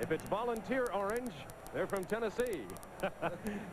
If it's volunteer orange, they're from Tennessee.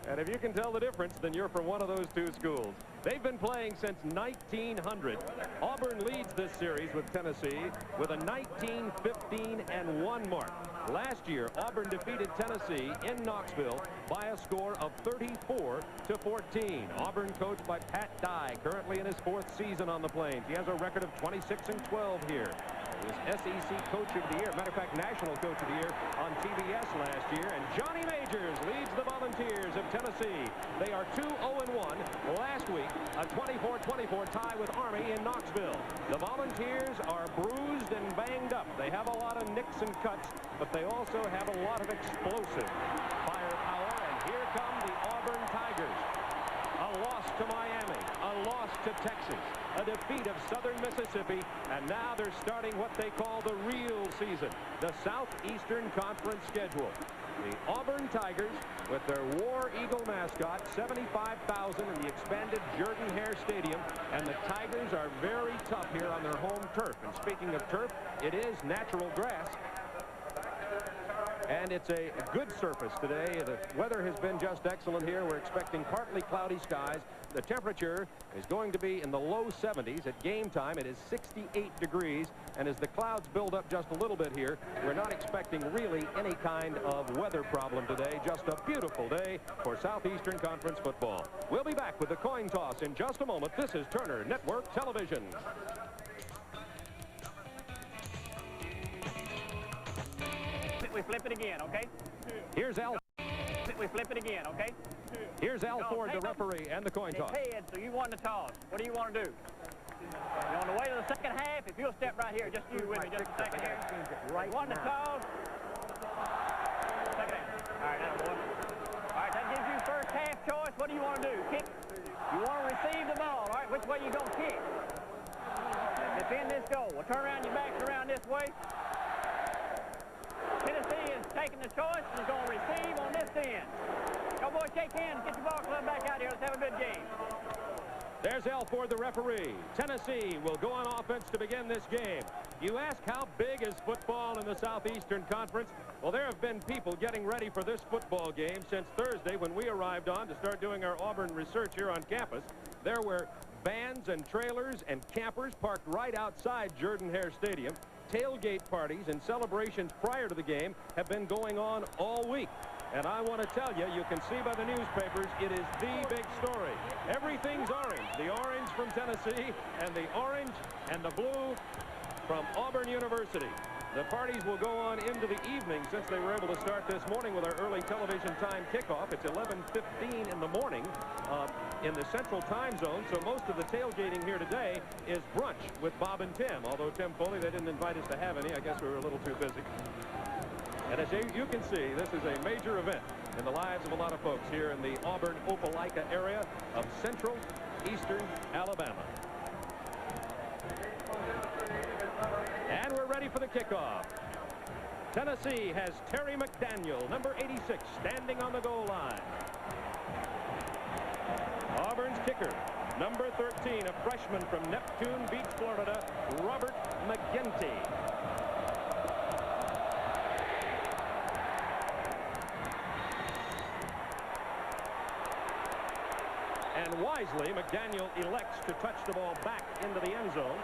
And if you can tell the difference, then you're from one of those two schools. They've been playing since 1900. Auburn leads this series with Tennessee with a 19-15-1 mark. Last year, Auburn defeated Tennessee in Knoxville by a score of 34-14. Auburn coached by Pat Dye, currently in his 4th season on the Plains. He has a record of 26-12 here. He was SEC Coach of the Year, matter of fact, National Coach of the Year on TBS last year. And Johnny Majors leads the Volunteers of Tennessee. They are 2-0-1. Last week, a 24-24 tie with Army in Knoxville. The Volunteers are bruised and banged up. They have a lot of nicks and cuts, but they also have a lot of explosive firepower. And here come the Auburn Tigers. A loss to Miami, a loss to Texas, a defeat of Southern Mississippi, and now they're starting what they call the real season, the Southeastern Conference schedule. The Auburn Tigers, with their War Eagle mascot, 75,000 in the expanded Jordan-Hare Stadium, and the Tigers are very tough here on their home turf. And speaking of turf, it is natural grass. And it's a good surface today. The weather has been just excellent here. We're expecting partly cloudy skies. The temperature is going to be in the low 70s. At game time, it is 68 degrees. And as the clouds build up just a little bit here, we're not expecting really any kind of weather problem today. Just a beautiful day for Southeastern Conference football. We'll be back with the coin toss in just a moment. This is Turner Network Television. We flip it again, okay? Here's Al. We flip it again, okay? Here's Al Ford, the referee, and the coin toss. Head, so you won the toss. What do you want to do? On the way to the second half, if you'll step right here, just you with me, just a second here. Right. Won the toss. Second half. All right, that's one. All right, that gives you first half choice. What do you want to do? Kick? You want to receive the ball, all right? Which way you going to kick? Defend this goal. We'll turn around your backs around this way. Tennessee is taking the choice and is going to receive on this end. Go, boys, shake hands. Get your ball club back out here. Let's have a good game. There's Al Ford, the referee. Tennessee will go on offense to begin this game. You ask how big is football in the Southeastern Conference? Well, there have been people getting ready for this football game since Thursday when we arrived on to start doing our Auburn research here on campus. There were vans and trailers and campers parked right outside Jordan-Hare Stadium. Tailgate parties and celebrations prior to the game have been going on all week. And I want to tell you, you can see by the newspapers, it is the big story. Everything's orange. The orange from Tennessee and the orange and the blue from Auburn University. The parties will go on into the evening since they were able to start this morning with our early television time kickoff. It's 11:15 in the morning in the Central Time Zone, so most of the tailgating here today is brunch with Bob and Tim. Although Tim Foley, they didn't invite us to have any. I guess we were a little too busy. And as you can see, this is a major event in the lives of a lot of folks here in the Auburn-Opelika area of central eastern Alabama. And we're ready for the kickoff. Tennessee has Terry McDaniel, number 86, standing on the goal line. Auburn's kicker, number 13, a freshman from Neptune Beach, Florida, Robert McGinty. And wisely, McDaniel elects to touch the ball back into the end zone.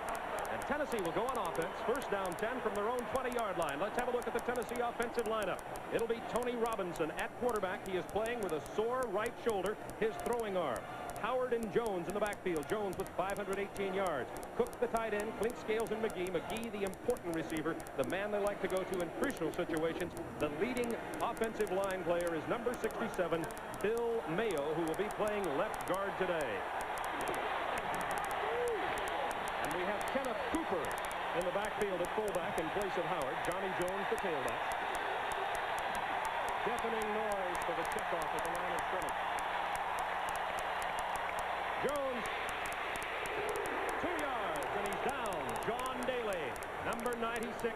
And Tennessee will go on offense. First down 10 from their own 20-yard line. Let's have a look at the Tennessee offensive lineup. It'll be Tony Robinson at quarterback. He is playing with a sore right shoulder, his throwing arm. Howard and Jones in the backfield. Jones with 518 yards. Cook the tight end, Clint Scales and McGee. McGee the important receiver, the man they like to go to in crucial situations. The leading offensive line player is number 67, Bill Mayo, who will be playing left guard today. And we have Kenneth Cooper in the backfield at fullback in place of Howard. Johnny Jones the tailback. Deafening noise for the kickoff at the line of scrimmage. Jones, 2 yards, and he's down. John Daly, number 96,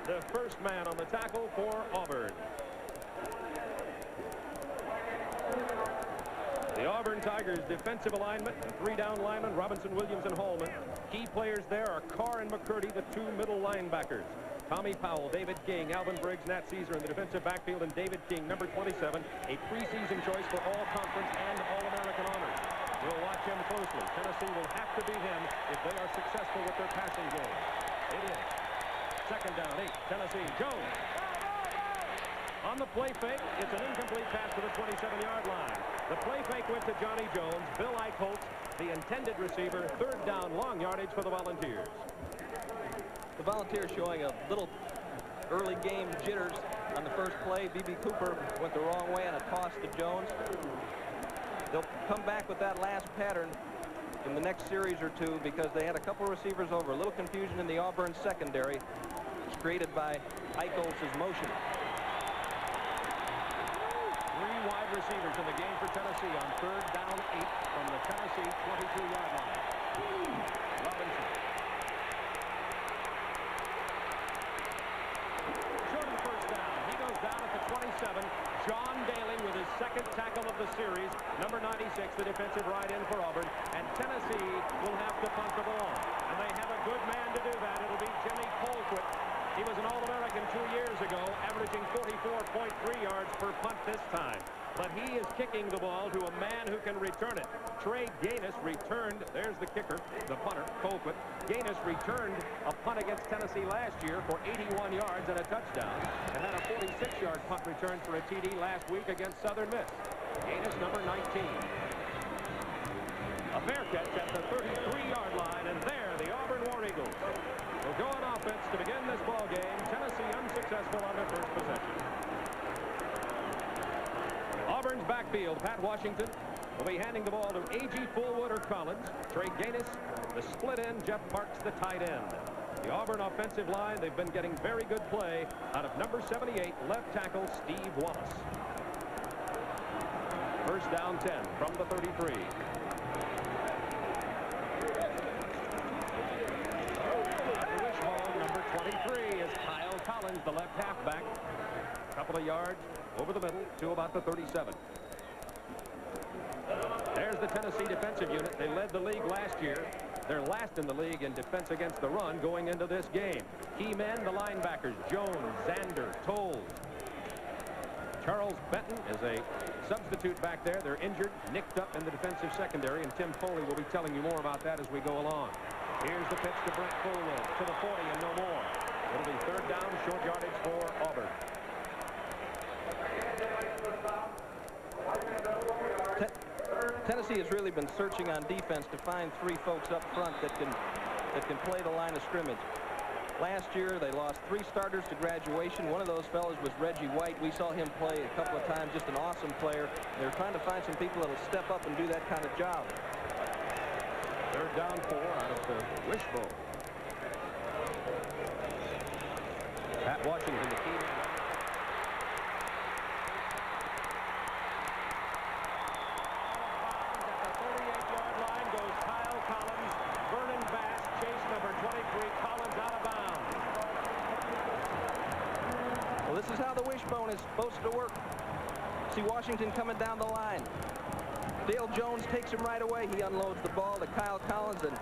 the first man on the tackle for Auburn. The Auburn Tigers defensive alignment, 3 down linemen, Robinson, Williams, and Holman. Key players there are Carr and McCurdy, the 2 middle linebackers. Tommy Powell, David King, Alvin Briggs, Nat Caesar in the defensive backfield, and David King, number 27, a preseason choice for All-Conference and All-American honors. We'll watch him closely. Tennessee will have to beat him if they are successful with their passing game. It is. Second down, 8. Tennessee. Jones. On the play fake, it's an incomplete pass to the 27-yard line. The play fake went to Johnny Jones. Bill Eichholz, the intended receiver. Third down, long yardage for the Volunteers. The Volunteers showing a little early game jitters on the first play. B.B. Cooper went the wrong way on a toss to Jones. They'll come back with that last pattern in the next series or two because they had a couple of receivers over. A little confusion in the Auburn secondary. It's created by Eicholz's motion. 3 wide receivers in the game for Tennessee on third down 8 from the Tennessee 22-yard line. Robinson. Short of the first down. He goes down at the 27. John Daly with his second tackle of the series. Number 96, the defensive right end for Auburn. And Tennessee will have to punt the ball. And they have a good man to do that. It'll be Jimmy Colquitt. He was an All-American 2 years ago, averaging 44.3 yards per punt this time. But he is kicking the ball to a man who can return it. Trey Gaines returned. There's the kicker, the punter, Colquitt. Gaines returned a punt against Tennessee last year for 81 yards and a touchdown, and had a 46-yard punt return for a TD last week against Southern Miss. Gaines, number 19. A fair catch at the 33-yard line, and there the Auburn War Eagles will go on offense to begin this ball game. Tennessee unsuccessful on their first possession. Auburn's backfield, Pat Washington will be handing the ball to A.G. Fullwood or Collins. Trey Gaines, the split end. Jeff Parks, the tight end. The Auburn offensive line, they've been getting very good play out of number 78, left tackle Steve Wallace. First down 10 from the 33. Wishbone, number 23, is Kyle Collins, the left halfback. A couple of yards over the middle to about the 37. There's the Tennessee defensive unit. They led the league last year. They're last in the league in defense against the run going into this game. Key men, the linebackers, Jones, Zander, Tolles. Charles Benton is a substitute back there. They're injured, nicked up in the defensive secondary, and Tim Foley will be telling you more about that as we go along. Here's the pitch to Brent Fullwood to the 40 and no more. It'll be third down, short yardage for Auburn. Tennessee has really been searching on defense to find 3 folks up front that can play the line of scrimmage. Last year they lost 3 starters to graduation. One of those fellows was Reggie White. We saw him play a couple of times, just an awesome player. They're trying to find some people that will step up and do that kind of job. Third down 4 out of the wishbone. Pat Washington, the key man. This is how the wishbone is supposed to work. See Washington coming down the line. Dale Jones takes him right away. He unloads the ball to Kyle Collins, and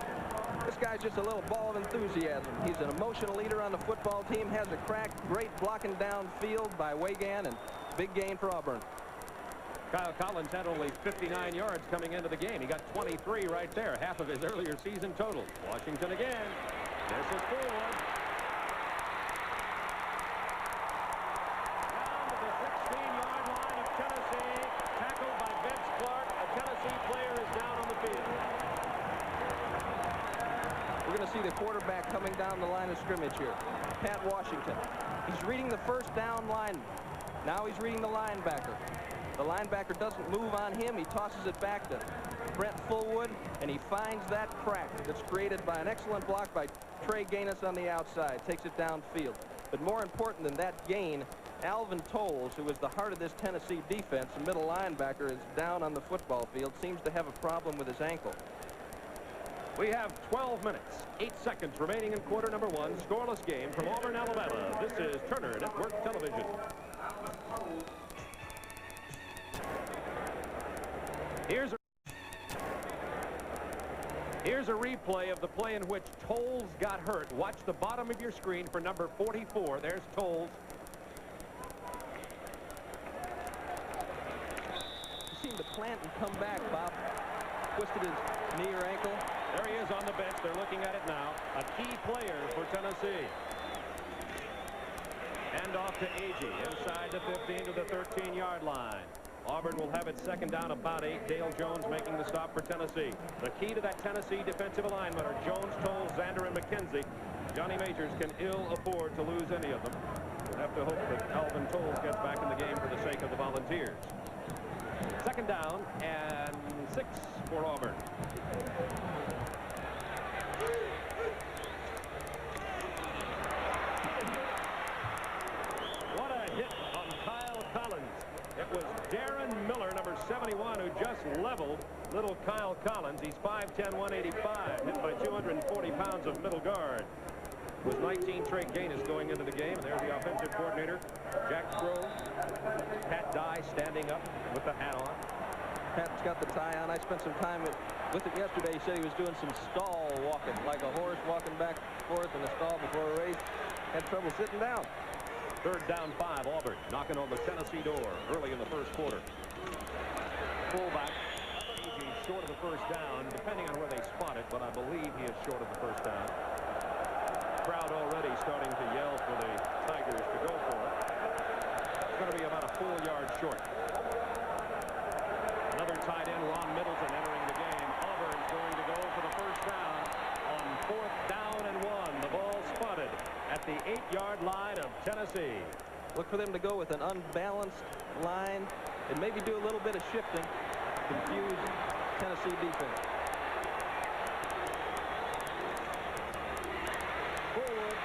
this guy's just a little ball of enthusiasm. He's an emotional leader on the football team, has a crack, great blocking downfield by Wagan, and big gain for Auburn. Kyle Collins had only 59 yards coming into the game. He got 23 right there, half of his earlier season total. Washington again. This is Fullwood. See the quarterback coming down the line of scrimmage here. Pat Washington. He's reading the first down line. Now he's reading the linebacker. The linebacker doesn't move on him. He tosses it back to Brent Fullwood, and he finds that crack that's created by an excellent block by Trey Gaines on the outside. Takes it downfield. But more important than that gain, Alvin Tolles, who is the heart of this Tennessee defense, the middle linebacker, is down on the football field. Seems to have a problem with his ankle. We have 12 minutes, 8 seconds remaining in quarter number 1. Scoreless game from Auburn, Alabama. This is Turner Network Television. Here's a Here's a replay of the play in which Tolles got hurt. Watch the bottom of your screen for number 44. There's Tolles. He seemed to plant and come back, Bob. Twisted his knee or ankle. There he is on the bench. They're looking at it now. A key player for Tennessee. Hand off to Agee inside the 15 to the 13-yard line. Auburn will have it second down about 8. Dale Jones making the stop for Tennessee. The key to that Tennessee defensive alignment are Jones, Tolles, Zander, and McKenzie. Johnny Majors can ill afford to lose any of them. We'll have to hope that Alvin Tolles gets back in the game for the sake of the Volunteers. Second down and 6 for Auburn. What a hit on Kyle Collins. It was Darren Miller, number 71, who just leveled little Kyle Collins. He's 5'10", 185, hit by 240 pounds of middle guard. It was 19 Trey Gaines going into the game, and there's the offensive coordinator, Jack Crow. Pat Dye standing up with the hat on. Pat's got the tie on. I spent some time with it yesterday. He said he was doing some stall walking, like a horse walking back and forth in a stall before a race. Had trouble sitting down. Third down 5, Auburn knocking on the Tennessee door early in the first quarter. Fullback, Agee short of the first down, depending on where they spot it, but I believe he is short of the first down. Crowd already starting to yell for the Tigers to go for it. It's going to be about a full yard short. Another tight end, Ron Middleton, entering the game. Auburn's going to go for the first down on 4th down and 1. The ball spotted at the 8-yard line of Tennessee. Look for them to go with an unbalanced line and maybe do a little bit of shifting, confuse Tennessee defense. Forward.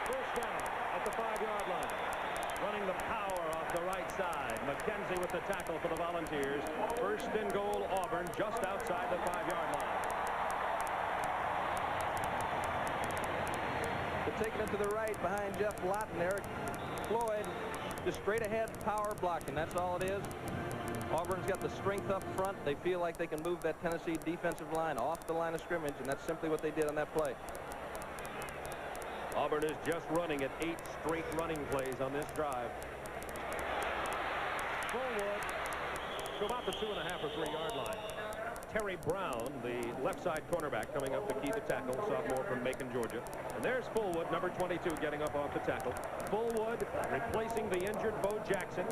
First down at the 5-yard line. Running the power off the right side. McKenzie with the tackle for the Volunteers. First and goal, Auburn, just outside the 5-yard line. Taking it to the right behind Jeff Lott and Eric Floyd. Just straight ahead power blocking. That's all it is. Auburn's got the strength up front. They feel like they can move that Tennessee defensive line off the line of scrimmage, and that's simply what they did on that play. Auburn is just running at 8 straight running plays on this drive. Forward to about the 2.5 or 3-yard line. Terry Brown, the left side cornerback, coming up to key the tackle, sophomore from Macon, Georgia. And there's Fullwood, number 22, getting up off the tackle. Fullwood replacing the injured Bo Jackson.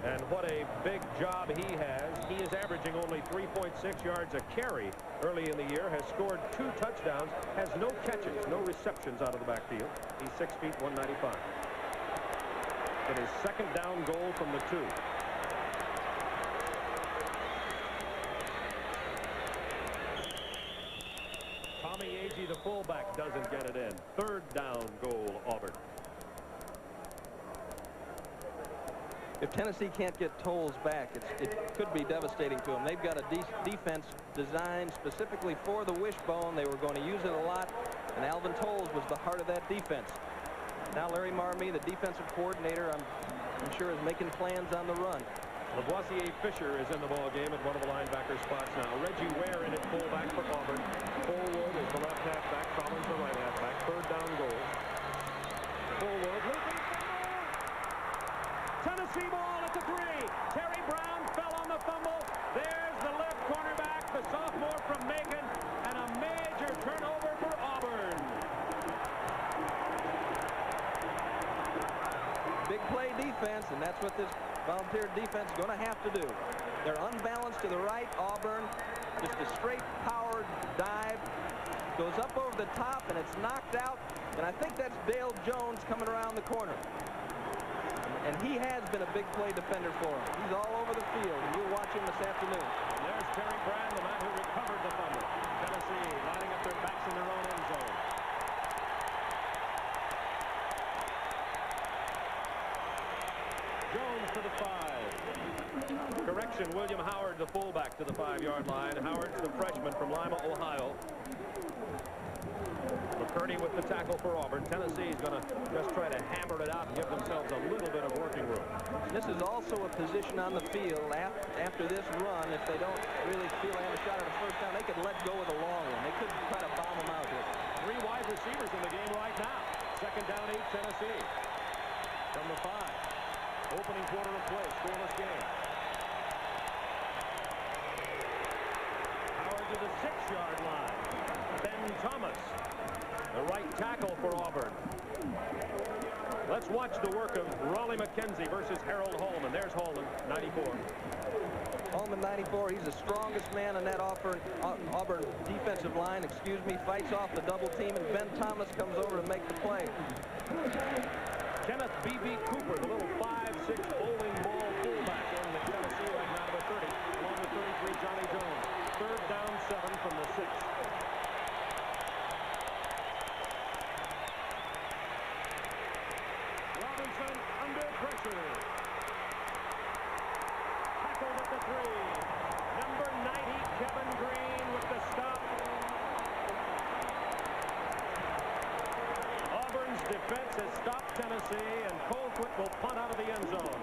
And what a big job he has. He is averaging only 3.6 yards a carry early in the year, has scored 2 touchdowns, has no catches, no receptions out of the backfield. He's 6 feet, 195. It is second down goal from the 2. Agee, the fullback, doesn't get it in. Third down goal, Auburn. If Tennessee can't get Tolles back, it could be devastating to them. They've got a defense designed specifically for the wishbone. They were going to use it a lot, and Alvin Tolles was the heart of that defense. Now Larry Marmee, the defensive coordinator, I'm sure is making plans on the run. Lavoisier Fisher is in the ball game at one of the linebacker spots now. Reggie Ware in at fullback for Auburn. Fullwood is the left halfback. Collins the right halfback. Third down goal. Fullwood looking. Tennessee ball at the 3. Terry Brown fell on the fumble. There's the left cornerback, the sophomore from Macon, and a major turnover for Auburn. Big play defense, and that's what this Volunteer defense is going to have to do. They're unbalanced to the right. Auburn, just a straight powered dive, goes up over the top, and it's knocked out. And I think that's Dale Jones coming around the corner. And he has been a big play defender for him. He's all over the field, and you'll watch him this afternoon. And there's Terry Brown, the man who recovered the fumble. Tennessee lining up their backs in their own end zone. Jones to the 5. Correction, William Howard, the fullback, to the 5-yard line. Howard's the freshman from Lima, Ohio. McCurdy with the tackle for Auburn. Tennessee is going to just try to hammer it out and give themselves a little bit of working room. this is also a position on the field after this run. If they don't really feel they have a shot at a first down, they could let go of the long one. They could try to bomb them out here. 3 wide receivers in the game right now. Second down, 8, Tennessee. From the 5. Opening quarter of play, scoreless game. Howard to the 6-yard line. Ben Thomas, the right tackle for Auburn. Let's watch the work of Raleigh McKenzie versus Harold Holman. There's Holman, 94. Holman, 94. He's the strongest man on that Auburn defensive line. Fights off the double team, and Ben Thomas comes over to make the play. Kenneth B.B. Cooper, the little 5'6" bowling ball fullback in the Tennessee right now to the 30, along with 33, Johnny Jones. Third down, 7 from the 6. Robinson under pressure. Tackled at the 3. Number 90, Kevin Green with the stop. Auburn's defense has stopped Tennessee, and Colquitt will punt out of the end zone.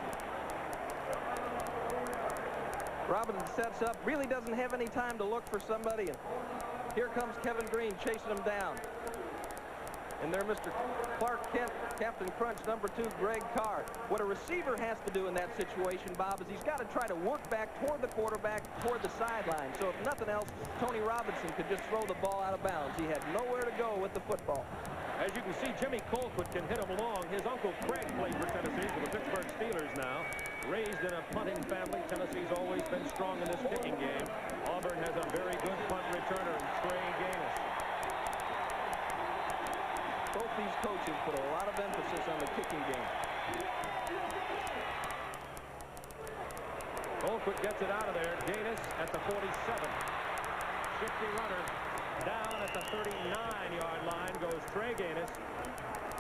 Robinson sets up, really doesn't have any time to look for somebody, and here comes Kevin Green chasing him down. And there, Mr. Clark Kent, Captain Crunch, number 2, Greg Carr. What a receiver has to do in that situation, Bob, is he's got to try to work back toward the quarterback, toward the sideline. So if nothing else, Tony Robinson could just throw the ball out of bounds. He had nowhere to go with the football. As you can see, Jimmy Colquitt can hit him long. His uncle Craig played for Tennessee for the Pittsburgh Steelers now. Raised in a punting family, Tennessee's always been strong in this kicking game. Auburn has a very good punt returner in Trey Gaines. Both these coaches put a lot of emphasis on the kicking game. Colquitt gets it out of there. Gaines at the 47. Shifty runner. Down at the 39-yard line goes Trey Gaines.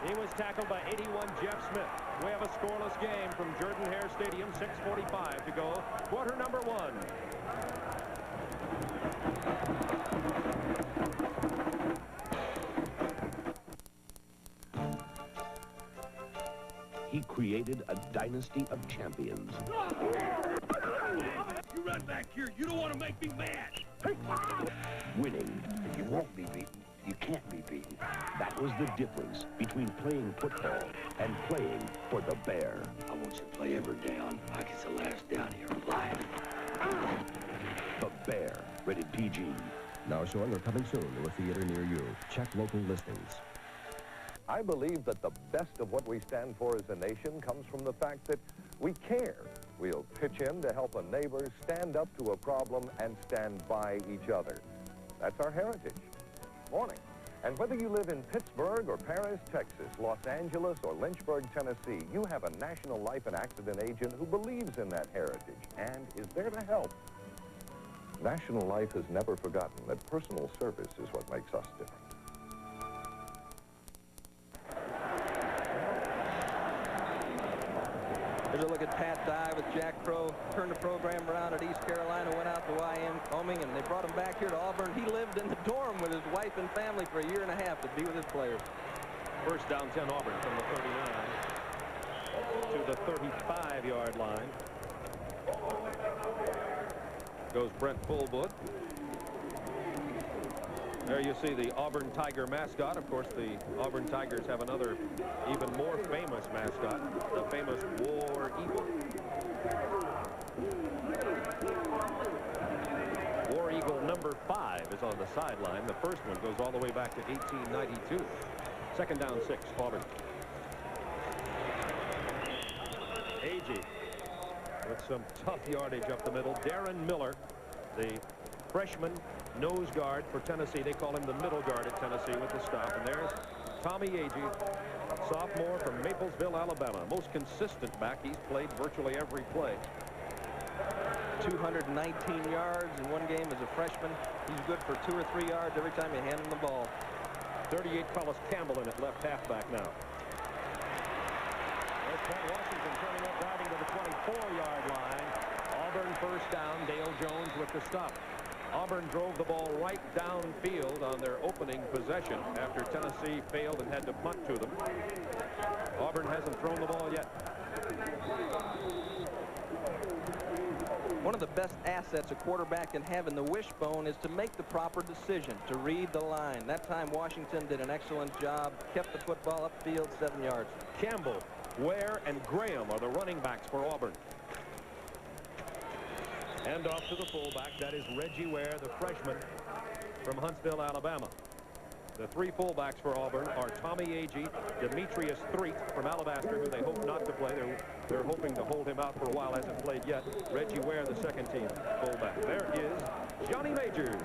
He was tackled by 81 Jeff Smith. We have a scoreless game from Jordan-Hare Stadium. 6:45 to go. Quarter number 1. He created a dynasty of champions. You run back here. You don't want to make me mad. Winning. If you won't be beaten, you can't be beaten. That was the difference between playing football and playing for the Bear. I want you to play ever down like it's the last down here alive. The Bear. Rated PG. Now showing or coming soon to a theater near you. Check local listings. I believe that the best of what we stand for as a nation comes from the fact that we care. We'll pitch in to help a neighbor, stand up to a problem, and stand by each other. That's our heritage. Morning. And whether you live in Pittsburgh or Paris, Texas, Los Angeles, or Lynchburg, Tennessee, you have a National Life and Accident agent who believes in that heritage and is there to help. National Life has never forgotten that personal service is what makes us different. Here's a look at Pat Dye with Jack Crow. Turned the program around at East Carolina, went out to Wyoming, and they brought him back here to Auburn. He lived in the dorm with his wife and family for a year and a half to be with his players. First down, 10 Auburn from the 39 to the 35-yard line. Goes Brent Fullwood. There you see the Auburn Tiger mascot. Of course, the Auburn Tigers have another even more famous mascot, the famous War Eagle. War Eagle number 5 is on the sideline. The first one goes all the way back to 1892. Second down, 6, Auburn. Agee with some tough yardage up the middle. Darren Miller, the freshman nose guard for Tennessee. They call him the middle guard at Tennessee with the stop. And there's Tommy Agee, sophomore from Maplesville, Alabama. Most consistent back. He's played virtually every play. 219 yards in one game as a freshman. He's good for 2 or 3 yards every time you hand him the ball. 38 Collis Campbell in at left halfback now. There's Pat Washington turning up, driving to the 24-yard line. Auburn first down. Dale Jones with the stop. Auburn drove the ball right downfield on their opening possession after Tennessee failed and had to punt to them. Auburn hasn't thrown the ball yet. One of the best assets a quarterback can have in the wishbone is to make the proper decision, to read the line. That time Washington did an excellent job, kept the football upfield 7 yards. Campbell, Ware, and Graham are the running backs for Auburn. Hand off to the fullback. That is Reggie Ware, the freshman from Huntsville, Alabama. The three fullbacks for Auburn are Tommy Agee, Demetrius Threet from Alabaster, who they hope not to play. They're hoping to hold him out for a while, hasn't played yet. Reggie Ware, the second team fullback. There is Johnny Majors,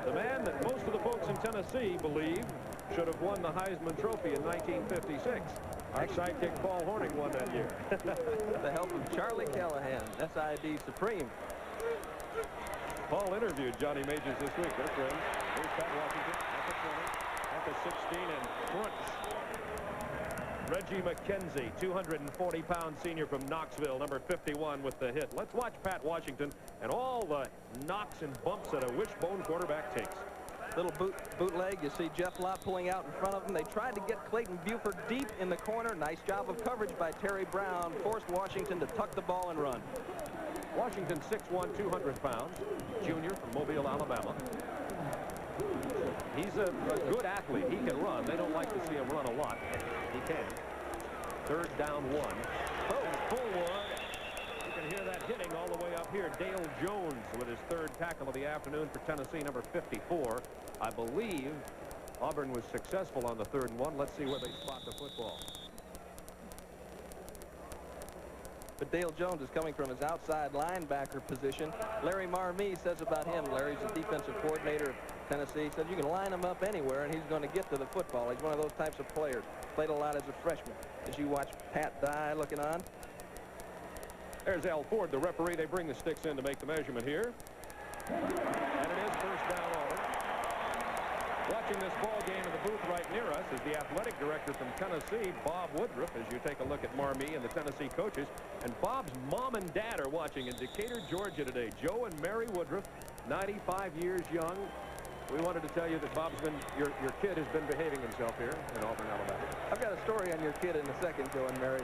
the man that most of the folks in Tennessee believe should have won the Heisman Trophy in 1956. Our sidekick Paul Hornung won that year. With the help of Charlie Callahan, SID Supreme. Paul interviewed Johnny Majors this week. They're friends. Here's Pat Washington at the 20, at the 16, and fronts. Reggie McKenzie, 240-pound senior from Knoxville, number 51 with the hit. Let's watch Pat Washington and all the knocks and bumps that a wishbone quarterback takes. Little bootleg. You see Jeff Lott pulling out in front of him. They tried to get Clayton Buford deep in the corner. Nice job of coverage by Terry Brown. Forced Washington to tuck the ball and run. Washington, 6'1", 200 pounds, junior from Mobile, Alabama. He's a good athlete. He can run. They don't like to see him run a lot. He can. Third down, 1. Oh, Fullwood. You can hear that hitting all the way up here. Dale Jones with his third tackle of the afternoon for Tennessee, number 54. I believe Auburn was successful on the 3rd and 1. Let's see where they spot the football. But Dale Jones is coming from his outside linebacker position. Larry Marmee says about him, Larry's the defensive coordinator of Tennessee, said you can line him up anywhere and he's going to get to the football. He's one of those types of players. Played a lot as a freshman. As you watch Pat Dye looking on. There's Al Ford, the referee. They bring the sticks in to make the measurement here. And it is first down, Auburn. Watching this ball game in the booth right near us is the athletic director from Tennessee, Bob Woodruff, as you take a look at Marmee and the Tennessee coaches. And Bob's mom and dad are watching in Decatur, Georgia today. Joe and Mary Woodruff, 95 years young. We wanted to tell you that Bob's been, your kid has been behaving himself here in Auburn, Alabama. I've got a story on your kid in a second, Joe and Mary.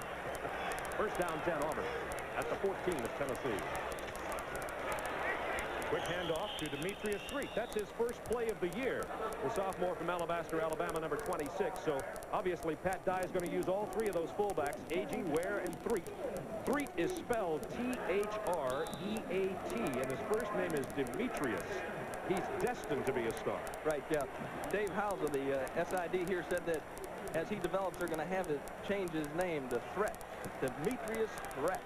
First down, 10, Auburn at the 14 of Tennessee. Quick handoff to Demetrius Threet. That's his first play of the year. The sophomore from Alabaster, Alabama, number 26. So obviously Pat Dye is going to use all three of those fullbacks, Agee, Ware, and Threet. Threet is spelled T-H-R-E-A-T, and his first name is Demetrius. He's destined to be a star. Right, yeah. Dave Howes of the SID here said that as he develops, they're going to have to change his name to Threat. Demetrius Threat.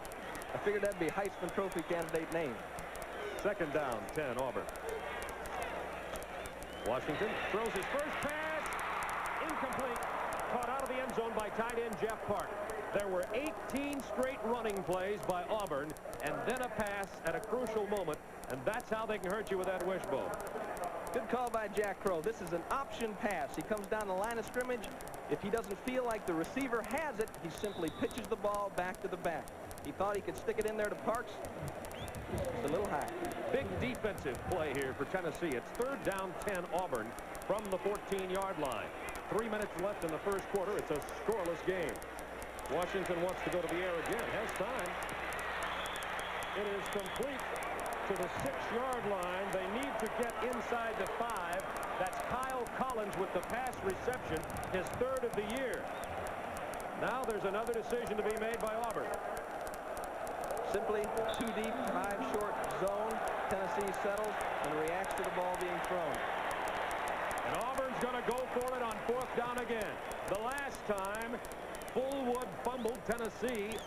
I figured that'd be Heisman Trophy candidate name. Second down, 10, Auburn. Washington throws his first pass. Incomplete. Caught out of the end zone by tight end Jeff Park. There were 18 straight running plays by Auburn, and then a pass at a crucial moment, and that's how they can hurt you with that wishbone. Good call by Jack Crow. This is an option pass. He comes down the line of scrimmage. If he doesn't feel like the receiver has it, he simply pitches the ball back to the back. He thought he could stick it in there to Parks. It's a little high. Big defensive play here for Tennessee. It's third down, 10, Auburn from the 14-yard line. 3 minutes left in the first quarter. It's a scoreless game. Washington wants to go to the air again. Has time. It is complete to the 6-yard line. They need to get inside the 5. That's Kyle Collins with the pass reception, his third of the year. Now there's another decision to be made by Auburn. Simply 2 deep, 5 short zone. Tennessee settles and reacts to the ball being thrown. And Auburn's going to go for it on 4th down again. The last time, Fullwood fumbled. Tennessee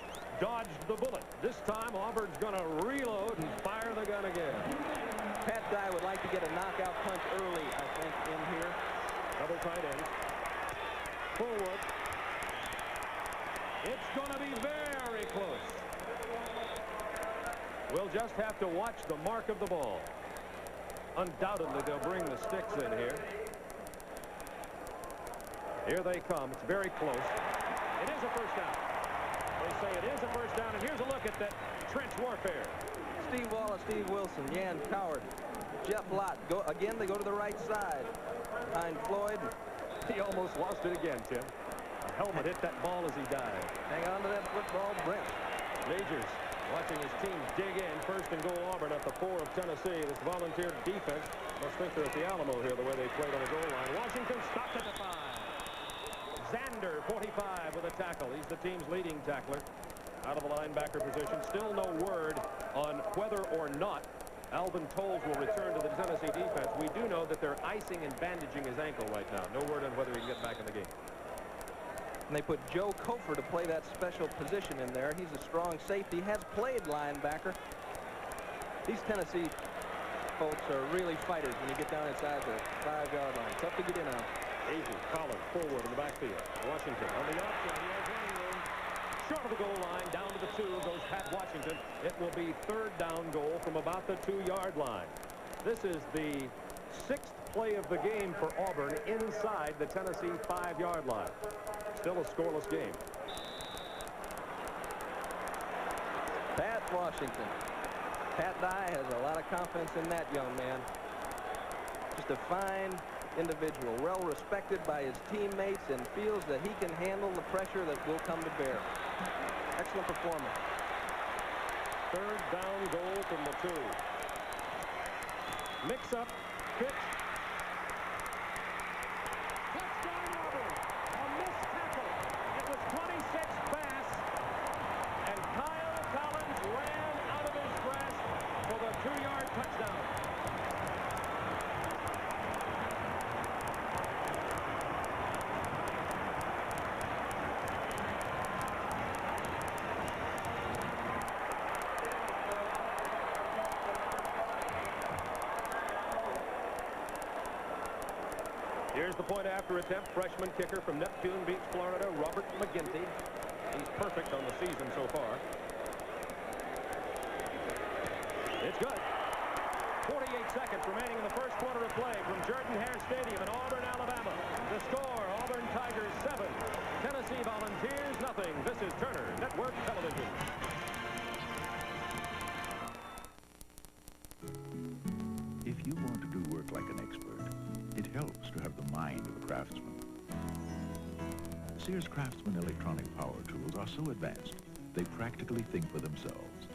dodged the bullet. This time, Auburn's going to reload and fire the gun again. Pat Dye would like to get a knockout punch early, I think, in here. Double tight end. Fullwood. It's going to be very close. We'll just have to watch the mark of the ball. Undoubtedly, they'll bring the sticks in here. Here they come. It's very close. It is a first down. They say it is a first down, and here's a look at that trench warfare. Steve Wallace, Steve Wilson, Jan Coward, Jeff Lott. Again, they go to the right side. Behind Floyd. He almost lost it again, Tim. A helmet hit that ball as he died. Hang on to that football, Brent. Majors Watching his team dig in. First and goal, Auburn at the 4 of Tennessee. This volunteer defense must think they're at the Alamo here, the way they played on the goal line. Washington stopped at the 5. Zander, 45, with a tackle. He's the team's leading tackler out of the linebacker position. Still no word on whether or not Alvin Tolles will return to the Tennessee defense. We do know that they're icing and bandaging his ankle right now. No word on whether he can get back in the game. And they put Joe Kofer to play that special position in there. He's a strong safety. Has played linebacker. These Tennessee folks are really fighters when you get down inside the 5-yard line. Tough to get in on. Easy. Collins forward in the backfield. Washington on the option. He has running room. Short of the goal line, down to the 2 goes Pat Washington. It will be 3rd down goal from about the 2-yard line. This is the 6th play of the game for Auburn inside the Tennessee 5-yard line. Still a scoreless game. Pat Washington. Pat Dye has a lot of confidence in that young man. Just a fine individual, well respected by his teammates, and feels that he can handle the pressure that will come to bear. Excellent performance. 3rd down goal from the 2. Mix up, pitch. Touchdown Auburn. A missed tackle. It was 26 Bass, and Kyle Collins ran out of his grasp for the 2-yard touchdown. Here's the point after attempt. Freshman kicker from Neptune Beach, Florida, Robert McGinty. He's perfect on the season so far. It's good. 48 seconds remaining in the first quarter of play from Jordan-Hare Stadium in Auburn, Alabama. The score, Auburn Tigers 7, Tennessee Volunteers nothing. This is Turner Network Television. If you want to do work like an expert, it helps to have the mind of a craftsman. Sears Craftsman electronic power tools are so advanced, they practically think for themselves.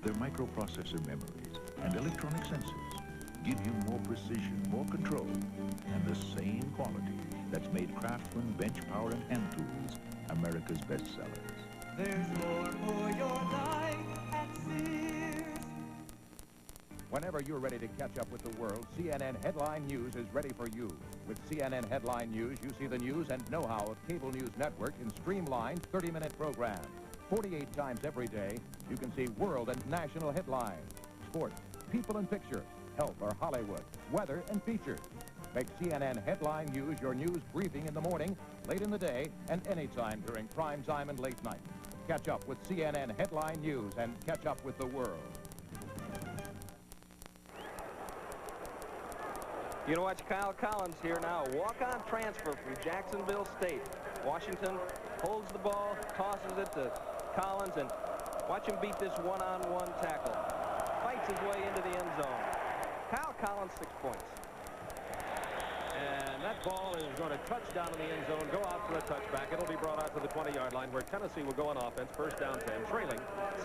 Their microprocessor memories and electronic sensors give you more precision, more control, and the same quality that's made Craftsman bench power and hand tools America's best sellers. There's more for your life at Sears. Whenever you're ready to catch up with the world, CNN Headline News is ready for you. With CNN Headline News, you see the news and know-how of cable news network in streamlined 30-minute programs. 48 times every day, you can see world and national headlines, sports, people and pictures, health or Hollywood, weather and features. Make CNN Headline News your news briefing in the morning, late in the day, and anytime during prime time and late night. Catch up with CNN Headline News and catch up with the world. You know, watch Kyle Collins here now. Walk-on transfer from Jacksonville State. Washington holds the ball, tosses it to Collins, and watch him beat this one-on-one tackle. Fights his way into the end zone. Kyle Collins, 6 points. And that ball is going to touch down in the end zone, go out for a touchback. It'll be brought out to the 20-yard line where Tennessee will go on offense. First down 10, trailing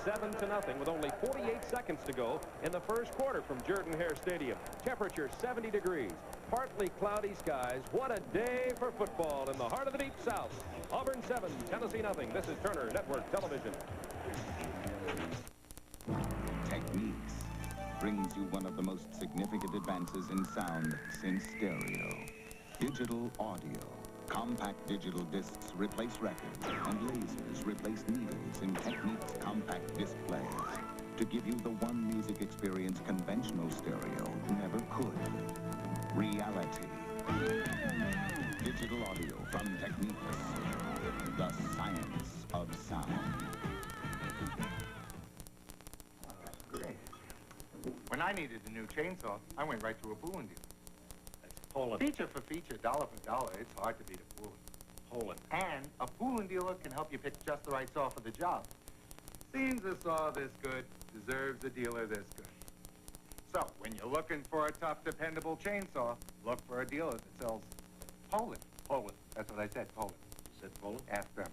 7-0 with only 48 seconds to go in the first quarter from Jordan-Hare Stadium. Temperature 70 degrees, partly cloudy skies. What a day for football in the heart of the Deep South. Auburn 7, Tennessee nothing. This is Turner Network Television. Techniques brings you one of the most significant advances in sound since stereo. Digital audio. Compact digital discs replace records, and lasers replace needles in Technique's compact disc players to give you the one music experience conventional stereo never could. Reality. Digital audio from Techniques. The science of sound. Great. When I needed a new chainsaw, I went right to a Poulin dealer. That's Poulin. Feature for feature, dollar for dollar, it's hard to beat a Poulin. Poulin. And a Poulin dealer can help you pick just the right saw for the job. Seems a saw this good deserves a dealer this good. So, when you're looking for a tough, dependable chainsaw, look for a dealer that sells Poulin. Poulin. That's what I said, Poulin. You said Poulin? Ask them.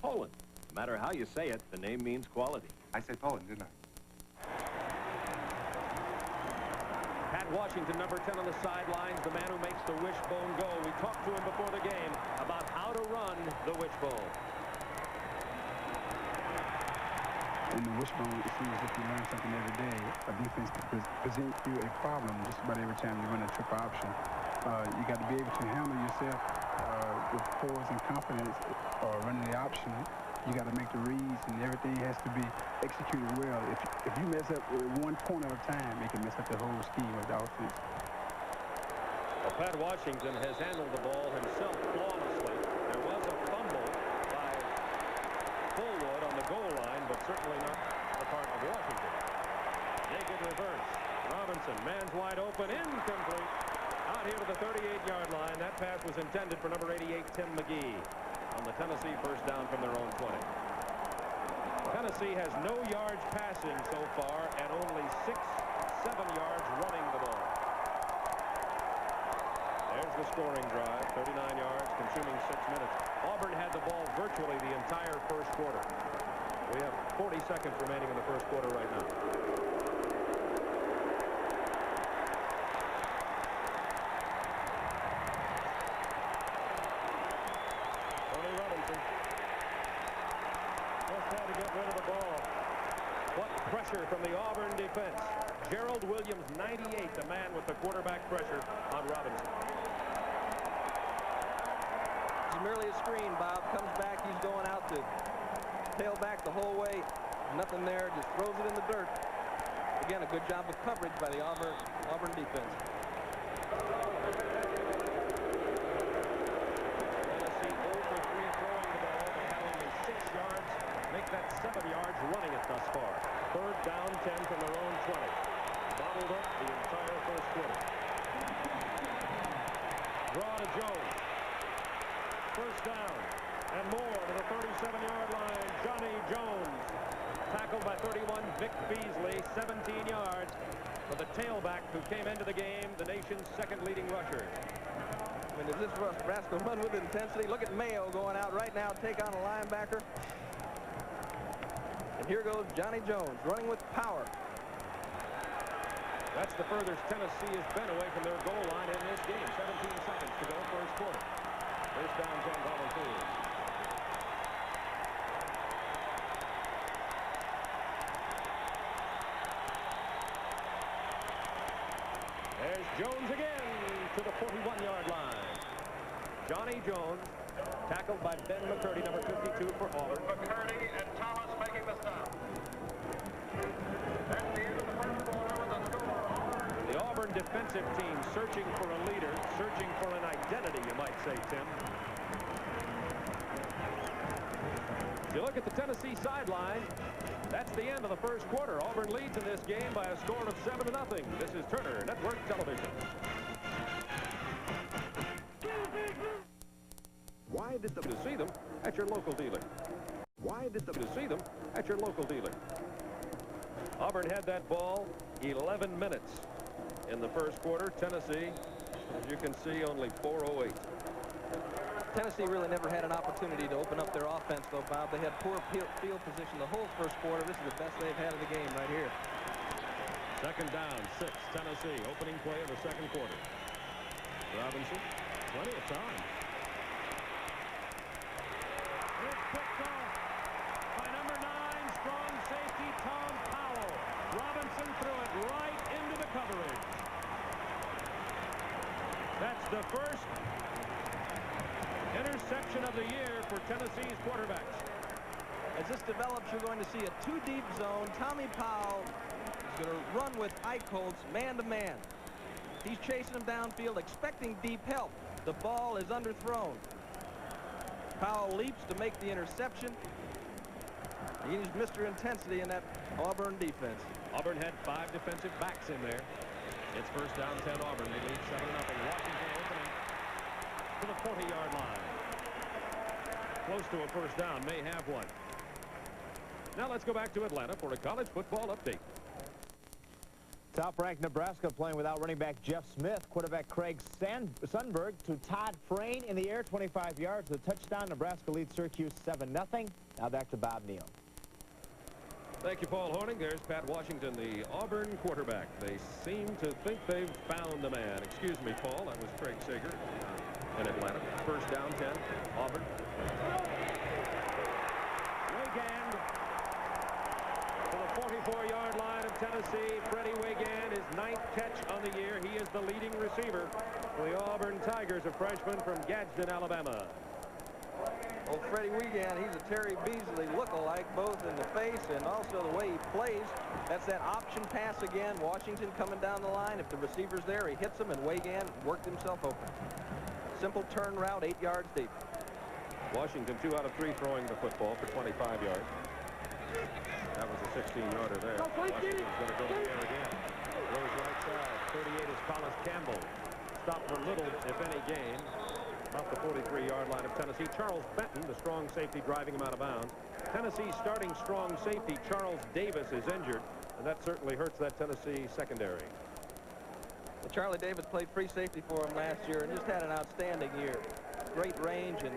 Poland, No matter how you say it, the name means quality. I said Poland, didn't I? Pat Washington, number 10 on the sidelines, the man who makes the wishbone go. We talked to him before the game about how to run the wishbone. In the wishbone, it seems as if you learn something every day. A defense can present you a problem just about every time you run a triple option. You got to be able to handle yourself with poise and confidence running the option. You got to make the reads, and everything has to be executed well. If you mess up with 1 point at a time, it can mess up the whole scheme of the offense. Well, Pat Washington has handled the ball himself flawlessly. There was a fumble by Fullwood on the goal line, but certainly not the part of Washington. Naked reverse. Robinson, man's wide open, incomplete. Out here to the 38-yard line. That pass was intended for number 88, Tim McGee, on the Tennessee first down from their own 20. Tennessee has no yards passing so far and only 6-7 yards running the ball. There's the scoring drive, 39 yards, consuming 6 minutes. Auburn had the ball virtually the entire first quarter. We have 40 seconds remaining in the first quarter right now. From the Auburn defense. Gerald Williams, 98, the man with the quarterback pressure on Robinson. It's merely a screen. Bob comes back. He's going out to tail back the whole way. Nothing there. Just throws it in the dirt. Again, a good job of coverage by the Auburn defense. Tennessee 0 for 3 throwing the ball. They had only 6 yards. Make that 7 yards running it thus far. Third down, 10 from their own 20. Bottled up the entire first quarter. Draw to Jones. First down and more to the 37-yard line. Johnny Jones. Tackled by 31, Vic Beasley, 17 yards for the tailback who came into the game, the nation's second leading rusher. I mean, does this Nebraska run with intensity? Look at Mayo going out right now, take on a linebacker. And here goes Johnny Jones running with power. That's the furthest Tennessee has been away from their goal line in this game. 17 seconds to go, first quarter. First down, 10 Volunteers. There's Jones again to the 41-yard line. Johnny Jones, tackled by Ben McCurdy, number 52 for Auburn. McCurdy and Thomas making the stop. That's the end of the first quarter with the score. The Auburn defensive team searching for a leader, searching for an identity, you might say, Tim. If you look at the Tennessee sideline, that's the end of the first quarter. Auburn leads in this game by a score of 7-0. This is Turner Network Television. Why did to see them at your local dealer? Why did to see them at your local dealer? Auburn had that ball 11 minutes in the first quarter. Tennessee, as you can see, only 4:08. Tennessee really never had an opportunity to open up their offense, though, Bob. They had poor field position the whole first quarter. This is the best they've had of the game right here. Second down, 6, Tennessee. Opening play of the second quarter. Robinson, plenty of time. It's picked off by number 9, strong safety Tom Powell. Robinson threw it right into the coverage. That's the first interception of the year for Tennessee's quarterbacks. As this develops, you're going to see a 2-deep zone. Tommy Powell is going to run with Eichholz man-to-man. He's chasing him downfield, expecting deep help. The ball is underthrown. Powell leaps to make the interception. He's Mr. Intensity in that Auburn defense. Auburn had 5 defensive backs in there. It's first down, 10 Auburn. They lead 7-0. Washington opening to the 40-yard line. Close to a first down, may have one. Now let's go back to Atlanta for a college football update. Top-ranked Nebraska playing without running back Jeff Smith. Quarterback Craig Sundberg to Todd Frayne in the air, 25 yards. The touchdown. Nebraska leads Syracuse 7-0. Now back to Bob Neal. Thank you, Paul Horning. There's Pat Washington, the Auburn quarterback. They seem to think they've found a man. Excuse me, Paul. That was Craig Sager in Atlanta. First down, 10. Auburn. Wigand to the 44-yard line of Tennessee. Freddie Wigand, his 9th catch on the year. He is the leading receiver for the Auburn Tigers, a freshman from Gadsden, Alabama. Well, Freddie Wigand, he's a Terry Beasley look-alike, both in the face and also the way he plays. That's that option pass again. Washington coming down the line. If the receiver's there, he hits him, and Wigand worked himself open. Simple turn route, 8 yards deep. Washington 2 out of 3 throwing the football for 25 yards. That was a 16-yarder there. Washington's going to go to the air again. Goes right side. 38 is Collis Campbell. Stopped for little, if any, gain. About the 43-yard line of Tennessee. Charles Benton, the strong safety, driving him out of bounds. Tennessee starting strong safety, Charles Davis, is injured, and that certainly hurts that Tennessee secondary. Well, Charlie Davis played free safety for him last year and just had an outstanding year. Great range, and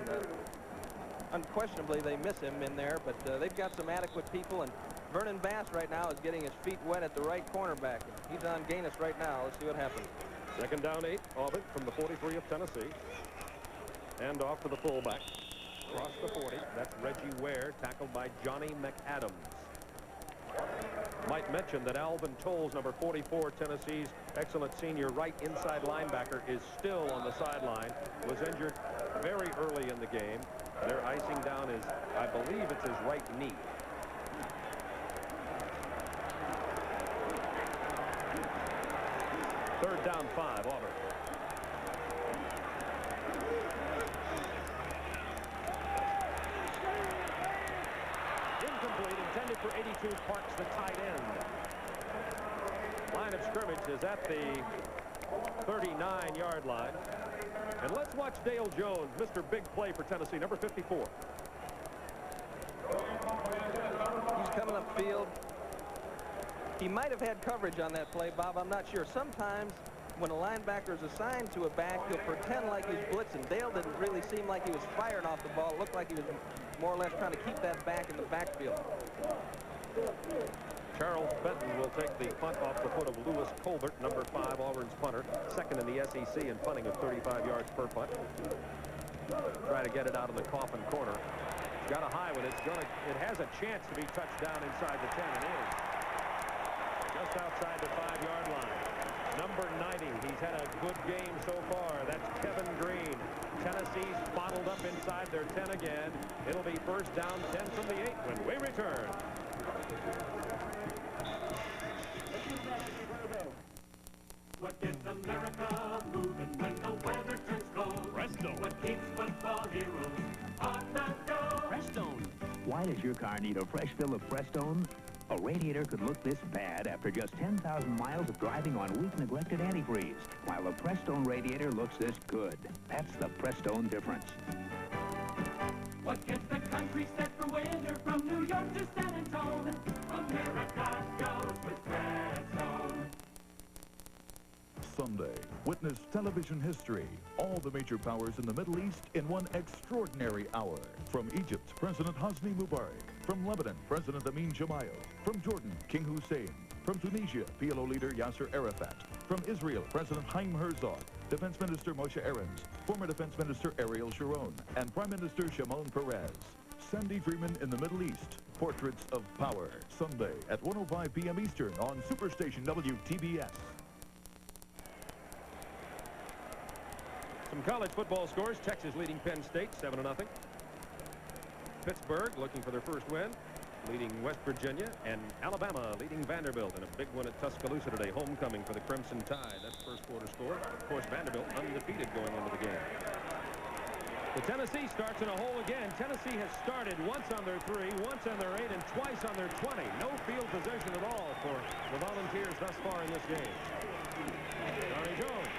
unquestionably they miss him in there, but they've got some adequate people, and Vernon Bass right now is getting his feet wet at the right cornerback. He's on Gaines right now. Let's see what happens. Second down 8, Auburn from the 43 of Tennessee. And off to the fullback. Across the 40. That's Reggie Ware, tackled by Johnny McAdams. Might mention that Alvin Tolles, number 44, Tennessee's excellent senior right inside linebacker, is still on the sideline. Was injured very early in the game. Their icing down is, I believe it's his right knee. Third down 5, Auburn. Intended for 82, Parks, the tight end. Line of scrimmage is at the 39-yard line. And let's watch Dale Jones, Mr. Big Play for Tennessee, number 54. He's coming upfield. He might have had coverage on that play, Bob. I'm not sure. Sometimes when a linebacker is assigned to a back, he'll pretend like he's blitzing. Dale didn't really seem like he was firing off the ball. It looked like he was more or less trying to keep that back in the backfield. Charles Benton will take the punt off the foot of Lewis Colbert, number 5, Auburn's punter, second in the SEC in punting of 35 yards per punt. Try to get it out of the coffin corner. It's got a high one. It has a chance to be touched down inside the 10, and is. Just outside the 5-yard line. Number 90, he's had a good game so far. That's Kevin Green. Tennessee's bottled up inside their 10 again. It'll be first down 10 from the 8 when we return. What gets America moving when the weather turns cold? Presto. What keeps football heroes on the go? Prestone. Why does your car need a fresh fill of Prestone? A radiator could look this bad after just 10,000 miles of driving on weak, neglected antifreeze, while a Prestone radiator looks this good. That's the Prestone difference. What gets the country set for winter from New York to San Antonio? America goes with Prestone. Sunday, witness television history. All the major powers in the Middle East in one extraordinary hour. From Egypt, President Hosni Mubarak. From Lebanon, President Amin Gemayel. From Jordan, King Hussein. From Tunisia, PLO leader Yasser Arafat. From Israel, President Chaim Herzog. Defense Minister Moshe Arens. Former Defense Minister Ariel Sharon. And Prime Minister Shimon Peres. Sandy Freeman in the Middle East. Portraits of Power. Sunday at 1:05 p.m. Eastern on Superstation WTBS. Some college football scores. Texas leading Penn State 7-0. Pittsburgh looking for their first win, leading West Virginia, and Alabama leading Vanderbilt in a big one at Tuscaloosa today. Homecoming for the Crimson Tide. That's first quarter score. Of course, Vanderbilt undefeated going into the game. The Tennessee starts in a hole again. Tennessee has started once on their 3, once on their 8, and twice on their 20. No field position at all for the Volunteers thus far in this game. Johnny Jones.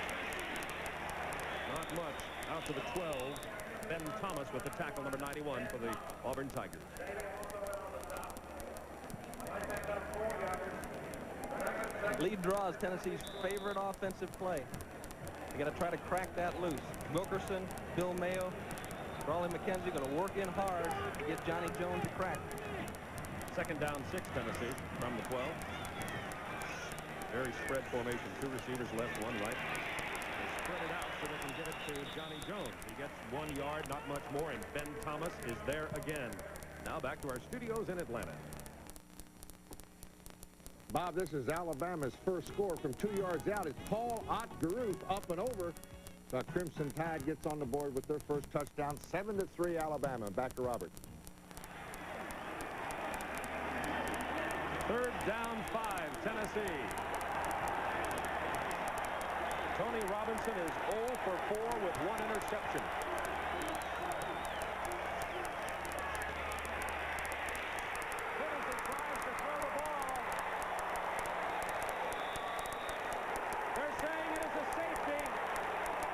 Not much. Out to the 12. Ben Thomas with the tackle, number 91 for the Auburn Tigers. Lead draw is Tennessee's favorite offensive play. You got to try to crack that loose. Wilkerson, Bill Mayo, Crawley McKenzie going to work in hard to get Johnny Jones a crack. Second down 6, Tennessee from the 12. Very spread formation. 2 receivers left, 1 right. They spread it out so they can get it to Johnny Jones. He gets 1 yard, not much more, and Ben Thomas is there again. Now back to our studios in Atlanta. Bob, this is Alabama's first score from 2 yards out. It's Paul Ott-Garuth up and over. The Crimson Tide gets on the board with their first touchdown. 7-3 Alabama. Back to Robert. Third down 5, Tennessee. Tony Robinson is 0 for 4 with 1 interception. Whittington tries to throw the ball. They're saying it is a safety.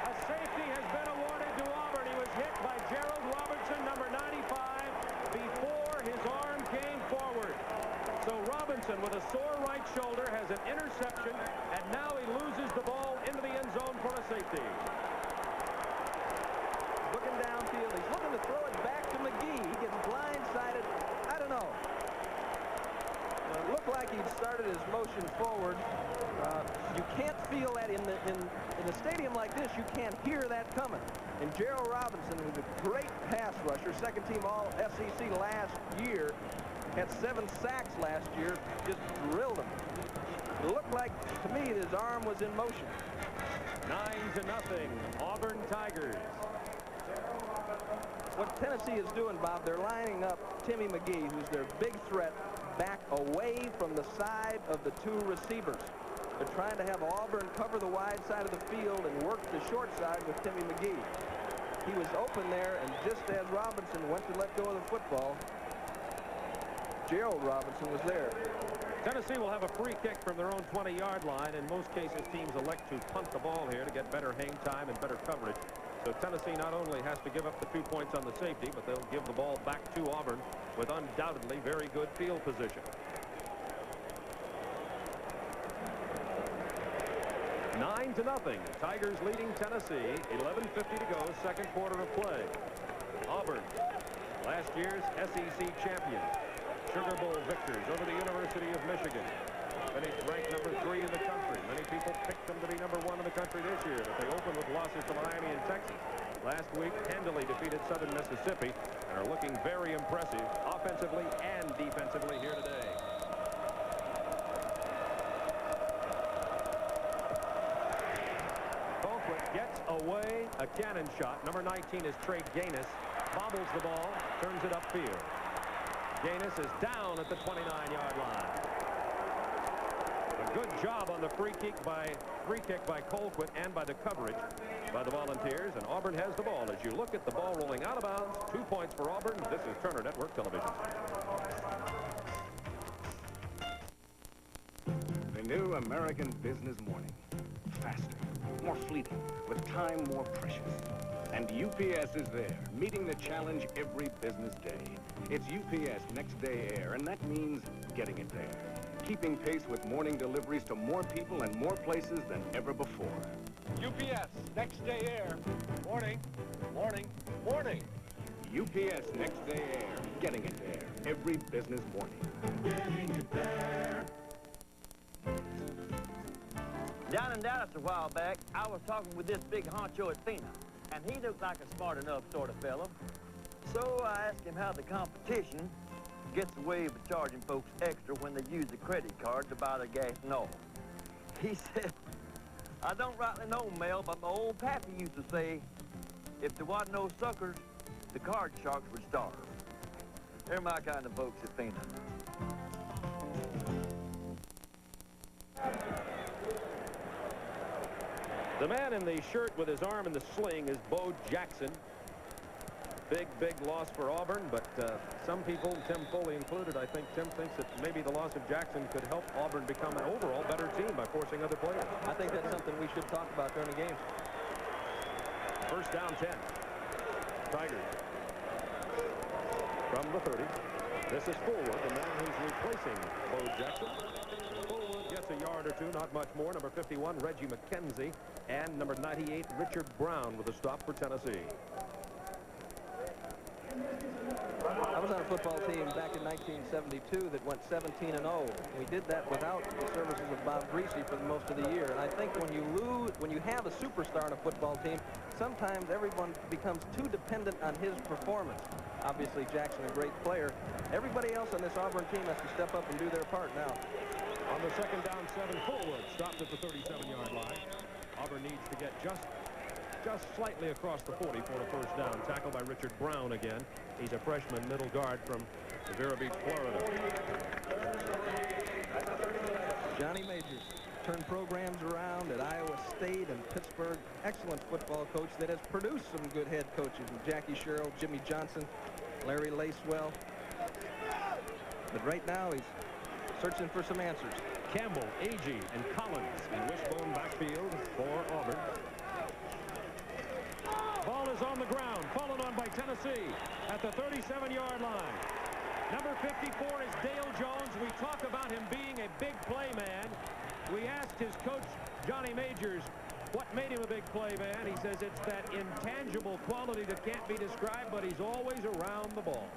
A safety has been awarded to Auburn. He was hit by Gerald Robertson, number 95, before his arm came forward. So Robinson, with a sore right shoulder, has an interception, and now he loses the ball into the end zone for a safety. Looking downfield, he's looking to throw it back to McGee. He gets blindsided. I don't know. It looked like he'd started his motion forward. You can't feel that in a stadium like this. You can't hear that coming. And Gerald Robinson, who's a great pass rusher, second-team All-SEC last year, had 7 sacks last year, just drilled him. It looked like, to me, his arm was in motion. 9-0, Auburn Tigers. What Tennessee is doing, Bob, they're lining up Timmy McGee, who's their big threat, back away from the side of the 2 receivers. They're trying to have Auburn cover the wide side of the field and work the short side with Timmy McGee. He was open there, and just as Robinson went to let go of the football, Gerald Robinson was there. Tennessee will have a free kick from their own 20-yard line. In most cases, teams elect to punt the ball here to get better hang time and better coverage. So Tennessee not only has to give up the 2 points on the safety, but they'll give the ball back to Auburn with undoubtedly very good field position. 9-0. Tigers leading Tennessee. 11:50 to go. Second quarter of play. Auburn, last year's SEC champions. Sugar Bowl victors over the University of Michigan. Finished ranked number 3 in the country. Many people picked them to be number 1 in the country this year, but they opened with losses to Miami and Texas. Last week, handily defeated Southern Mississippi and are looking very impressive offensively and defensively here today. Colquitt gets away a cannon shot. Number 19 is Trey Gaines. Bobbles the ball, turns it upfield. Gaines is down at the 29-yard line. A good job on the free kick by Colquitt and by the coverage by the Volunteers, and Auburn has the ball. As you look at the ball rolling out of bounds, 2 points for Auburn. This is Turner Network Television. The new American business morning. Faster, more fleeting, with time more precious. And UPS is there, meeting the challenge every business day. It's UPS Next Day Air, and that means getting it there. Keeping pace with morning deliveries to more people and more places than ever before. UPS Next Day Air. Morning, morning, morning. UPS Next Day Air, getting it there every business morning. Getting it there. Down in Dallas a while back, I was talking with this big honcho at FEMA, and he looked like a smart enough sort of fellow. So I asked him how the competition gets away with charging folks extra when they use a credit card to buy their gas and oil. He said, I don't rightly know, Mel, but my old pappy used to say, if there wasn't no suckers, the card sharks would starve. They're my kind of folks at FEMA. The man in the shirt with his arm in the sling is Bo Jackson. Big loss for Auburn, but some people, Tim Foley included, I think Tim thinks that maybe the loss of Jackson could help Auburn become an overall better team by forcing other players. I think that's something we should talk about during the game. First down 10. Tigers. From the 30. This is Fullwood, the man who's replacing Bo Jackson. Fullwood gets a yard or two, not much more. Number 51, Reggie McKenzie, and number 98, Richard Brown with a stop for Tennessee. I was on a football team back in 1972 that went 17-0. We did that without the services of Bob Greasy for most of the year. And I think when you have a superstar on a football team, sometimes everyone becomes too dependent on his performance. Obviously, Jackson, a great player. Everybody else on this Auburn team has to step up and do their part now. On the second down, 7, Fullwood stopped at the 37-yard line. Auburn needs to get just slightly across the 40 for a first down. Tackled by Richard Brown again. He's a freshman middle guard from Vero Beach, Florida. Johnny Majors turned programs around at Iowa State and Pittsburgh. Excellent football coach that has produced some good head coaches. Jackie Sherrill, Jimmy Johnson, Larry Lacewell. But right now he's searching for some answers. Campbell, Agee, and Collins in wishbone backfield for Auburn. Ball is on the ground, fallen on by Tennessee at the 37-yard line. Number 54 is Dale Jones. We talk about him being a big play man. We asked his coach, Johnny Majors, what made him a big play man. He says it's that intangible quality that can't be described, but he's always around the ball.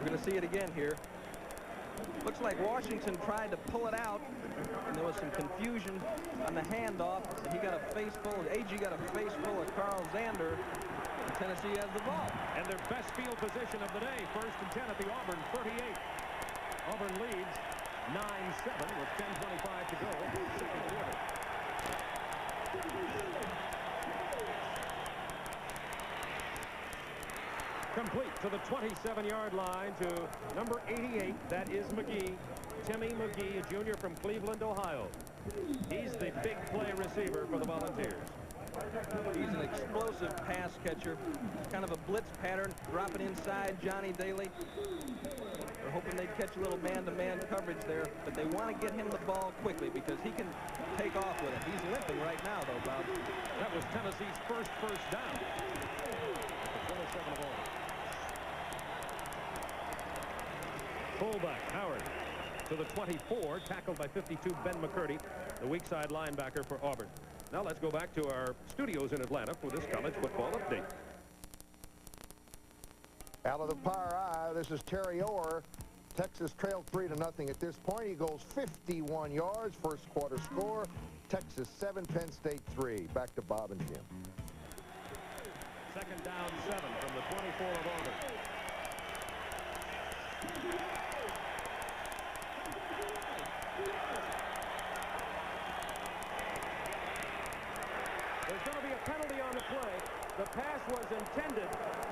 We're going to see it again here. Looks like Washington tried to pull it out, and there was some confusion on the handoff. He got a face full. Agee got a face full of Carl Zander. And Tennessee has the ball. And their best field position of the day, 1st and 10 at the Auburn 38. Auburn leads 9-7 with 10:25 to go. Second quarter. Complete to the 27-yard line to number 88. That is McGee. Timmy McGee, a junior from Cleveland, Ohio. He's the big play receiver for the Volunteers. He's an explosive pass catcher. Kind of a blitz pattern, dropping inside Johnny Daly. They're hoping they'd catch a little man-to-man coverage there, but they want to get him the ball quickly because he can take off with it. He's limping right now, though, Bob. That was Tennessee's first down. The 27 of Auburn. Fullback Howard to the 24, tackled by 52 Ben McCurdy, the weak side linebacker for Auburn. Now let's go back to our studios in Atlanta for this college football update. Out of the Power Eye, this is Terry Orr. Texas trailed 3-0 at this point. He goes 51 yards, first quarter score. Texas 7, Penn State 3. Back to Bob and Jim. Second down 7 from the 24 of Auburn. There's going to be a penalty on the play. The pass was intended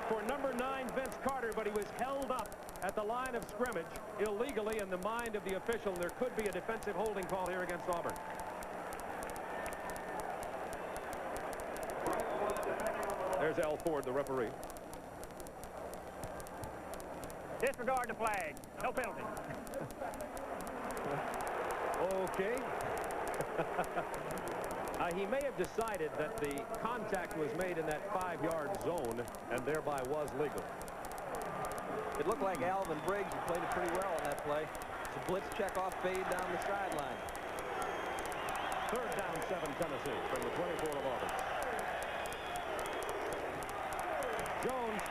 for number 9, Vince Carter, but he was held up at the line of scrimmage illegally in the mind of the official. There could be a defensive holding call here against Auburn. There's Al Ford, the referee. Disregard the flag. No penalty. Okay. He may have decided that the contact was made in that 5-yard zone and thereby was legal. It looked like Alvin Briggs, who played it pretty well on that play. It's a blitz check-off fade down the sideline. Third down 7 Tennessee from the 24 of Auburn. Jones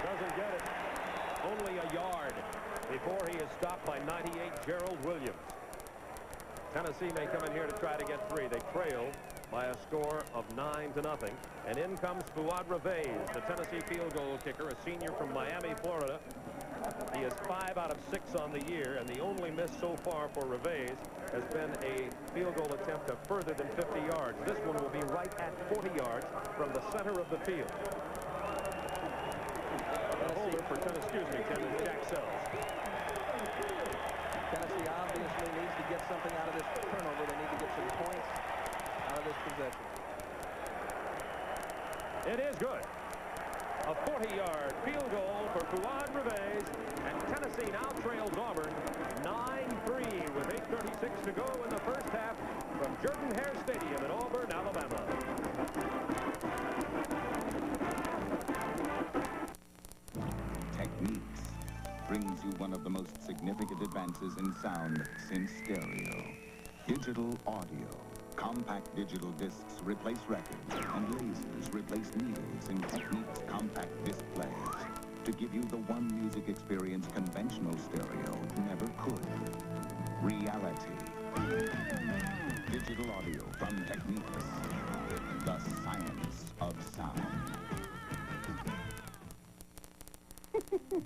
doesn't get it. Only a yard before he is stopped by 98 Gerald Williams. Tennessee may come in here to try to get 3. They trail by a score of 9-0. And in comes Fuad Reveiz, the Tennessee field goal kicker, a senior from Miami, Florida. He is 5 out of 6 on the year, and the only miss so far for Reveiz has been a field goal attempt of further than 50 yards. This one will be right at 40 yards from the center of the field. The holder for Tennessee, Tim, is Jack Sells. Tennessee obviously needs to get something out of this turnover. They need to get some points out of this possession. It is good. A 40-yard field goal for Fuad Reveiz, and Tennessee now trails Auburn 9-3 with 8:36 to go in the first half from Jordan-Hare Stadium in Auburn, Alabama. Techniques brings you one of the most significant advances in sound since stereo. Digital audio, Compact digital discs replace records, and lasers replace needles in Technique's compact displays to give you the one music experience conventional stereo never could. Reality. Digital audio from Techniques. The science of sound.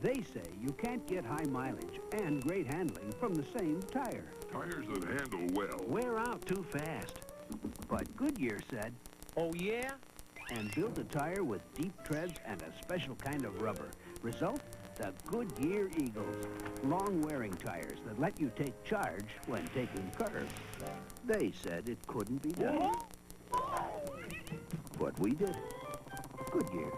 They say you can't get high mileage and great handling from the same tire. Tires that handle well Wear out too fast. But Goodyear said, oh yeah? And built a tire with deep treads and a special kind of rubber. Result? The Goodyear Eagles. Long-wearing tires that let you take charge when taking curves. They said it couldn't be done. But we did it. Goodyear.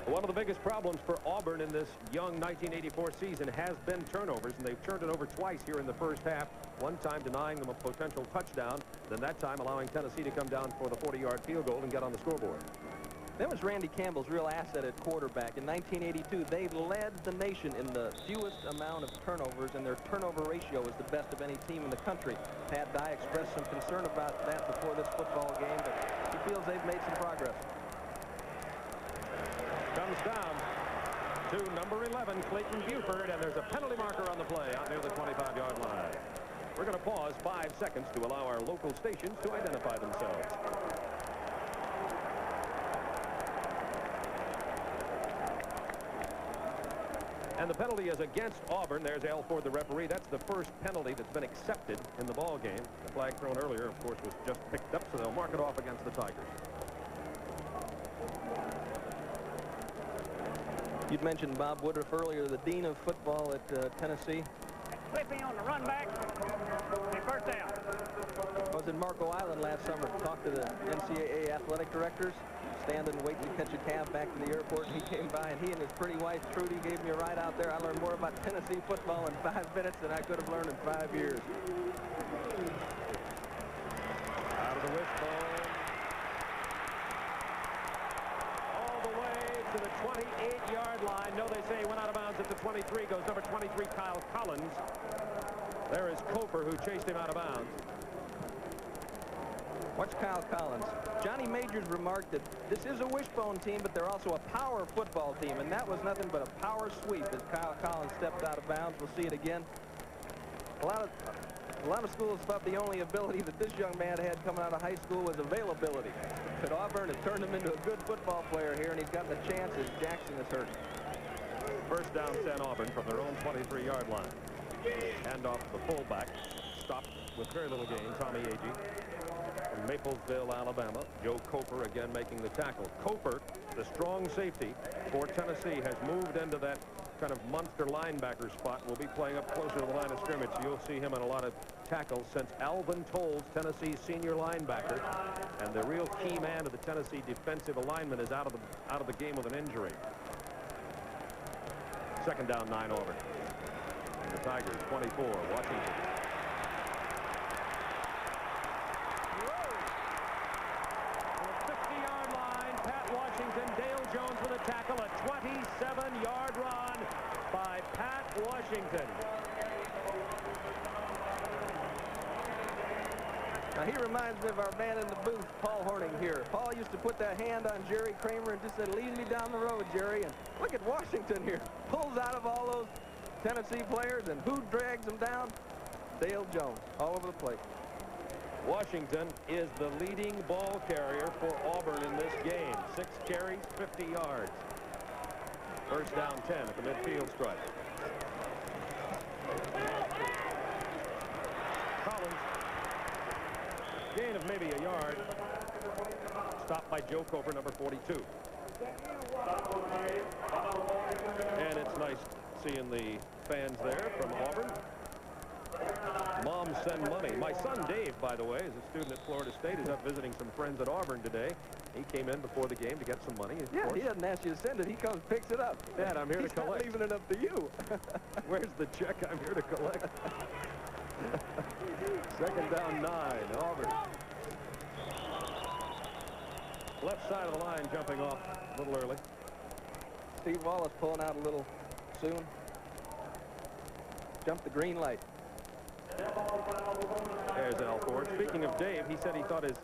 One of the biggest problems for Auburn in this young 1984 season has been turnovers, and they've turned it over twice here in the first half. One time denying them a potential touchdown, then that time allowing Tennessee to come down for the 40-yard field goal and get on the scoreboard. That was Randy Campbell's real asset at quarterback. In 1982, they led the nation in the fewest amount of turnovers, and their turnover ratio is the best of any team in the country. Pat Dye expressed some concern about that before this football game, but he feels they've made some progress. Comes down to number 11, Clayton Buford, and there's a penalty marker on the play out near the 25-yard line. We're going to pause 5 seconds to allow our local stations to identify themselves. And the penalty is against Auburn. There's Alford, the referee. That's the first penalty that's been accepted in the ball game. The flag thrown earlier, of course, was just picked up, so they'll mark it off against the Tigers. You'd mentioned Bob Woodruff earlier, the dean of football at Tennessee. Clipping on the run back. And first down. I was in Marco Island last summer to talk to the NCAA athletic directors, standing waiting to catch a cab back to the airport, and he came by, and he and his pretty wife, Trudy, gave me a ride out there. I learned more about Tennessee football in 5 minutes than I could have learned in 5 years. Out of the wishbone. All the way to the 28-yard line. No, they say he went out of bounds at the 23. Goes number 23, Kyle Collins. There is Cofer, who chased him out of bounds. Watch Kyle Collins. Johnny Majors remarked that this is a wishbone team, but they're also a power football team, and that was nothing but a power sweep as Kyle Collins stepped out of bounds. We'll see it again. A lot of schools thought the only ability that this young man had coming out of high school was availability. But Auburn has turned him into a good football player here, and he's gotten a chance as Jackson is hurt. First down, 10 Auburn from their own 23-yard line. Hand off the fullback. Stopped with very little gain, Tommy Agee. From Maplesville, Alabama. Joe Cofer again making the tackle. Cofer, the strong safety for Tennessee, has moved into that kind of monster linebacker spot. Will be playing up closer to the line of scrimmage. You'll see him in a lot of tackles since Alvin Tolles, Tennessee's senior linebacker, and the real key man of the Tennessee defensive alignment is out of the game with an injury. Second down, 9 Auburn. And the Tigers, 24, Washington. Tackle, a 27-yard run by Pat Washington. Now, he reminds me of our man in the booth, Paul Horning here. Paul used to put that hand on Jerry Kramer and just said, lead me down the road, Jerry. And look at Washington here. Pulls out of all those Tennessee players, and who drags them down? Dale Jones, all over the place. Washington is the leading ball carrier for Auburn in this game. 6 carries, 50 yards. First down, 10 at the midfield stripe. Collins, gain of maybe a yard. Stopped by Joe Cofer, number 42. And it's nice seeing the fans there from Auburn. Moms send money. My son Dave, by the way, is a student at Florida State. He's up visiting some friends at Auburn today. He came in before the game to get some money. Yeah, he doesn't ask you to send it. He comes, picks it up. Dad, I'm here to collect. He's not leaving it up to you. Where's the check? I'm here to collect. Second down, 9, Auburn. Left side of the line jumping off a little early. Steve Wallace pulling out a little soon. jumped the green light. There's Alford. Speaking of Dave, he said he thought his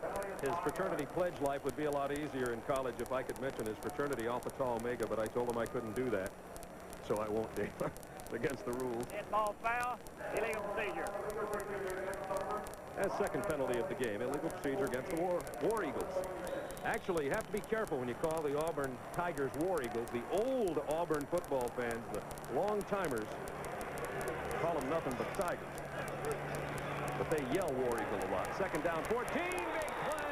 fraternity pledge life would be a lot easier in college if I could mention his fraternity Alpha Tau Omega, but I told him I couldn't do that. So I won't, Dave. It's against the rules. Dead ball foul, illegal procedure. That's second penalty of the game, illegal procedure against the War Eagles. Actually, you have to be careful when you call the Auburn Tigers War Eagles. The old Auburn football fans, the long-timers, call them nothing but Tigers. But they yell War Eagle a lot. Second down, 14, big play.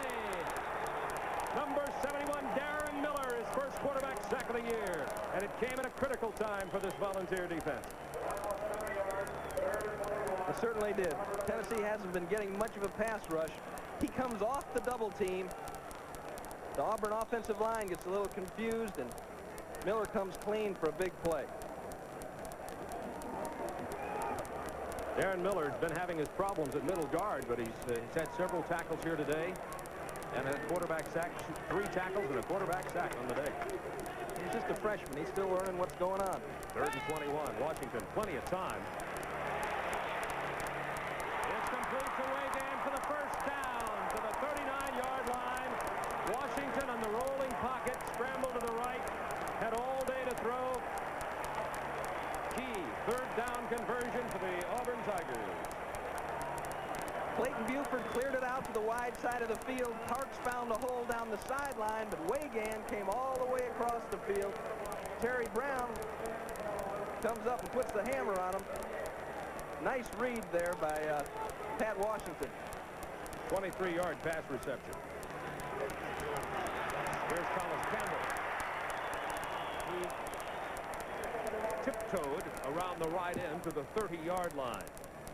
Number 71, Darren Miller, his first quarterback sack of the year. And it came at a critical time for this volunteer defense. It certainly did. Tennessee hasn't been getting much of a pass rush. He comes off the double team. The Auburn offensive line gets a little confused, and Miller comes clean for a big play. Darren Miller's been having his problems at middle guard, but he's had several tackles here today. And a quarterback sack, 3 tackles and a quarterback sack on the day. He's just a freshman. He's still learning what's going on. 3rd and 21. Washington, plenty of time. It's complete to Wagan for the first down to the 39-yard line. Washington on the rolling pocket, scramble to the right, had all day to throw. Key 3rd down conversion for the Auburn Tigers. Clayton Buford cleared it out to the wide side of the field. Parks found a hole down the sideline, but Wagan came all the way across the field. Terry Brown comes up and puts the hammer on him. Nice read there by Pat Washington. 23-yard pass reception. Here's Collins Campbell. He tiptoed around the right end to the 30-yard line.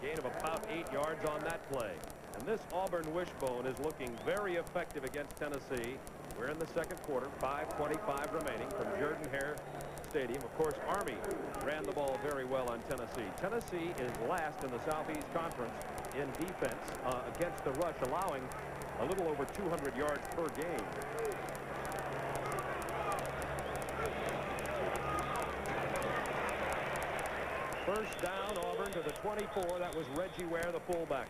Gain of about 8 yards on that play. And this Auburn wishbone is looking very effective against Tennessee. We're in the second quarter, 5:25 remaining from Jordan-Hare Stadium. Of course, Army ran the ball very well on Tennessee. Tennessee is last in the Southeast Conference in defense against the rush, allowing a little over 200 yards per game. First down, Auburn to the 24. That was Reggie Ware, the fullback.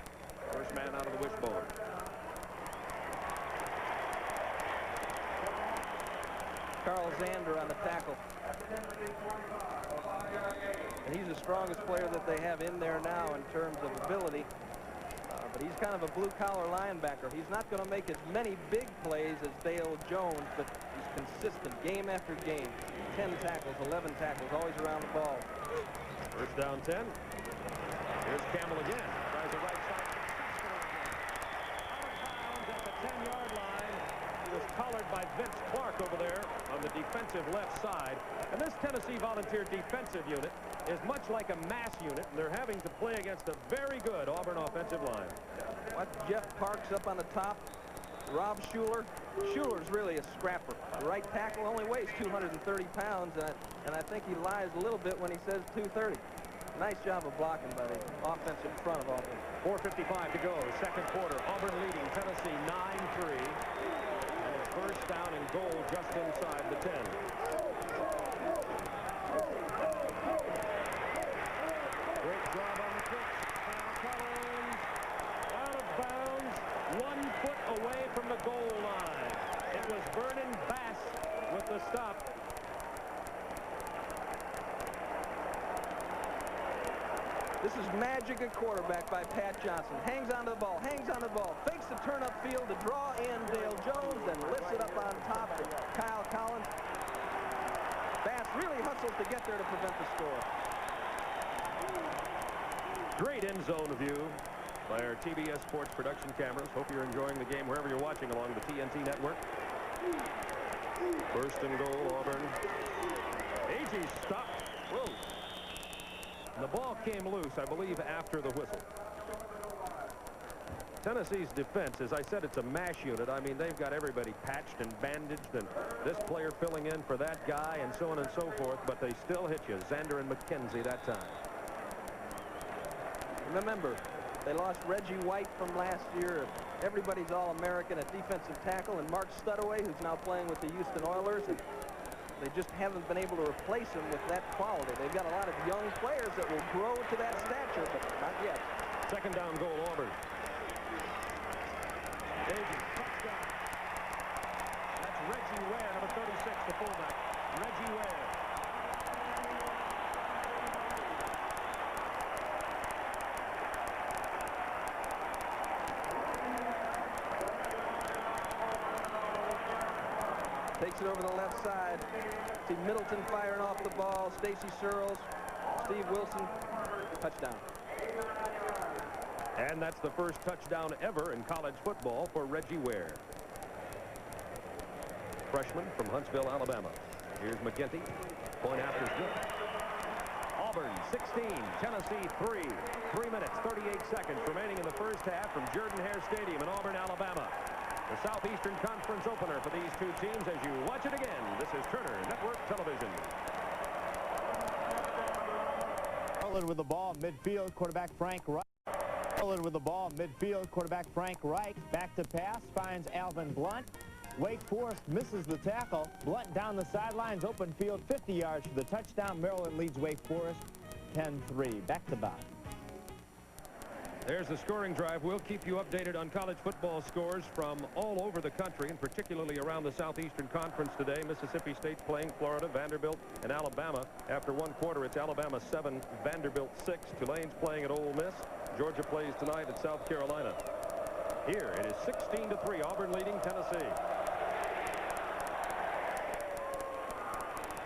First man out of the wishbone. Carl Zander on the tackle. And he's the strongest player that they have in there now in terms of ability. But he's kind of a blue-collar linebacker. He's not going to make as many big plays as Dale Jones, but he's consistent game after game. 10 tackles, 11 tackles, always around the ball. First down 10. Here's Campbell again. Tries the right side. Out of bounds at the 10-yard line. He was collared by Vince Clark over there on the defensive left side. And this Tennessee Volunteer defensive unit is much like a mass unit, and they're having to play against a very good Auburn offensive line. Watch Jeff Parks up on the top. Rob Schuler. Schuler's really a scrapper. The right tackle only weighs 230 pounds, and I think he lies a little bit when he says 230. Nice job of blocking by the offensive front of offense. 4:55 to go, second quarter. Auburn leading Tennessee 9-3. And it's first down and goal just inside the 10. Great job on the pitch. Collins out of bounds, 1 foot away from the goal line. It was Vernon Bass with the stop. This is magic at quarterback by Pat Johnson. Hangs onto the ball, fakes the turn upfield to draw in Dale Jones, and lifts it up on top to Kyle Collins. Bass really hustles to get there to prevent the score. Great end zone view by our TBS Sports production cameras. Hope you're enjoying the game wherever you're watching along the TNT network. First and goal, Auburn. Agee stopped. Whoa. And the ball came loose, I believe, after the whistle. Tennessee's defense, as I said, it's a mash unit. I mean, they've got everybody patched and bandaged, and this player filling in for that guy, and so on and so forth, but they still hit you. Zander and McKenzie that time. Remember, they lost Reggie White from last year. Everybody's All-American at defensive tackle, and Mark Studaway, who's now playing with the Houston Oilers. And They just haven't been able to replace him with that quality. They've got a lot of young players that will grow to that stature, but not yet. Second down goal, Auburn. Touchdown. That's Reggie Ware, number 36, the fullback. Reggie Ware. Takes it over the left side. See Middleton firing off the ball. Stacy Searles, Steve Wilson, touchdown. And that's the first touchdown ever in college football for Reggie Ware. Freshman from Huntsville, Alabama. Here's McGinty. Point after's good. Auburn 16, Tennessee 3. 3 minutes, 38 seconds remaining in the first half from Jordan-Hare Stadium in Auburn, Alabama. The Southeastern Conference opener for these two teams as you watch it again. This is Turner Network Television. Garland with the ball, midfield, quarterback Frank Reich. Garland with the ball, midfield, quarterback Frank Reich. Back to pass, finds Alvin Blunt. Wake Forest misses the tackle. Blunt down the sidelines, open field, 50 yards for the touchdown. Maryland leads Wake Forest 10-3. Back to Bob. There's the scoring drive. We'll keep you updated on college football scores from all over the country, and particularly around the Southeastern Conference today. Mississippi State's playing Florida, Vanderbilt, and Alabama. After one quarter, it's Alabama 7, Vanderbilt 6. Tulane's playing at Ole Miss. Georgia plays tonight at South Carolina. Here, it is 16-3, Auburn leading Tennessee.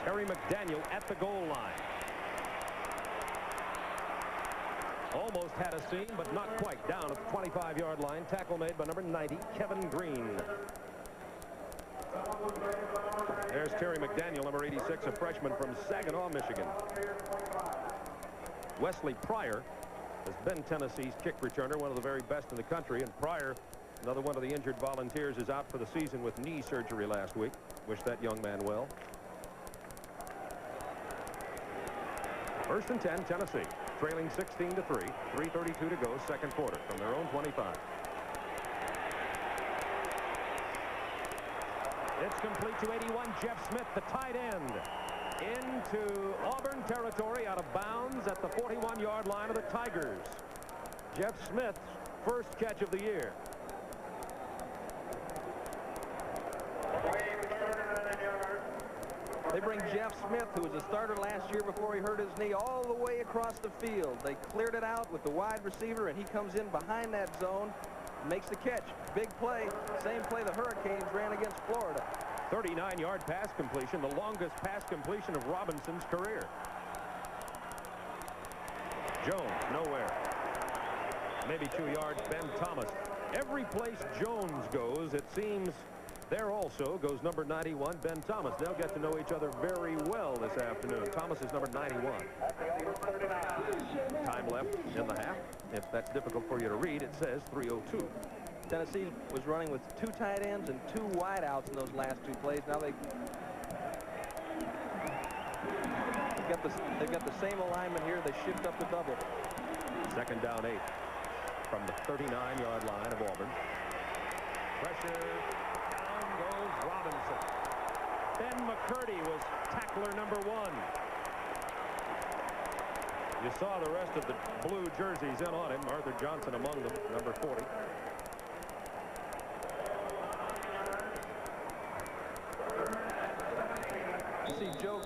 Terry McDaniel at the goal line. Almost had a seam, but not quite. Down at the 25-yard line. Tackle made by number 90, Kevin Green. There's Terry McDaniel, number 86, a freshman from Saginaw, Michigan. Wesley Pryor has been Tennessee's kick returner, one of the very best in the country. And Pryor, another one of the injured Volunteers, is out for the season with knee surgery last week. Wish that young man well. First and 10, Tennessee. Trailing 16-3, 3:32 to go, second quarter from their own 25. It's complete to 81, Jeff Smith, the tight end, into Auburn territory, out of bounds at the 41-yard line of the Tigers. Jeff Smith's first catch of the year. They bring Jeff Smith, who was a starter last year before he hurt his knee, all the way across the field. They cleared it out with the wide receiver, and he comes in behind that zone, makes the catch. Big play, same play the Hurricanes ran against Florida. 39-yard pass completion, the longest pass completion of Robinson's career. Jones, nowhere. Maybe 2 yards, Ben Thomas. Every place Jones goes, it seems there also goes number 91, Ben Thomas. They'll get to know each other very well this afternoon. Thomas is number 91. Time left in the half. If that's difficult for you to read, it says 3:02. Tennessee was running with 2 tight ends and 2 wideouts in those last 2 plays. Now they've got the same alignment here. They shift up the double. Second down 8 from the 39-yard line of Auburn. Pressure. Down goes Robinson. Ben McCurdy was tackler number 1. You saw the rest of the blue jerseys in on him. Arthur Johnson among them, number 40. You see Joe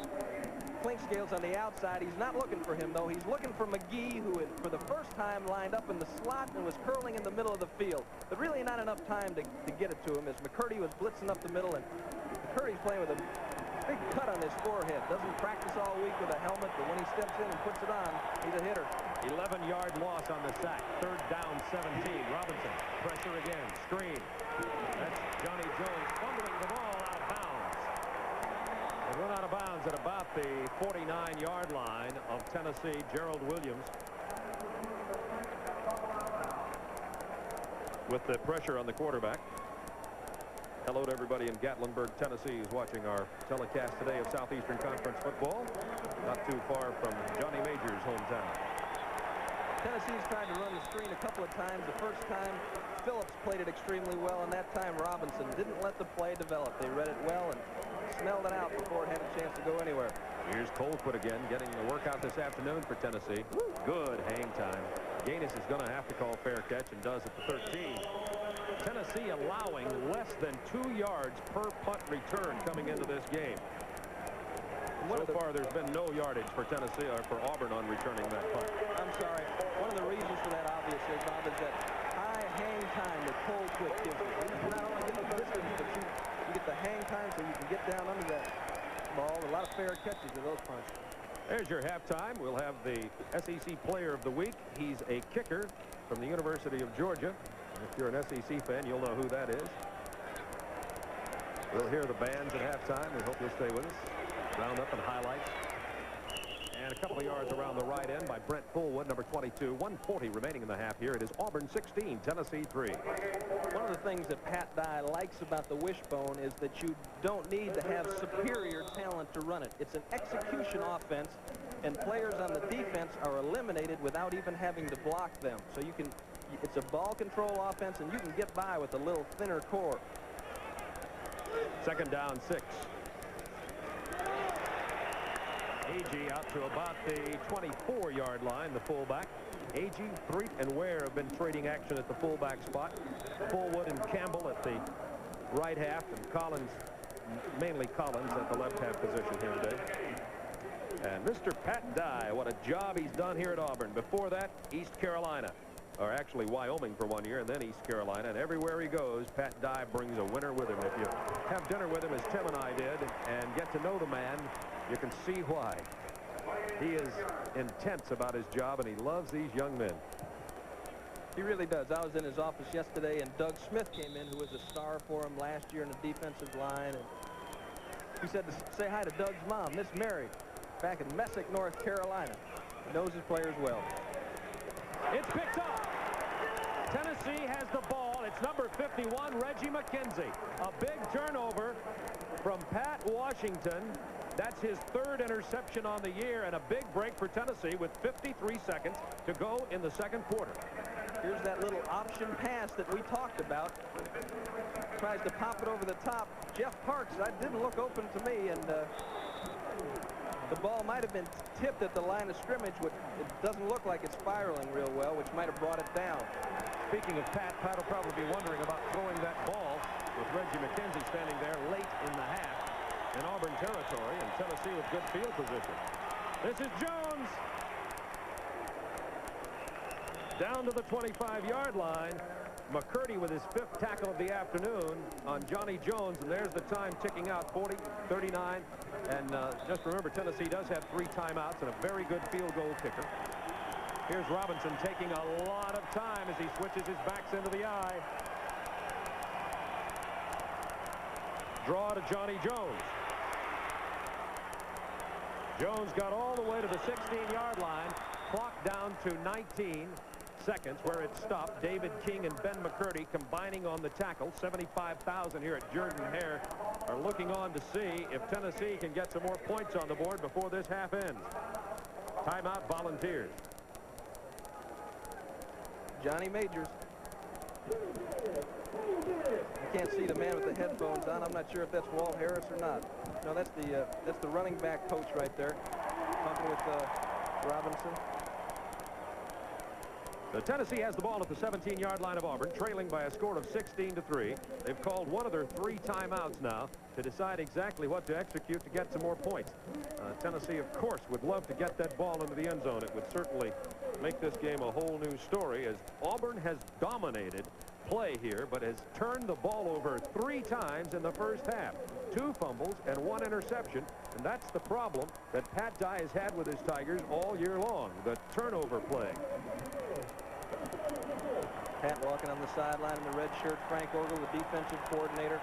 Clinkscales on the outside. He's not looking for him, though. He's looking for McGee, who had, for the first time, lined up in the slot and was curling in the middle of the field. But really not enough time to get it to him as McCurdy was blitzing up the middle, and McCurdy's playing with a big cut on his forehead. Doesn't practice all week with a helmet, but when he steps in and puts it on, he's a hitter. 11-yard loss on the sack. Third down, 17. Robinson, pressure again, screen. That's Johnny Jones fumbling the ball out of bounds. They run out of bounds at about the 49-yard line of Tennessee. Gerald Williams with the pressure on the quarterback. Hello to everybody in Gatlinburg, Tennessee, who's watching our telecast today of Southeastern Conference football. Not too far from Johnny Major's hometown. Tennessee's tried to run the screen a couple of times. The first time, Phillips played it extremely well, and that time Robinson didn't let the play develop. They read it well and smelled it out before it had a chance to go anywhere. Here's Colquitt again, getting the workout this afternoon for Tennessee. Good hang time. Gaines is going to have to call fair catch and does at the 13. Tennessee allowing less than 2 yards per punt return coming into this game. So far, there's been no yardage for Tennessee or for Auburn on returning that punt. I'm sorry. One of the reasons for that, obviously, Bob, is that high hang time that Colquitt gives you. You not only get the distance, but you get the hang time so you can get down under that ball. A lot of fair catches of those punts. There's your halftime. We'll have the SEC Player of the Week. He's a kicker from the University of Georgia. If you're an SEC fan, you'll know who that is. We'll hear the bands at halftime. We hope you'll stay with us. Roundup and highlights. And a couple of yards around the right end by Brent Fullwood, number 22. 1:40 remaining in the half here. It is Auburn 16, Tennessee 3. One of the things that Pat Dye likes about the wishbone is that you don't need to have superior talent to run it. It's an execution offense, and players on the defense are eliminated without even having to block them. So you can, it's a ball control offense, and you can get by with a little thinner core. Second down, 6. Agee out to about the 24-yard line, the fullback. Agee, Threet, and Ware have been trading action at the fullback spot. Fullwood and Campbell at the right half, and Collins, mainly Collins, at the left half position here today. And Mr. Pat Dye, what a job he's done here at Auburn. Before that, East Carolina, or actually Wyoming for 1 year, and then East Carolina. And everywhere he goes, Pat Dye brings a winner with him. If you have dinner with him, as Tim and I did, and get to know the man, you can see why. He is intense about his job, and he loves these young men. He really does. I was in his office yesterday, and Doug Smith came in, who was a star for him last year in the defensive line. And he said to say hi to Doug's mom, Miss Mary, back in Messick, North Carolina. He knows his players well. It's picked up. Tennessee has the ball. It's number 51, Reggie McKenzie. A big turnover from Pat Washington. That's his 3rd interception on the year, and a big break for Tennessee with 53 seconds to go in the second quarter. Here's that little option pass that we talked about. Tries to pop it over the top. Jeff Parks, that didn't look open to me, and the ball might have been tipped at the line of scrimmage, which it doesn't look like it's spiraling real well, which might have brought it down. Speaking of Pat will probably be wondering about throwing that ball with Reggie McKenzie standing there late in the half in Auburn territory, and Tennessee with good field position. This is Jones. Down to the 25-yard line. McCurdy with his 5th tackle of the afternoon on Johnny Jones, and there's the time ticking out, 40, 39. And just remember, Tennessee does have 3 timeouts and a very good field goal kicker. Here's Robinson taking a lot of time as he switches his backs into the eye. Draw to Johnny Jones. Jones got all the way to the 16-yard line. Clock down to 19 seconds where it stopped. David King and Ben McCurdy combining on the tackle. 75,000 here at Jordan-Hare are looking on to see if Tennessee can get some more points on the board before this half ends. Timeout, Volunteers. Johnny Majors. You can't see the man with the headphones on. I'm not sure if that's Walt Harris or not. No, that's the running back coach right there, talking with Robinson. So Tennessee has the ball at the 17-yard line of Auburn, trailing by a score of 16-3. They've called one of their 3 timeouts now to decide exactly what to execute to get some more points. Tennessee, of course, would love to get that ball into the end zone. It would certainly make this game a whole new story, as Auburn has dominated play here, but has turned the ball over 3 times in the first half. 2 fumbles and 1 interception, and that's the problem that Pat Dye has had with his Tigers all year long, the turnover play. Pat walking on the sideline in the red shirt. Frank Ogle, the defensive coordinator,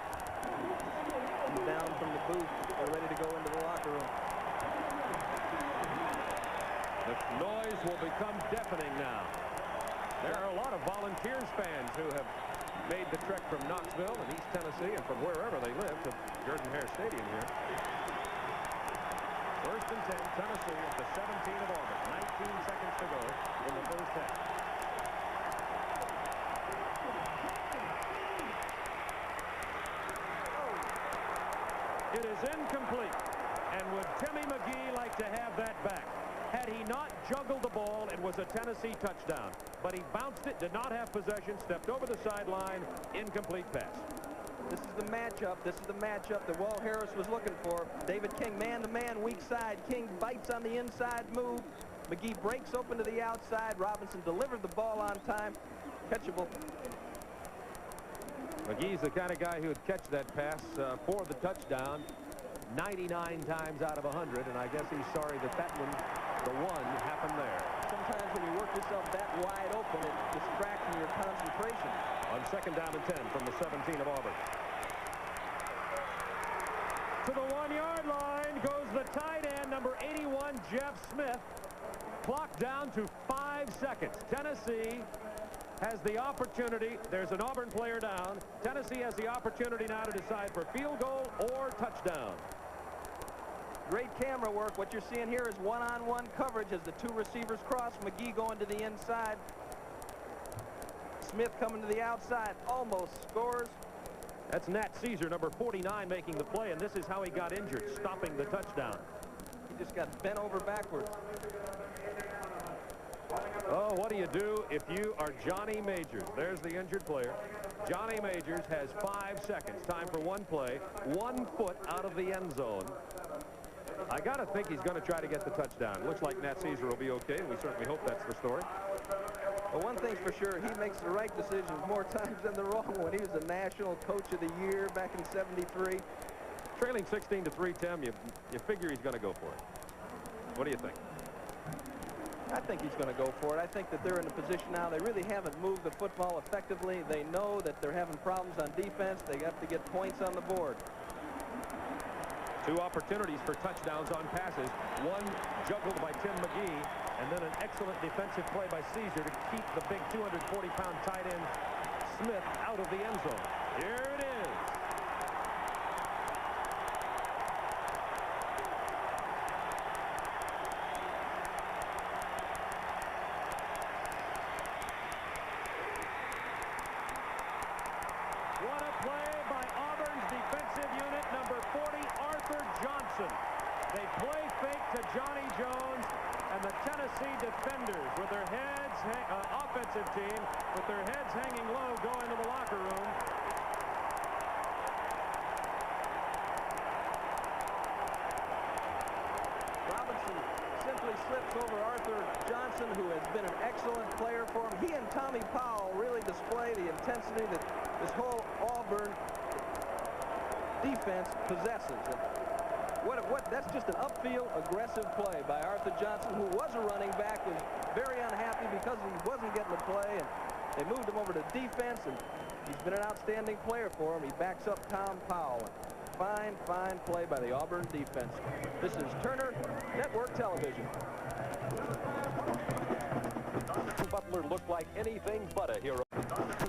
down from the booth. They're ready to go into the locker room. The noise will become deafening now. There are a lot of Volunteers fans who have made the trek from Knoxville and East Tennessee and from wherever they live to Jordan-Hare Stadium here. 1st and 10, Tennessee at the 17 of Auburn. 19 seconds to go in the first half. It is incomplete. And would Timmy McGee like to have that back? Had he not juggled the ball, it was a Tennessee touchdown. But he bounced it, did not have possession, stepped over the sideline, incomplete pass. This is the matchup. This is the matchup that Walt Harris was looking for. David King, man-to-man, weak side. King bites on the inside move. McGee breaks open to the outside. Robinson delivered the ball on time. Catchable. McGee's the kind of guy who would catch that pass for the touchdown 99 times out of 100, and I guess he's sorry that that one, the one, happened there. Sometimes when you work yourself that wide open, it distracts from your concentration. On 2nd down and 10 from the 17 of Auburn. To the 1-yard line goes the tight end, number 81, Jeff Smith. Clock down to 5 seconds. Tennessee has the opportunity. There's an Auburn player down. Tennessee has the opportunity now to decide for field goal or touchdown. Great camera work. What you're seeing here is one-on-one coverage as the two receivers cross. McGee going to the inside. Smith coming to the outside. Almost scores. That's Nat Caesar, number 49, making the play, and this is how he got injured, stopping the touchdown. He just got bent over backwards. Oh, what do you do if you are Johnny Majors? There's the injured player. Johnny Majors has 5 seconds. Time for one play. 1 foot out of the end zone. I got to think he's going to try to get the touchdown. Looks like Nat Caesar will be okay, and we certainly hope that's the story. Well, one thing's for sure, he makes the right decisions more times than the wrong one. He was the National Coach of the Year back in '73. Trailing 16-3, Tim, you figure he's going to go for it. What do you think? I think he's going to go for it. I think that they're in a position now. They really haven't moved the football effectively. They know that they're having problems on defense. They have to get points on the board. 2 opportunities for touchdowns on passes. One juggled by Tim McGee, and then an excellent defensive play by Caesar to keep the big 240-pound tight end Smith out of the end zone. Here it is. What a play by Auburn's defensive unit, number 40, Arthur Johnson. They play fake to Johnny Jones, and the Tennessee defenders with their heads, offensive team, with their heads hanging low, go into the locker room. Robinson simply slips over Arthur Johnson, who has been an excellent player for him. He and Tommy Powell really display the intensity that this whole Auburn defense possesses. And that's just an upfield aggressive play by Arthur Johnson, who was a running back, was very unhappy because he wasn't getting the play, and they moved him over to defense, and he's been an outstanding player for him. He backs up Tom Powell. Fine, fine play by the Auburn defense. This is Turner Network Television. Butler looked like anything but a hero.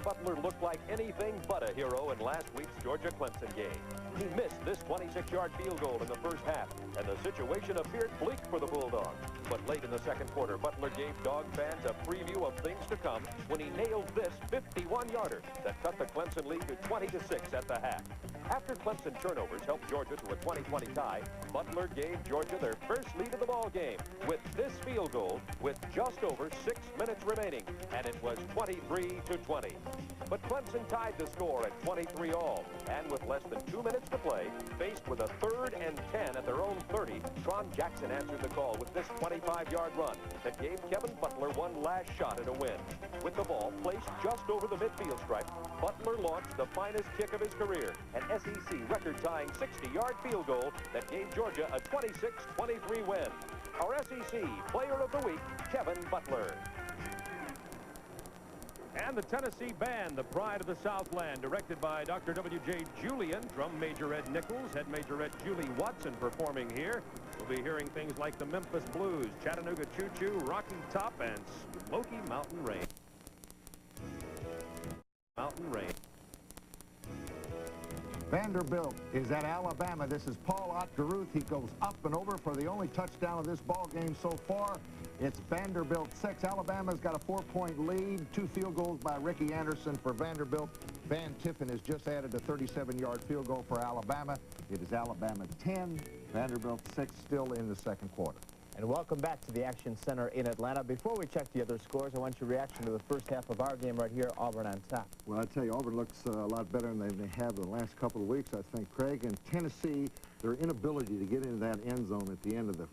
Butler looked like anything but a hero in last week's Georgia-Clemson game. He missed this 26-yard field goal in the first half, and the situation appeared bleak for the Bulldogs. But late in the second quarter, Butler gave Dog fans a preview of things to come when he nailed this 51-yarder that cut the Clemson lead to 20-6 at the half. After Clemson turnovers helped Georgia to a 20-20 tie, Butler gave Georgia their first lead of the ball game with this field goal with just over 6 minutes remaining, and it was 23-20. But Clemson tied the score at 23 all, and with less than 2 minutes to play, faced with a 3rd and 10 at their own 30, Tron Jackson answered the call with this 25-yard run that gave Kevin Butler one last shot at a win. With the ball placed just over the midfield stripe, Butler launched the finest kick of his career, an SEC record-tying 60-yard field goal that gave Georgia a 26-23 win. Our SEC Player of the Week, Kevin Butler. And the Tennessee Band, the pride of the Southland, directed by Dr. W.J. Julian, drum major Ed Nichols, head major Julie Watson performing here. We'll be hearing things like the Memphis Blues, Chattanooga Choo Choo, Rocky Top, and Smoky Mountain Rain. Mountain Rain. Vanderbilt is at Alabama. This is Paul Otgeruth. He goes up and over for the only touchdown of this ball game so far. It's Vanderbilt 6. Alabama's got a 4-point lead. 2 field goals by Ricky Anderson for Vanderbilt. Van Tiffen has just added a 37-yard field goal for Alabama. It is Alabama 10, Vanderbilt 6, still in the second quarter. And welcome back to the Action Center in Atlanta. Before we check the other scores, I want your reaction to the first half of our game right here, Auburn on top. Well, I tell you, Auburn looks a lot better than they have the last couple of weeks, I think, Craig. And Tennessee, their inability to get into that end zone at the end of the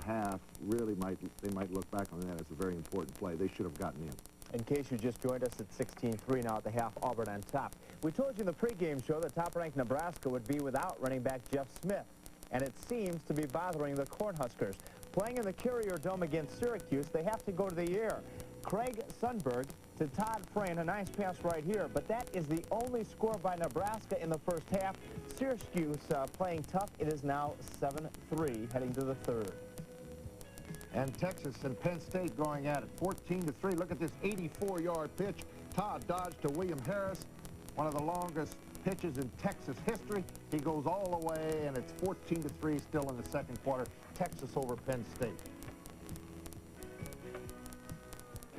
half really they might look back on that as a very important play. They should have gotten in. In case you just joined us, it's 16-3 now at the half, Auburn on top. We told you in the pregame show that top-ranked Nebraska would be without running back Jeff Smith, and it seems to be bothering the Cornhuskers. Playing in the Carrier Dome against Syracuse, they have to go to the air. Craig Sundberg to Todd Frayne, a nice pass right here, but that is the only score by Nebraska in the first half. Syracuse playing tough. It is now 7-3 heading to the third. And Texas and Penn State going at it, 14-3. Look at this 84-yard pitch. Todd dodged to William Harris, one of the longest pitches in Texas history. He goes all the way, and it's 14-3 still in the second quarter. Texas over Penn State.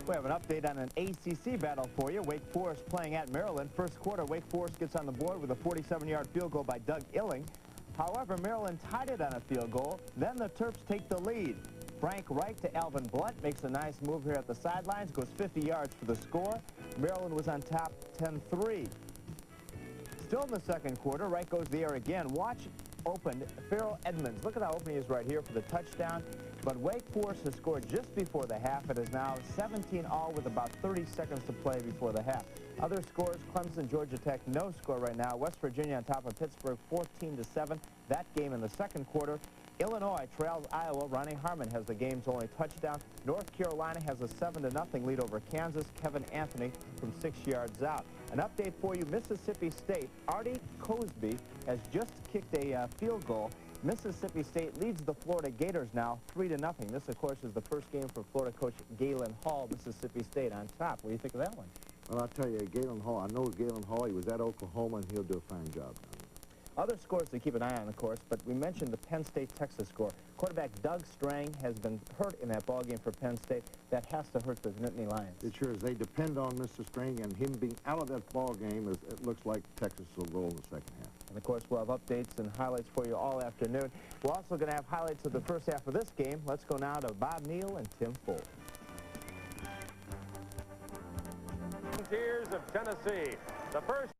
We have an update on an ACC battle for you. Wake Forest playing at Maryland. First quarter, Wake Forest gets on the board with a 47-yard field goal by Doug Illing. However, Maryland tied it on a field goal. Then the Terps take the lead. Frank Reich to Alvin Blunt makes a nice move here at the sidelines, goes 50 yards for the score. Maryland was on top 10-3. Still in the second quarter, Reich goes the air again. Watch opened Farrell Edmonds. Look at how open he is right here for the touchdown. But Wake Forest has scored just before the half. It is now 17-all with about 30 seconds to play before the half. Other scores, Clemson, Georgia Tech, no score right now. West Virginia on top of Pittsburgh, 14-7. That game in the second quarter. Illinois trails Iowa. Ronnie Harmon has the game's only touchdown. North Carolina has a 7-0 lead over Kansas. Kevin Anthony from 6 yards out. An update for you, Mississippi State. Artie Cosby has just kicked a field goal. Mississippi State leads the Florida Gators now 3-0. This, of course, is the first game for Florida coach Galen Hall. Mississippi State on top. What do you think of that one? Well, I'll tell you, Galen Hall, I know Galen Hall. He was at Oklahoma, and he'll do a fine job. Other scores to keep an eye on, of course, but we mentioned the Penn State-Texas score. Quarterback Doug Strang has been hurt in that ball game for Penn State. That has to hurt the Nittany Lions. It sure is. They depend on Mr. Strang, and him being out of that ball game, it looks like Texas will roll in the second half. And, of course, we'll have updates and highlights for you all afternoon. We're also going to have highlights of the first half of this game. Let's go now to Bob Neal and Tim Foley. Volunteers of Tennessee. The first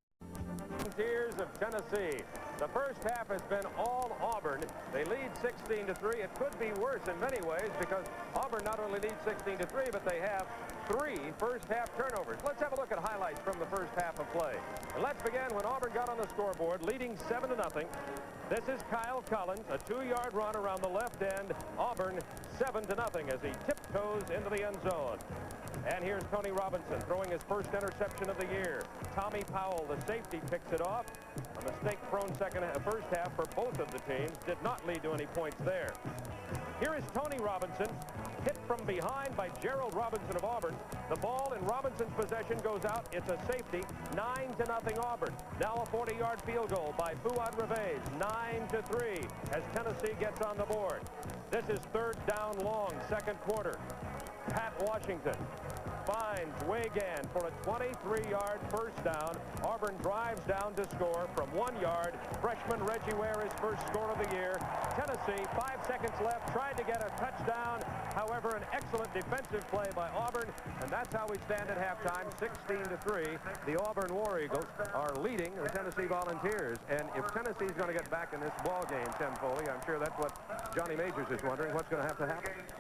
Volunteers of Tennessee. The first half has been all Auburn. They lead 16-3. It could be worse in many ways because Auburn not only leads 16-3, but they have 3 first-half turnovers. Let's have a look at highlights from the first half of play. And let's begin when Auburn got on the scoreboard, leading 7-0. This is Kyle Collins, a 2-yard run around the left end. Auburn 7-0 as he tiptoes into the end zone. And here's Tony Robinson throwing his first interception of the year. Tommy Powell, the safety, picks it off. A mistake-prone first half for both of the teams. Did not lead to any points there. Here is Tony Robinson, hit from behind by Gerald Robinson of Auburn. The ball in Robinson's possession goes out. It's a safety. 9-0 Auburn. Now a 40-yard field goal by Fuad Reveiz. 9-3 as Tennessee gets on the board. This is third down long, second quarter. Pat Washington finds Wagan for a 23-yard first down. Auburn drives down to score from 1 yard. Freshman Reggie Ware, his first score of the year. Tennessee, 5 seconds left, tried to get a touchdown. However, an excellent defensive play by Auburn, and that's how we stand at halftime, 16-3. The Auburn War Eagles are leading the Tennessee Volunteers, and if Tennessee's going to get back in this ball game, Tim Foley, I'm sure that's what Johnny Majors is wondering. What's going to happen?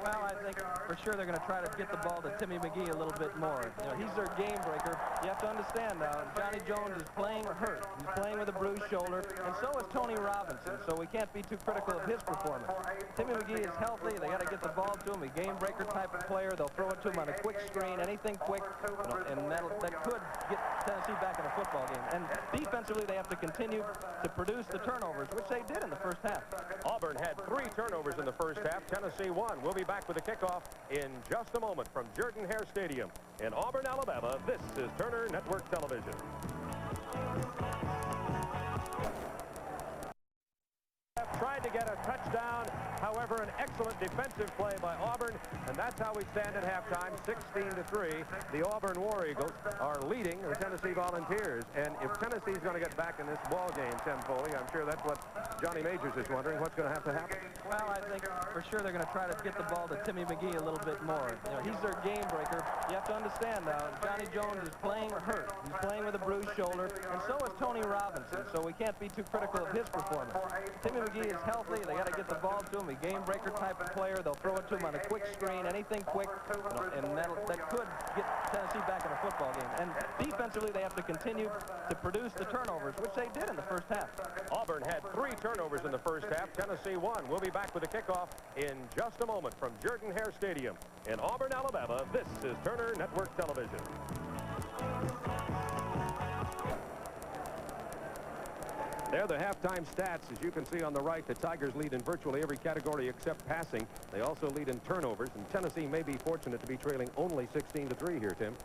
Well, I think for sure they're going to try to get the ball to Timmy McGee a little bit more. You know, he's their game breaker. You have to understand now, Johnny Jones is playing hurt. He's playing with a bruised shoulder, and so is Tony Robinson, so we can't be too critical of his performance. Timmy McGee is healthy. They got to get the ball to him. A game breaker type of player. They'll throw it to him on a quick screen, anything quick, you know, and that could get Tennessee back in a football game. And defensively, they have to continue to produce the turnovers, which they did in the first half. Auburn had 3 turnovers in the first half. Tennessee won. We'll be back with the kickoff in just a moment from Jordan-Hare Stadium in Auburn, Alabama. This is Turner Network Television. tried to get a touchdown. However, an excellent defensive play by Auburn, and that's how we stand at halftime, 16-3. The Auburn War Eagles are leading the Tennessee Volunteers, and if Tennessee's going to get back in this ball game, Tim Foley, I'm sure that's what Johnny Majors is wondering, what's going to have to happen. Well, I think for sure they're going to try to get the ball to Timmy McGee a little bit more. You know, he's their game breaker. You have to understand now, Johnny Jones is playing hurt. He's playing with a bruised shoulder, and so is Tony Robinson, so we can't be too critical of his performance. Timmy McGee is healthy. They got to get the ball to him. A game breaker type of player. They'll throw it to him on a quick screen, anything quick, and that could get Tennessee back in a football game. And defensively, they have to continue to produce the turnovers, which they did in the first half. Auburn had 3 turnovers in the first half. Tennessee won. We'll be back with the kickoff in just a moment from Jordan-Hare Stadium in Auburn, Alabama. This is Turner Network Television. There are the halftime stats. As you can see on the right, the Tigers lead in virtually every category except passing. They also lead in turnovers, and Tennessee may be fortunate to be trailing only 16-3 here, Tim.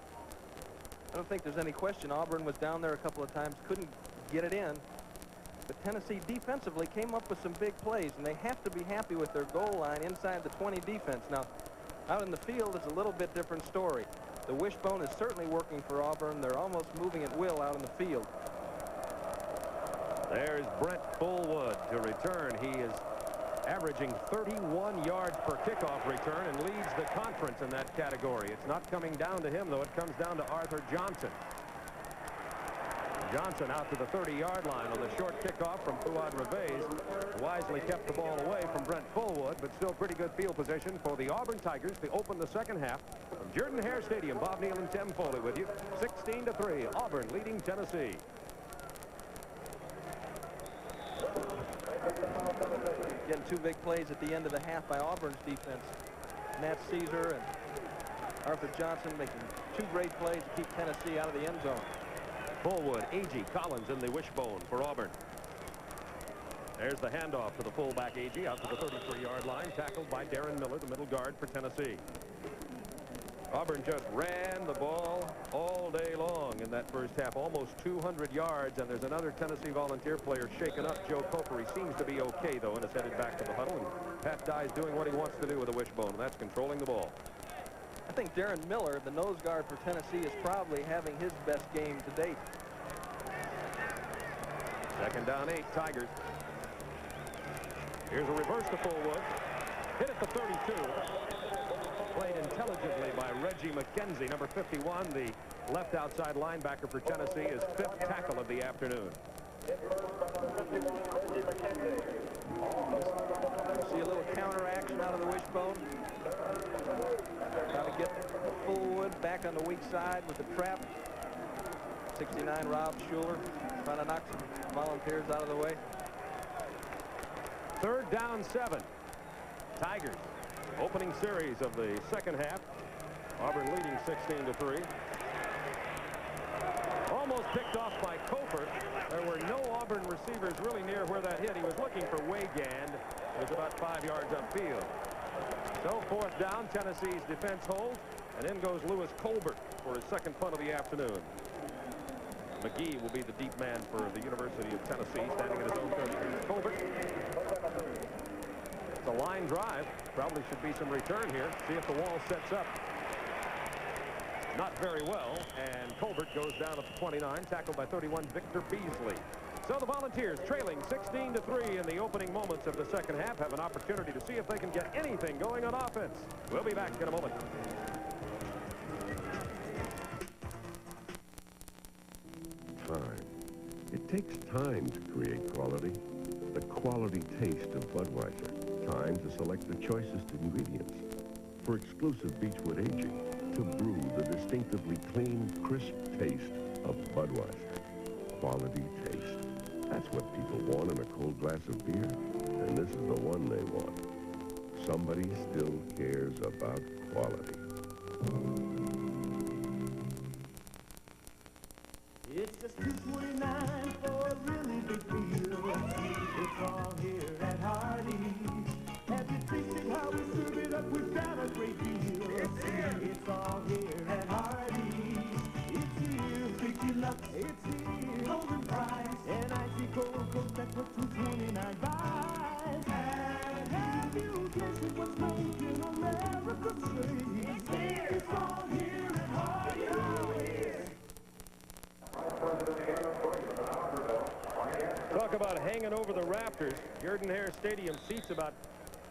I don't think there's any question. Auburn was down there a couple of times, couldn't get it in. But Tennessee defensively came up with some big plays, and they have to be happy with their goal line inside the 20 defense. Now, out in the field, it's a little bit different story. The wishbone is certainly working for Auburn. They're almost moving at will out in the field. There's Brent Fullwood to return. He is averaging 31 yards per kickoff return and leads the conference in that category. It's not coming down to him, though. It comes down to Arthur Johnson. Johnson out to the 30-yard line on the short kickoff from Fuad Revez. Wisely kept the ball away from Brent Fullwood, but still pretty good field position for the Auburn Tigers to open the second half. From Jordan-Hare Stadium, Bob Neal and Tim Foley with you. 16-3, Auburn leading Tennessee. Getting 2 big plays at the end of the half by Auburn's defense. Nat Caesar and Arthur Johnson making 2 great plays to keep Tennessee out of the end zone. Fullwood, A.G. Collins in the wishbone for Auburn. There's the handoff to the fullback A.G. out to the 33-yard line, tackled by Darren Miller, the middle guard for Tennessee. Auburn just ran the ball all day long in that first half, almost 200 yards, and there's another Tennessee Volunteer player shaken up. Joe Coker. He seems to be okay, though, and is headed back to the huddle. And Pat Dye's doing what he wants to do with a wishbone, and that's controlling the ball. I think Darren Miller, the nose guard for Tennessee, is probably having his best game to date. Second down 8, Tigers. Here's a reverse to Fullwood. Hit at the 32. Played intelligently by Reggie McKenzie, number 51, the left outside linebacker for Tennessee, his 5th tackle of the afternoon. See a little counter action out of the wishbone. Trying to get Fullwood back on the weak side with the trap. 69 Rob Schuler trying to knock some Volunteers out of the way. 3rd down 7. Tigers. Opening series of the second half. Auburn leading 16-3. Almost picked off by Cofer. There were no Auburn receivers really near where that hit. He was looking for Weigand. It was about 5 yards upfield. So 4th down, Tennessee's defense holds, and in goes Lewis Colbert for his second punt of the afternoon. McGee will be the deep man for the University of Tennessee, standing at his own 30. Colbert. It's a line drive. Probably should be some return here. See if the wall sets up. Not very well, and Colbert goes down at the 29, tackled by 31 Victor Beasley. So the Volunteers, trailing 16-3 in the opening moments of the second half, have an opportunity to see if they can get anything going on offense. We'll be back in a moment. Time. It takes time to create quality. The quality taste of Budweiser. Time to select the choicest ingredients. For exclusive Beechwood aging, to brew the distinctively clean, crisp taste of Budweiser. Quality taste. That's what people want in a cold glass of beer, and this is the one they want. Somebody still cares about quality. It's just $2.29 for a really big deal. It's all here at Hardee's. Have you tasted how we serve it up? We've got a great deal. It's all here at Hardee's. It's here, big deluxe. It's here, golden fries and icy cold Coke. That's what $2.29 buys. This is what's making America great. It's here. It's all here at Hardy all here. Talk about hanging over the rafters. Jordan-Hare Stadium seats about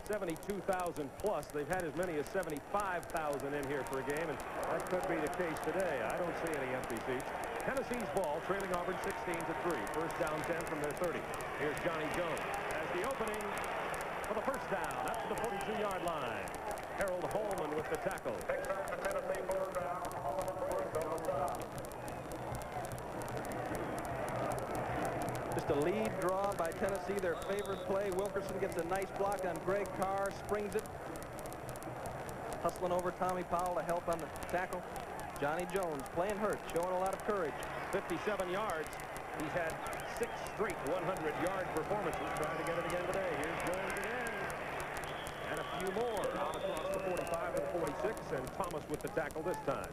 72,000 plus. They've had as many as 75,000 in here for a game, and that could be the case today. I don't see any empty seats. Tennessee's ball, trailing Auburn 16-3. First down 10 from their 30. Here's Johnny Jones as the opening for the first down up to the 42-yard line. Harold Holman with the tackle. Just a lead draw by Tennessee, their favorite play. Wilkerson gets a nice block on Greg Carr, springs it. Hustling over Tommy Powell to help on the tackle. Johnny Jones playing hurt, showing a lot of courage. 57 yards. He's had 6 straight 100-yard performances. Trying to get it again today. Here's Jones again. And a few more out across the 45 and 46, and Thomas with the tackle this time.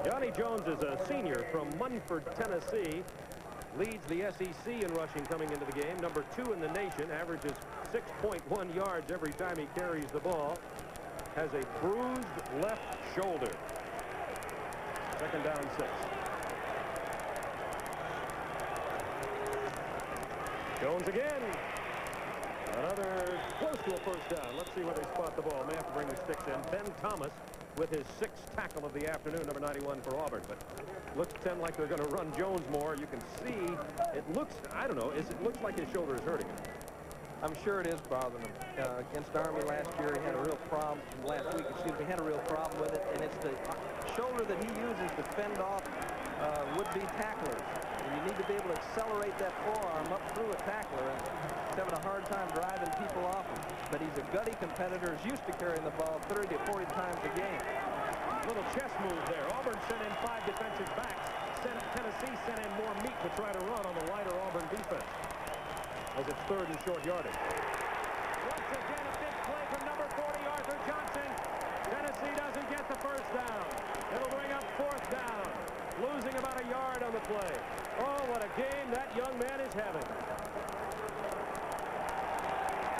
Johnny Jones is a senior from Munford, Tennessee. Leads the SEC in rushing coming into the game. Number 2 in the nation. Averages 6.1 yards every time he carries the ball. Has a bruised left shoulder. Second down 6. Jones again. Another close to a first down. Let's see where they spot the ball. May have to bring the sticks in. Ben Thomas with his 6th tackle of the afternoon, number 91 for Auburn. But looks to him like they're going to run Jones more. You can see it looks, I don't know, it looks like his shoulder is hurting him. I'm sure it is bothering him. Against Army last year, he had a real problem. Last week, excuse me, had a real problem with it, and it's the shoulder that he uses to fend off would-be tacklers. And you need to be able to accelerate that forearm up through a tackler, and he's having a hard time driving people off him. But he's a gutty competitor, is used to carrying the ball 30 to 40 times a game. Little chest move there. Auburn sent in 5 defensive backs. Tennessee sent in more meat to try to run on the lighter Auburn defense. As it's 3rd and short yardage. Once again, a big play from number 40, Arthur Johnson. Tennessee doesn't get the first down. It'll bring up 4th down. Losing about a yard on the play. Oh, what a game that young man is having.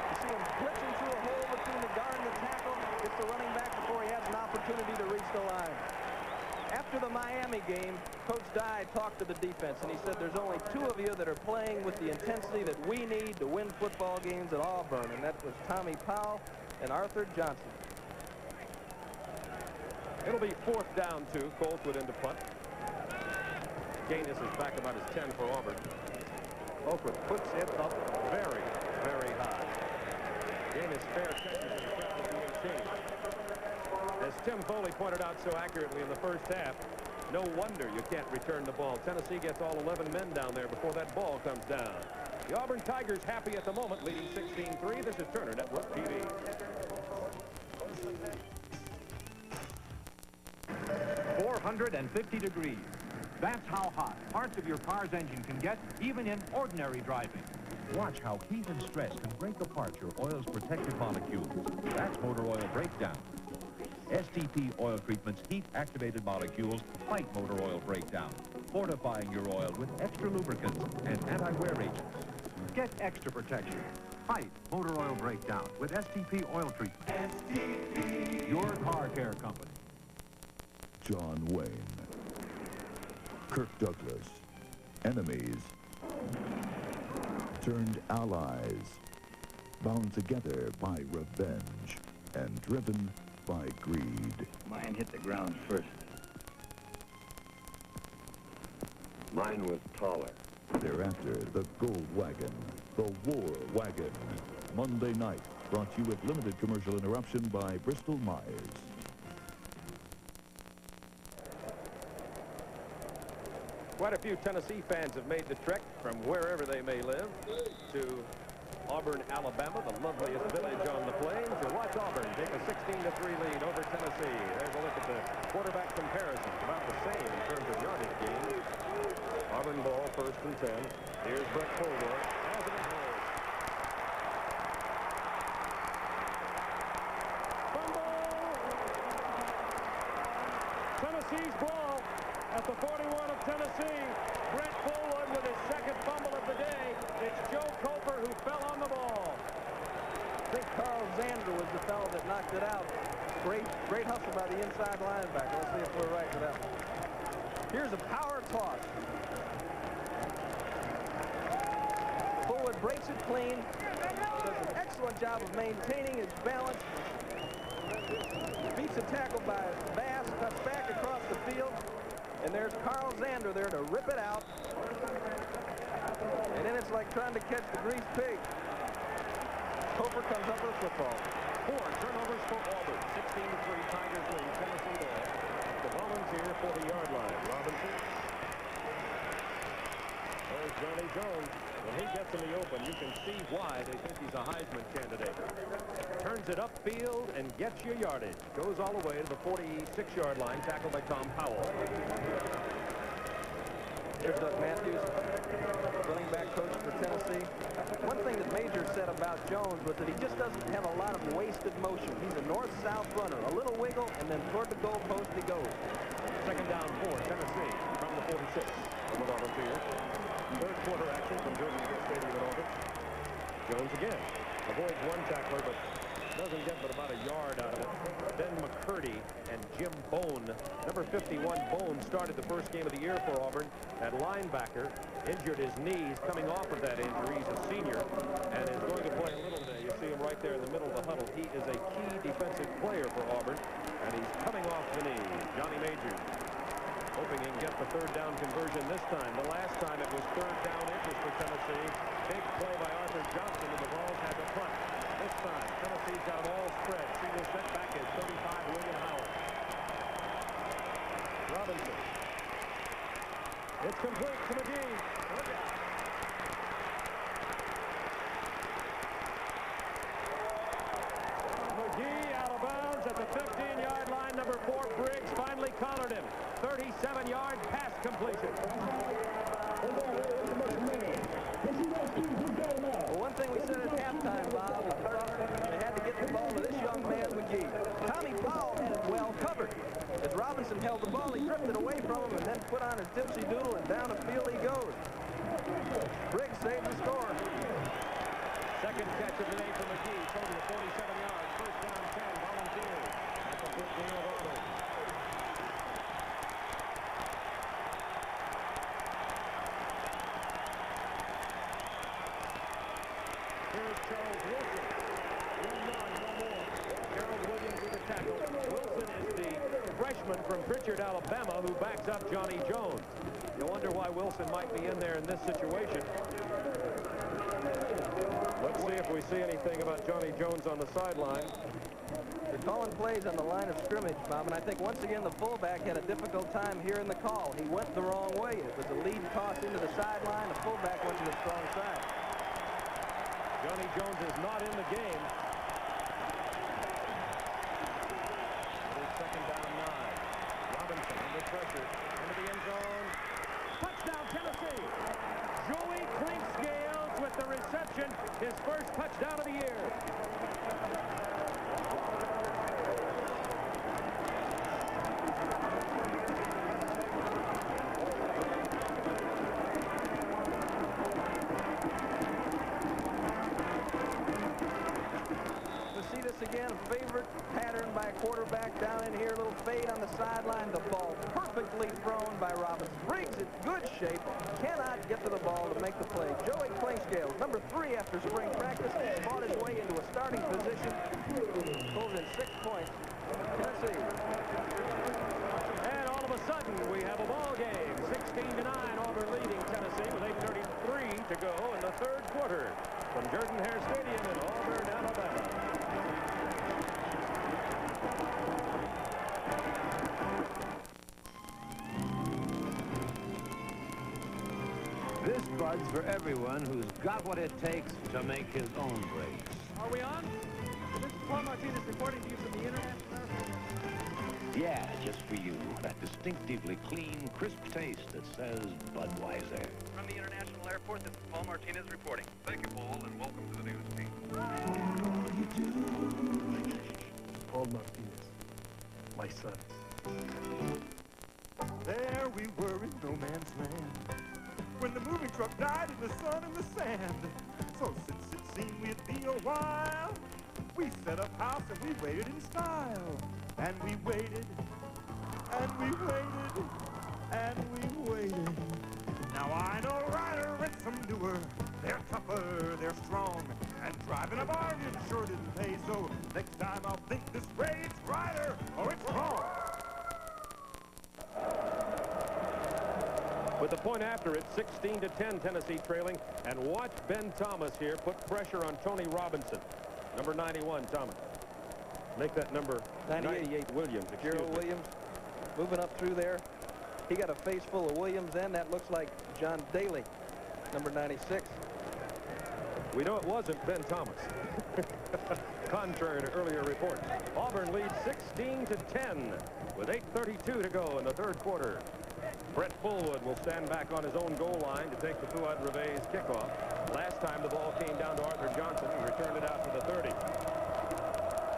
You see him blitzing through a hole between the guard and the tackle. Gets the running back before he has an opportunity to reach the line. After the Miami game, Coach Dye talked to the defense, and he said there's only 2 of you that are playing with the intensity that we need to win football games at Auburn, and that was Tommy Powell and Arthur Johnson. It'll be 4th down 2. Colquitt into punt. Gaines is back about his 10 for Auburn. Colquitt puts it up very, very high. Gaines fair catches in front of the 18. As Tim Foley pointed out so accurately in the first half, no wonder you can't return the ball. Tennessee gets all 11 men down there before that ball comes down. The Auburn Tigers happy at the moment, leading 16-3. This is Turner Network TV. 450 degrees. That's how hot parts of your car's engine can get, even in ordinary driving. Watch how heat and stress can break apart your oil's protective molecules. That's motor oil breakdown. STP oil treatment's heat-activated molecules fight motor oil breakdown, fortifying your oil with extra lubricants and anti-wear agents. Get extra protection. Fight motor oil breakdown with STP oil treatment. STP. Your car care company. John Wayne, Kirk Douglas, enemies turned allies, bound together by revenge and driven by greed. Mine hit the ground first. Mine was taller. Thereafter, the Gold Wagon, the War Wagon. Monday night, brought to you with limited commercial interruption by Bristol Myers. Quite a few Tennessee fans have made the trek from wherever they may live to Auburn, Alabama, the loveliest village on the plains, to watch Auburn take a 16-3 lead over Tennessee. There's a look at the quarterback comparisons, about the same in terms of yardage gains. Auburn ball, 1st and 10. Here's Brett Colwell. As it is. Tennessee's ball at the 41 of Tennessee. Brett Fullwood with his 2nd fumble of the day. It's Joe Cofer who fell on the ball. Alexander was the fellow that knocked it out. Great hustle by the inside linebacker. Let's see if we're right with that one. Here's a power toss. Fullwood breaks it clean. Does an excellent job of maintaining his balance. Beats a tackle by Bass, cuts back across the field. And there's Carl Zander there to rip it out. And then it's like trying to catch the greased pig. Cofer comes up with a football. 4 turnovers for Auburn. 16-3 Tigers lead Tennessee there. The volunteer for the yard line. Robinson. There's Johnny Jones. When he gets in the open, you can see why they think he's a Heisman candidate. Turns it upfield and gets you yardage. Goes all the way to the 46-yard line, tackled by Tom Powell. Here's Doug Matthews, running back coach for Tennessee. One thing that Major said about Jones was that he just doesn't have a lot of wasted motion. He's a north-south runner, a little wiggle, and then toward the goal post he goes. Second down for Tennessee from the 46 of the volunteer. Third quarter action from Jordan Stadium in Auburn. Jones again avoids one tackler, but doesn't get but about a yard out of it. Ben McCurdy and Jim Bone. Number 51, Bone, started the first game of the year for Auburn at linebacker. Injured his knees coming off of that injury. He's a senior and is going to play a little today. You see him right there in the middle of the huddle. He is a key defensive player for Auburn, and he's coming off the knee. Johnny Majors hoping he can get the third down conversion this time. The last time it was third down inches for Tennessee. Big play by Arthur Johnson, and the Vols had the punt. This time, Tennessee's got all spread. Single set back is 35, William Howard. Robinson. It's complete to McGee. McGee out of bounds at the 15-yard line. Number 4, Briggs finally collared him. 37-yard pass completion. Well, one thing we said at halftime, Bob, we thought they had to get the ball to this young man, McGee. Tommy Powell had it well covered. As Robinson held the ball, he tripped it away from him and then put on his dipsy doodle, and down the field he goes. Briggs saved the score. Second catch of the day for McGee. Total of 47 yards. First down 10. Volunteers at the 15 of Auburn. Here's Charles Wilson. 1-1, no more. Gerald Williams with the tackle. Wilson is the freshman from Pritchard, Alabama, who backs up Johnny Jones. You wonder why Wilson might be in there in this situation. Let's see if we see anything about Johnny Jones on the sideline. They're calling plays on the line of scrimmage, Bob, and I think once again the fullback had a difficult time hearing the call. He went the wrong way. It was a lead toss into the sideline. The fullback went to the strong side. Johnny Jones is not in the game. Second down 9. Robinson under pressure into the end zone. Touchdown Tennessee. Joey Clinkscales with the reception. His first touchdown of the year. Again, a favorite pattern by a quarterback down in here. A little fade on the sideline. The ball perfectly thrown by Robinson. Briggs in good shape. Cannot get to the ball to make the play. Joey Clinkscales, number 3 after spring practice, fought his way into a starting position. Scored in 6 points. Tennessee. And all of a sudden, we have a ball game. 16-9, Auburn leading Tennessee with 8:33 to go in the third quarter. From Jordan-Hare Stadium in Auburn, Alabama. This bud's for everyone who's got what it takes to make his own brakes. Are we on? This is Paul Martinez reporting to you from the International Airport. Yeah, just for you. That distinctively clean, crisp taste that says Budweiser. From the International Airport, this is Paul Martinez reporting. Thank you, Paul, and welcome to the news team. Paul Martinez, my son. There we were in no man's land, when the moving truck died in the sun and the sand. So since it seemed we'd be a while, We set up house and we waited in style. And we waited, and we waited, and we waited. Now I know Ryder and some newer. They're tougher, they're strong, and driving a bargain sure didn't pay. So next time I'll think this way, it's Ryder or it's wrong. With the point after it, 16-10, Tennessee trailing. And watch Ben Thomas here put pressure on Tony Robinson. Number 91, Thomas. Make that number 98 Williams. Gerald Williams moving up through there. He got a face full of Williams then. That looks like John Daly, number 96. We know it wasn't Ben Thomas. Contrary to earlier reports. Auburn leads 16-10 with 8:32 to go in the third quarter. Brett Fullwood will stand back on his own goal line to take the Fuad Reve's kickoff. Last time the ball came down to Arthur Johnson. He returned it out to the 30.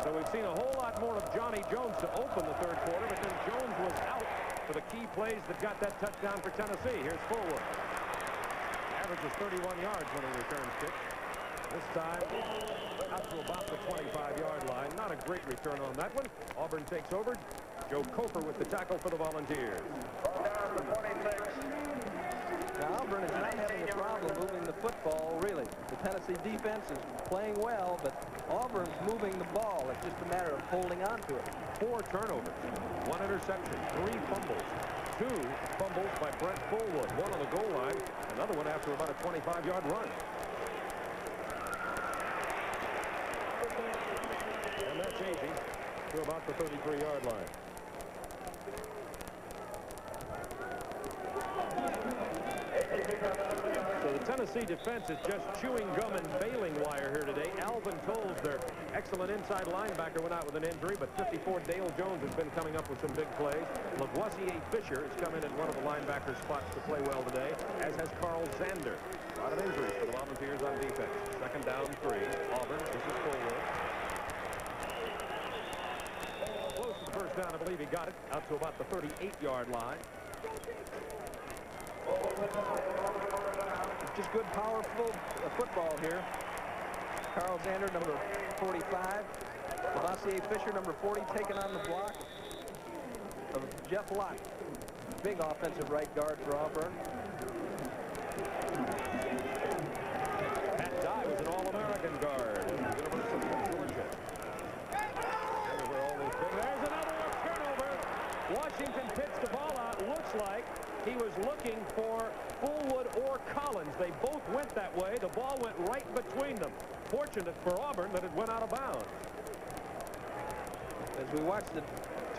So we've seen a whole lot more of Johnny Jones to open the third quarter, but then Jones was out for the key plays that got that touchdown for Tennessee. Here's Fullwood. Averages 31 yards when he returns kick. This time out to about the 25-yard line. Not a great return on that one. Auburn takes over. Joe Cofer with the tackle for the Volunteers. Now, Auburn is not having a problem moving the football, really. The Tennessee defense is playing well, but Auburn's moving the ball. It's just a matter of holding on to it. 4 turnovers, 1 interception, 3 fumbles. 2 fumbles by Brett Fullwood. 1 on the goal line, another one after about a 25-yard run. And that's easy to about the 33-yard line. So the Tennessee defense is just chewing gum and baling wire here today. Alvin Tolles, their excellent inside linebacker, went out with an injury, but 54 Dale Jones has been coming up with some big plays. Lavoisier Fisher has come in at one of the linebacker spots to play well today, as has Carl Zander. A lot of injuries for the Volunteers on defense. Second down, 3. Auburn, this is Fullwood. Close to the first down, I believe he got it, out to about the 38-yard line. Just good, powerful football here. Carl Zander, number 45. Lavoisier Fisher, number 40, taking on the block of Jeff Lott. Big offensive right guard for Auburn. Pat Dye was an All-American guard in the University of Georgia. There's another turnover. Washington pitched the ball out. Looks like he was looking for Fullwood or Collins. They both went that way. The ball went right between them. Fortunate for Auburn that it went out of bounds. As we watch the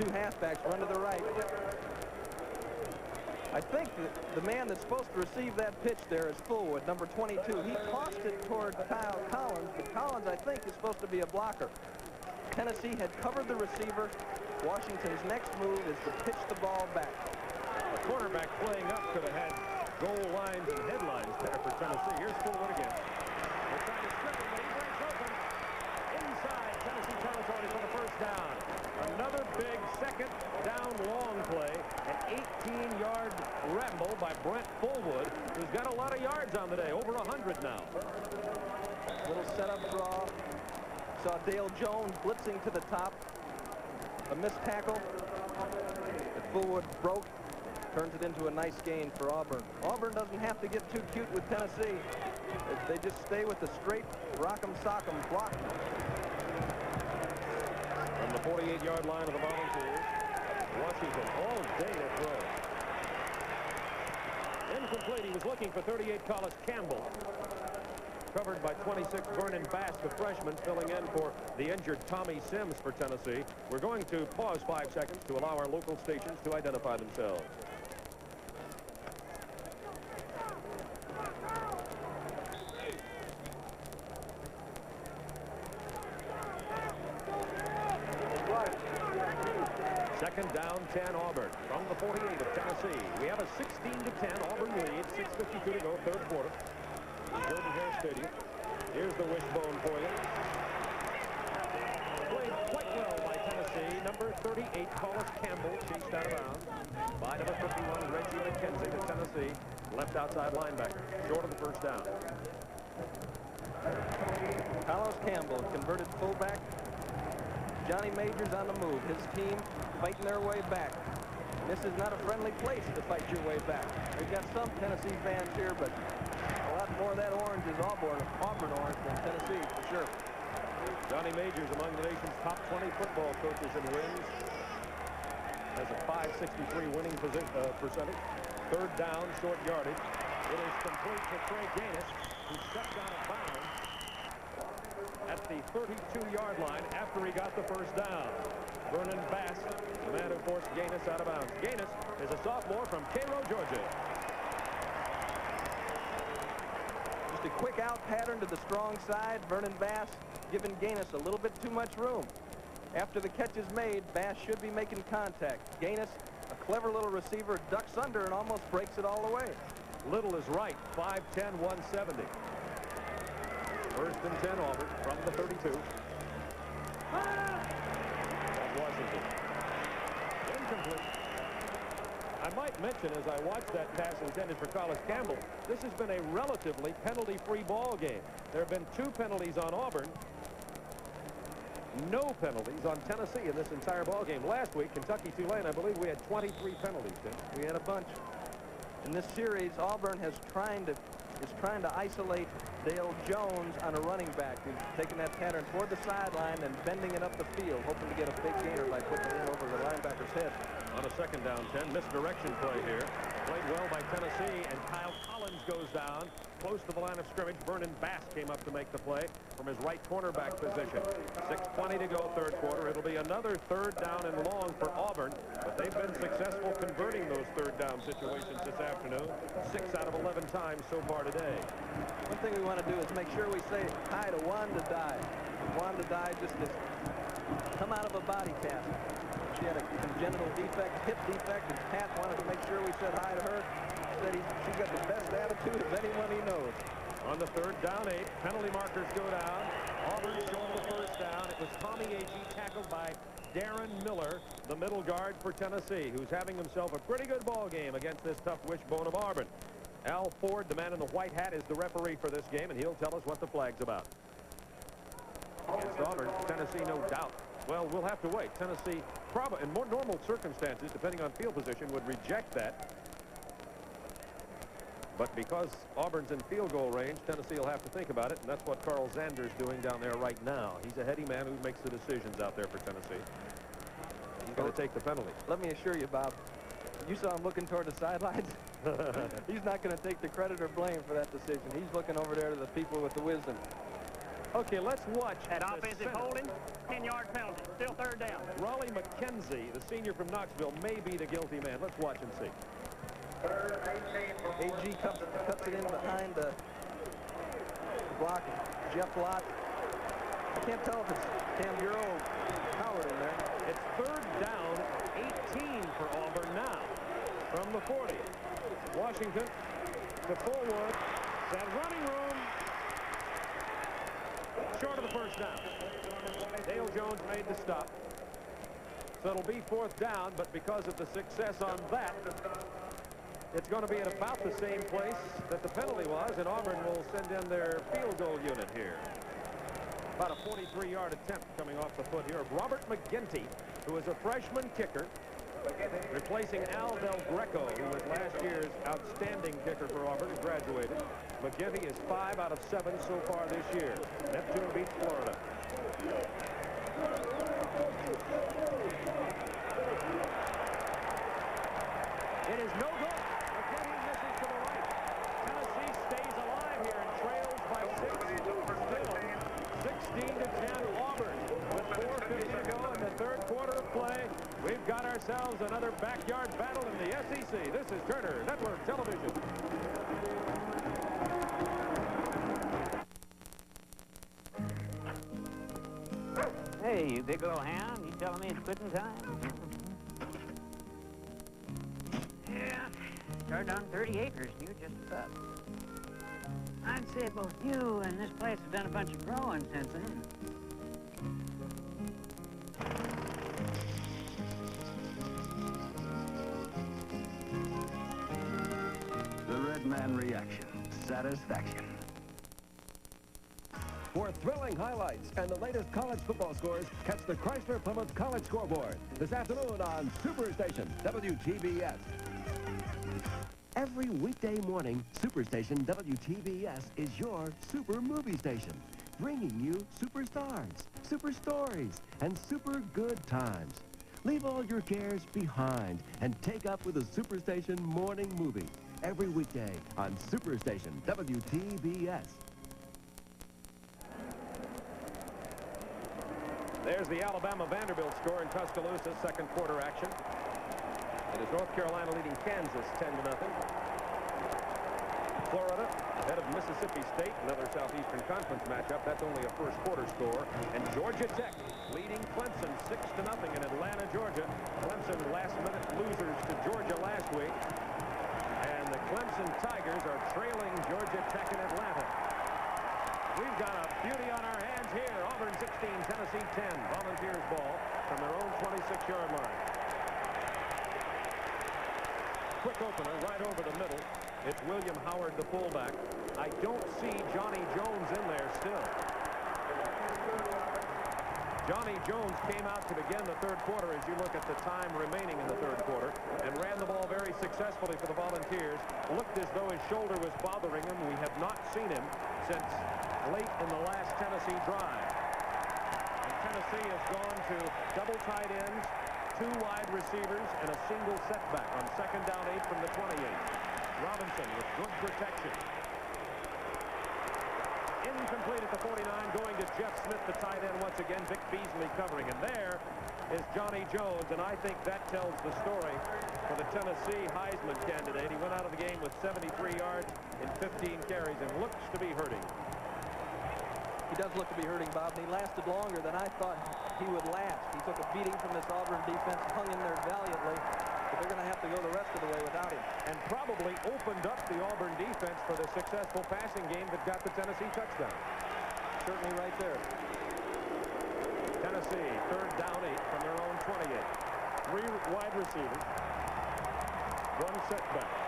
2 halfbacks run to the right, I think that the man that's supposed to receive that pitch there is Fullwood, number 22. He tossed it toward Kyle Collins, but Collins, I think, is supposed to be a blocker. Tennessee had covered the receiver. Washington's next move is to pitch the ball back. The quarterback playing up could have had goal lines and headlines there for Tennessee. Here's Fullwood again. They're trying to strip him, but he breaks open. Inside Tennessee territory for the first down. Another big second down long play. An 18-yard ramble by Brett Fullwood, who's got a lot of yards on the day, over 100 now. Little setup draw. Saw Dale Jones blitzing to the top. A missed tackle that Fullwood broke. Turns it into a nice gain for Auburn. Auburn doesn't have to get too cute with Tennessee. They just stay with the straight rock'em sock'em block. From the 48-yard line of the Volunteers, Washington all day to throw. Incomplete. He was looking for 38 Collis Campbell. Covered by 26 Vernon Bass, the freshman, filling in for the injured Tommy Sims for Tennessee. We're going to pause 5 seconds to allow our local stations to identify themselves. Second down, 10 Auburn from the 48 of Tennessee. We have a 16-10 Auburn lead, 6:52 to go, third quarter. Jordan Hare Stadium. Here's the wishbone for you. Played quite well by Tennessee. Number 38, Collis Campbell, chased out of bounds by number 51, Reggie McKenzie, to Tennessee. Left outside linebacker, short of the first down. Carlos Campbell, converted fullback. Johnny Majors on the move. His team fighting their way back. This is not a friendly place to fight your way back. We've got some Tennessee fans here, but a lot more of that orange is Auburn orange than Tennessee, for sure. Johnny Majors, among the nation's top 20 football coaches in wins, has a .563 winning percentage. Third down, short yardage. It is complete to Trey Gaines, who stepped out of bounds at the 32-yard line after he got the first down. Vernon Bass, the man who forced Gaines out of bounds. Gaines is a sophomore from Cairo, Georgia. Just a quick out pattern to the strong side. Vernon Bass giving Gaines a little bit too much room. After the catch is made, Bass should be making contact. Gaines, a clever little receiver, ducks under and almost breaks it all the way. Little is right, 5'10", 170. First and 10, Auburn from the 32. Washington. Incomplete. I might mention, as I watched that pass intended for Collis Campbell, this has been a relatively penalty-free ball game. There have been 2 penalties on Auburn, no penalties on Tennessee in this entire ball game. Last week, Kentucky-Tulane, I believe we had 23 penalties, Tim. We had a bunch. In this series, Auburn is trying to isolate Dale Jones on a running back who's taking that pattern toward the sideline and bending it up the field, hoping to get a big gainer by putting it in over the linebacker's head. On a second down 10, misdirection play here. Played well by Tennessee, and Kyle Collins goes down close to the line of scrimmage. Vernon Bass came up to make the play from his right cornerback position. 6:20 to go, third quarter. It'll be another third down and long for Auburn, but they've been successful converting those third down situations this afternoon. 6 out of 11 times so far today. One thing we want to do is make sure we say hi to Wanda Dye. Wanda Dye just has come out of a body cast. She had a congenital defect, hip defect, and Pat wanted to make sure we said hi to her. Said she's got the best attitude of anyone he knows. On the third down 8, penalty markers go down. Auburn showing the first down. It was Tommy Agee tackled by Darren Miller, the middle guard for Tennessee, who's having himself a pretty good ball game against this tough wishbone of Auburn. Al Ford, the man in the white hat, is the referee for this game, and he'll tell us what the flag's about. Against Auburn, Tennessee, no doubt. Well, we'll have to wait. Tennessee, probably in more normal circumstances, depending on field position, would reject that. But because Auburn's in field goal range, Tennessee will have to think about it, and that's what Carl Zander's doing down there right now. He's a heady man who makes the decisions out there for Tennessee. He's going to take the penalty. Let me assure you, Bob, you saw him looking toward the sidelines. He's not going to take the credit or blame for that decision. He's looking over there to the people with the wisdom. Okay, let's watch. That offensive holding, 10-yard penalty, still third down. Raleigh McKenzie, the senior from Knoxville, may be the guilty man. Let's watch and see. AG cuts it in behind the block. Jeff Lott. I can't tell if it's Cam Bureau or Howard in there. It's third down, 18 for Auburn now from the 40. Washington to Fullwood. That running room short of the first down. Dale Jones made the stop. So it'll be fourth down, but because of the success on that, it's going to be at about the same place that the penalty was, and Auburn will send in their field goal unit here. About a 43-yard attempt coming off the foot here of Robert McGinty, who is a freshman kicker, replacing Al Del Greco, who was last year's outstanding kicker for Auburn, who graduated. McGinty is 5 out of 7 so far this year. Neptune beats Florida. It is no good. McGinty misses to the right. Tennessee stays alive here and trails by 6. Still 16-10 Auburn with 4:50 to go in the third quarter of play. We've got ourselves another backyard battle in the SEC. This is Turner Network Television. Hey, you big old hound, you telling me it's quitting time? Yeah, started on 30 acres, and you're just about. I'd say both you and this place have done a bunch of growing since then. The Red Man reaction. Satisfaction. For thrilling highlights and the latest college football scores, catch the Chrysler Plymouth College Scoreboard this afternoon on Superstation WTBS. Every weekday morning, Superstation WTBS is your super movie station, bringing you superstars, super stories, and super good times. Leave all your cares behind and take up with a Superstation morning movie every weekday on Superstation WTBS. There's the Alabama-Vanderbilt score in Tuscaloosa, second quarter action. It is North Carolina leading Kansas 10-0. Florida ahead of Mississippi State, another Southeastern Conference matchup. That's only a first quarter score. And Georgia Tech leading Clemson 6-0 in Atlanta, Georgia. Clemson last-minute losers to Georgia last week. And the Clemson Tigers are trailing Georgia Tech in Atlanta. We've got a beauty on our hands here. Auburn 16, Tennessee 10. Volunteers ball from their own 26-yard line. Quick opener right over the middle. It's William Howard, the fullback. I don't see Johnny Jones in there still. Johnny Jones came out to begin the third quarter as you look at the time remaining in the third quarter and ran the ball very successfully for the Volunteers. Looked as though his shoulder was bothering him. We have not seen him since late in the last Tennessee drive. And Tennessee has gone to double tight ends, 2 wide receivers, and a single setback on second down 8 from the 28. Robinson with good protection. Incomplete at the 49, going to Jeff Smith, the tight end once again. Vic Beasley covering. And there is Johnny Jones, and I think that tells the story for the Tennessee Heisman candidate. He went out of the game with 73 yards in 15 carries and looks to be hurting. He does look to be hurting, Bob, and he lasted longer than I thought he would last. He took a beating from this Auburn defense, hung in there valiantly, but they're going to have to go the rest of the way without him. And probably opened up the Auburn defense for the successful passing game that got the Tennessee touchdown. Certainly right there. Tennessee, third down 8 from their own 28. 3 wide receivers. 1 setback.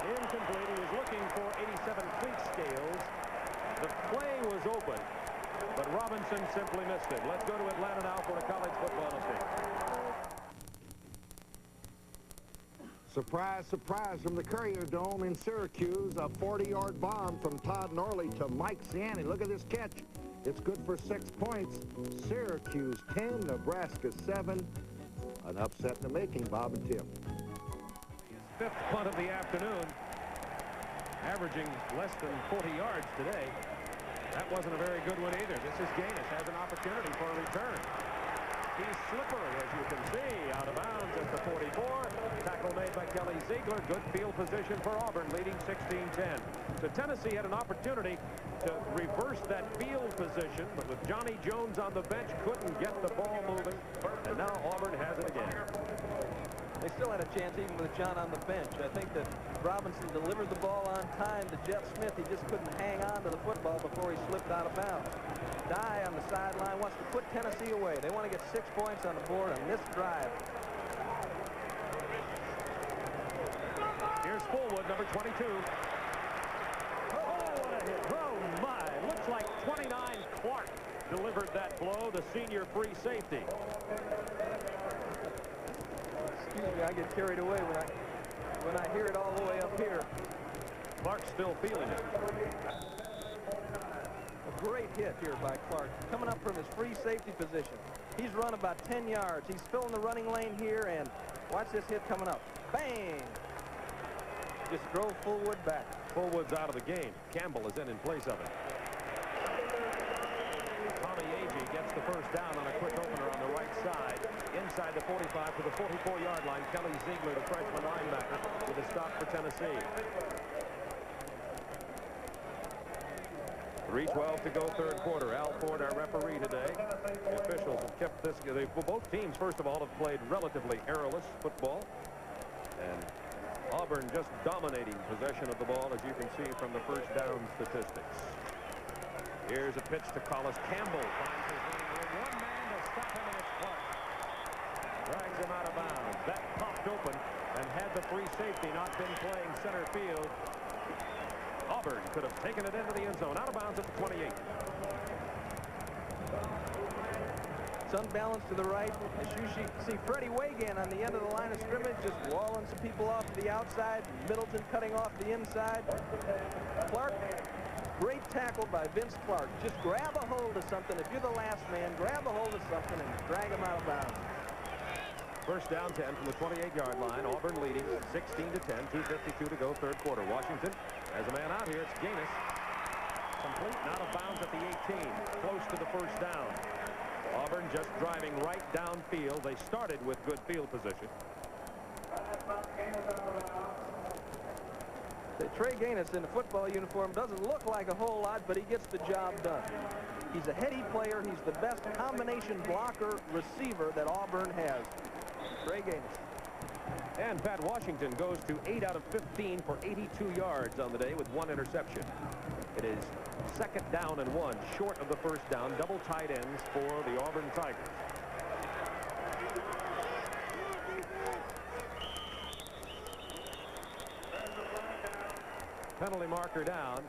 Incomplete. He was looking for 87 cleat scales. The play was open, but Robinson simply missed it. Let's go to Atlanta now for a college football update. Surprise, surprise from the Courier Dome in Syracuse. A 40-yard bomb from Todd Norley to Mike Siani. Look at this catch. It's good for 6 points. Syracuse 10, Nebraska 7. An upset in the making, Bob and Tim. 5th punt of the afternoon, averaging less than 40 yards today. That wasn't a very good one either. This is Gaines, has an opportunity for a return. He's slippery, as you can see, out of bounds at the 44. Tackle made by Kelly Ziegler. Good field position for Auburn, leading 16-10. So Tennessee had an opportunity to reverse that field position, but with Johnny Jones on the bench, couldn't get the ball moving. And now Auburn has it again. They still had a chance even with John on the bench. I think that Robinson delivered the ball on time to Jeff Smith. He just couldn't hang on to the football before he slipped out of bounds. Dye on the sideline wants to put Tennessee away. They want to get 6 points on the board on this drive. Here's Fullwood, number 22. Oh, what a hit. Oh, my. Looks like 29 Clark delivered that blow, the senior free safety. Excuse me, I get carried away when I hear it all the way up here. Clark's still feeling it. A great hit here by Clark. Coming up from his free safety position. He's run about 10 yards. He's filling the running lane here, and watch this hit coming up. Bang! Just drove Fullwood back. Fullwood's out of the game. Campbell is in place of it. Tommy Agee gets the first down on a quick opener on the right side. Inside the 45 to the 44-yard line. Kelly Ziegler, the freshman linebacker, with a stop for Tennessee. 3:12 to go, third quarter. Al Ford, our referee today. The officials have kept this. Both teams, first of all, have played relatively errorless football. And Auburn just dominating possession of the ball, as you can see from the first down statistics. Here's a pitch to Collis. Campbell finds his running room. One man to stop him, and it's Clark. Drags him out of bounds. That popped open, and had the free safety not been playing center field, Auburn could have taken it into the end zone, out of bounds at the 28. It's unbalanced to the right. As you see Freddie Wagan on the end of the line of scrimmage, just walling some people off to the outside. Middleton cutting off the inside. Clark, great tackle by Vince Clark. Just grab a hold of something. If you're the last man, grab a hold of something and drag him out of bounds. First down 10 from the 28-yard line. Auburn leading 16-10, 2:52 to go, third quarter. Washington has a man out here. It's Gaines. Complete and out of bounds at the 18, close to the first down. Auburn just driving right downfield. They started with good field position. Trey Gaines in the football uniform doesn't look like a whole lot, but he gets the job done. He's a heady player. He's the best combination blocker receiver that Auburn has. Trey Gaines. And Pat Washington goes to 8 out of 15 for 82 yards on the day with 1 interception. It is second down and 1, short of the first down. Double tight ends for the Auburn Tigers. Penalty marker down.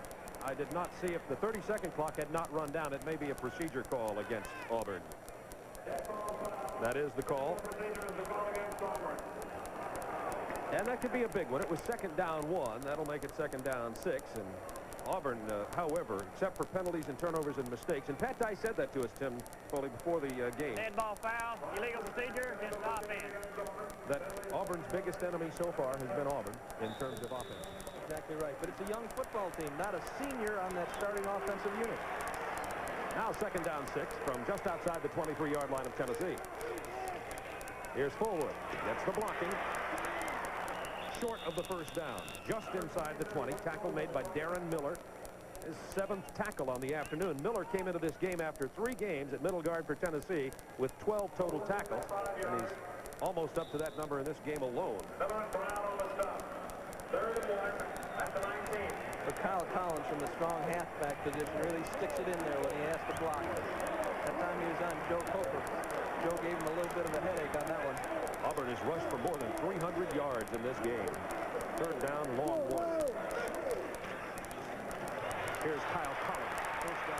I did not see if the 30-second clock had not run down. It may be a procedure call against Auburn. That is the call. And that could be a big one. It was second down 1. That'll make it second down 6. And Auburn, however, except for penalties and turnovers and mistakes, and Pat Dye said that to us, Tim, Foley, before the game. Dead ball foul, illegal procedure, against offense. That Auburn's biggest enemy so far has been Auburn in terms of offense. Exactly right. But it's a young football team, not a senior on that starting offensive unit. Now second down 6 from just outside the 23-yard line of Tennessee. Here's Fullwood. Gets the blocking. Short of the first down. Just inside the 20. Tackle made by Darren Miller. His 7th tackle on the afternoon. Miller came into this game after 3 games at middle guard for Tennessee with 12 total tackles. And he's almost up to that number in this game alone. But Kyle Collins from the strong halfback position really sticks it in there when he has to block. That time he was on Joe Coker. Joe gave him a little bit of a headache on that one. Auburn has rushed for more than 300 yards in this game. Third down, long 1. Here's Kyle Collins. First down.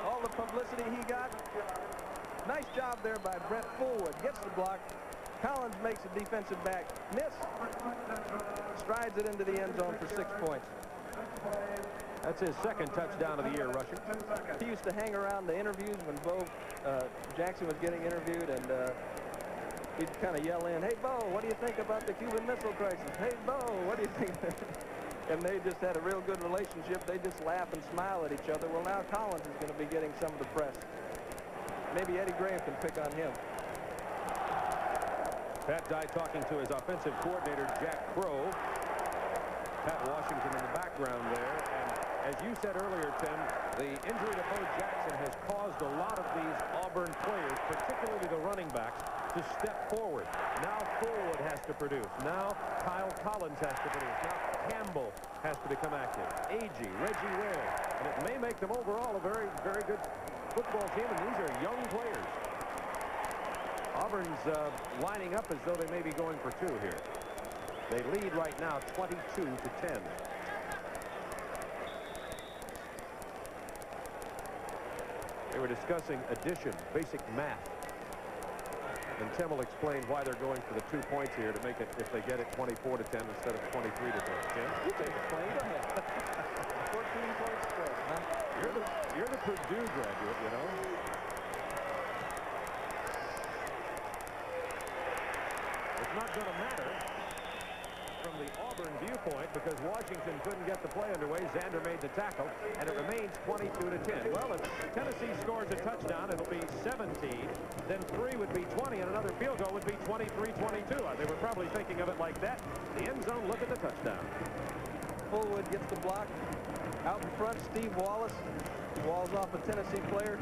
All the publicity he got. Nice job there by Brett Fullwood. Gets the block. Collins makes a defensive back miss. Strides it into the end zone for 6 points. That's his second touchdown of the year rushing. He used to hang around the interviews when Bo Jackson was getting interviewed, and he'd kind of yell in, "Hey, Bo, what do you think about the Cuban Missile Crisis? Hey, Bo, what do you think?" And they just had a real good relationship. They just laugh and smile at each other. Well, now Collins is going to be getting some of the press. Maybe Eddie Graham can pick on him. Pat Dye talking to his offensive coordinator, Jack Crow. Pat Washington in the background there. And as you said earlier, Tim, the injury to Bo Jackson has caused a lot of these Auburn players, particularly the running backs, to step forward. Now Fullwood has to produce. Now Kyle Collins has to produce. Now Campbell has to become active. Agee, Reggie Ware. And it may make them overall a very, very good football team, and these are young players. Auburn's lining up as though they may be going for 2 here. They lead right now 22-10. They were discussing addition, basic math. And Tim will explain why they're going for the 2 points here to make it, if they get it, 24-10 instead of 23-10. Tim? You take the plane. Go ahead. 14-point spread. Huh? You're the Purdue graduate, you know. It's not going to matter from the Auburn viewpoint because Washington couldn't get the play underway. Zander made the tackle, and it remains 22-10. Well, if Tennessee scores a touchdown, it'll be 17. Then 3 would be 20, and another field goal would be 23-22. They were probably thinking of it like that. The end zone, look at the touchdown. Fullwood gets the block. Out in front, Steve Wallace walls off a Tennessee player.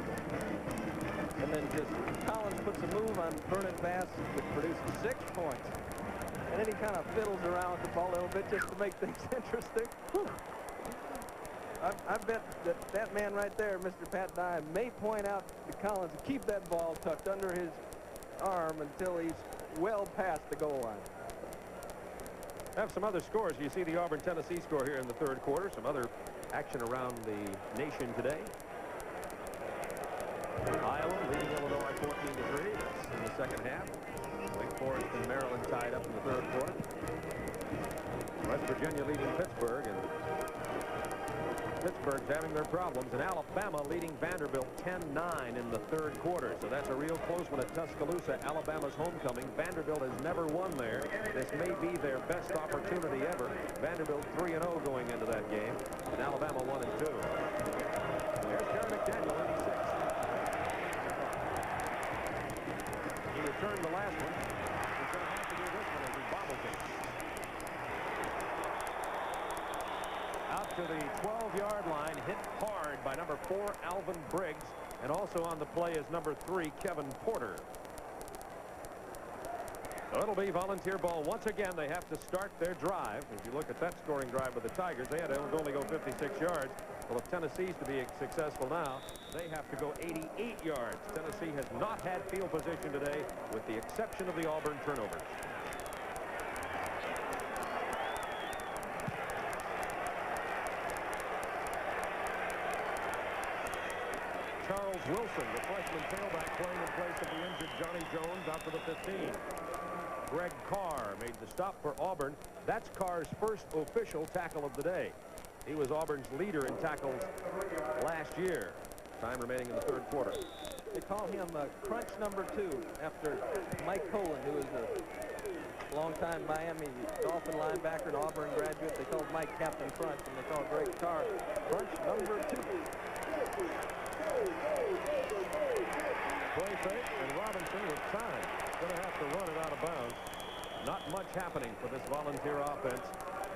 And then just Collins puts a move on Vernon Bass, which produces 6 points. And then he kind of fiddles around with the ball a little bit just to make things interesting. I bet that man right there, Mr. Pat Dye, may point out to Collins to keep that ball tucked under his arm until he's well past the goal line. Have some other scores. You see the Auburn-Tennessee score here in the third quarter. Some other action around the nation today. Iowa leading Illinois 14-3. That's in the second half. Wake Forest and Maryland tied up in the third quarter. West Virginia leading Pittsburgh, and Pittsburgh's having their problems. And Alabama leading Vanderbilt 10-9 in the third quarter. So that's a real close one at Tuscaloosa, Alabama's homecoming. Vanderbilt has never won there. This may be their best opportunity ever. Vanderbilt 3-0 going into that game, and Alabama 1-2. There's Jerry McDaniel, 86. He returned the last one. He's going to have to do this one as he bobbles it. Out to the 12-yard line, hit hard by number 4, Alvin Briggs, and also on the play is number 3, Kevin Porter. So it'll be volunteer ball once again. They have to start their drive. If you look at that scoring drive with the Tigers, they had to only go 56 yards. Well, if Tennessee's to be successful now, they have to go 88 yards. Tennessee has not had field position today, with the exception of the Auburn turnovers. Charles Wilson, the freshman tailback, playing in place of the injured Johnny Jones out to the 15. Greg Carr made the stop for Auburn. That's Carr's first official tackle of the day. He was Auburn's leader in tackles last year. Time remaining in the third quarter. They call him Crunch number 2 after Mike Colin, who is a longtime Miami Dolphin linebacker and Auburn graduate. They called Mike Captain Crunch, and they called Greg Carr Crunch number 2. Play fake, and Robinson with time. Going to have to run it out of bounds. Not much happening for this volunteer offense.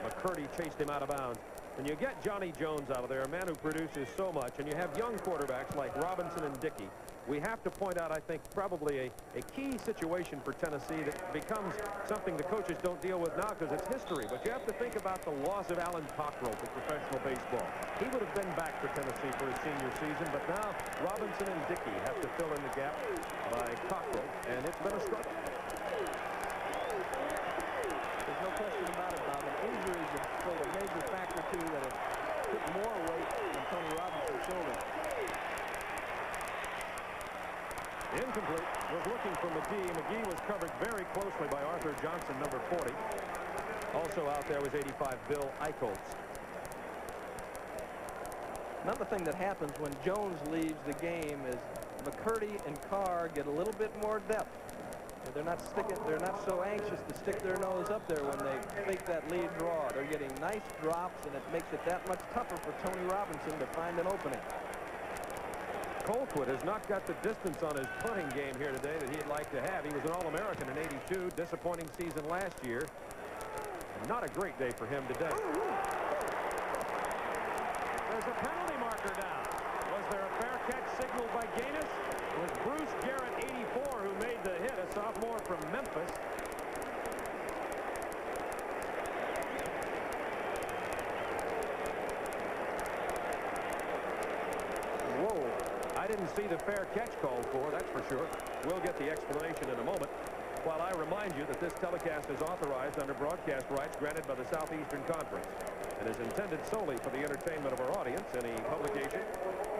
McCurdy chased him out of bounds. And you get Johnny Jones out of there, a man who produces so much, and you have young quarterbacks like Robinson and Dickey. We have to point out, I think, probably a key situation for Tennessee that becomes something the coaches don't deal with now because it's history. But you have to think about the loss of Alan Cockrell to professional baseball. He would have been back for Tennessee for his senior season, but now Robinson and Dickey have to fill in the gap by Cockrell, and it's been a struggle. There's no question about it, Bob. And injuries are still a major factor, too, that have put more weight on Tony Robinson's shoulders. Incomplete. Was looking for McGee. McGee was covered very closely by Arthur Johnson, number 40. Also out there was 85 Bill Eichholz. Another thing that happens when Jones leaves the game is McCurdy and Carr get a little bit more depth. They're not so anxious to stick their nose up there when they fake that lead draw. They're getting nice drops, and it makes it that much tougher for Tony Robinson to find an opening. Colquitt has not got the distance on his punting game here today that he'd like to have. He was an All-American in '82, disappointing season last year. Not a great day for him today. There's a penalty marker down. Was there a fair catch signaled by Gaines? It was Bruce Garrett, 84, who made the hit, a sophomore from Memphis. Whoa. I didn't see the fair catch called for, that's for sure. We'll get the explanation in a moment. While I remind you that this telecast is authorized under broadcast rights granted by the Southeastern Conference and is intended solely for the entertainment of our audience. Any publication,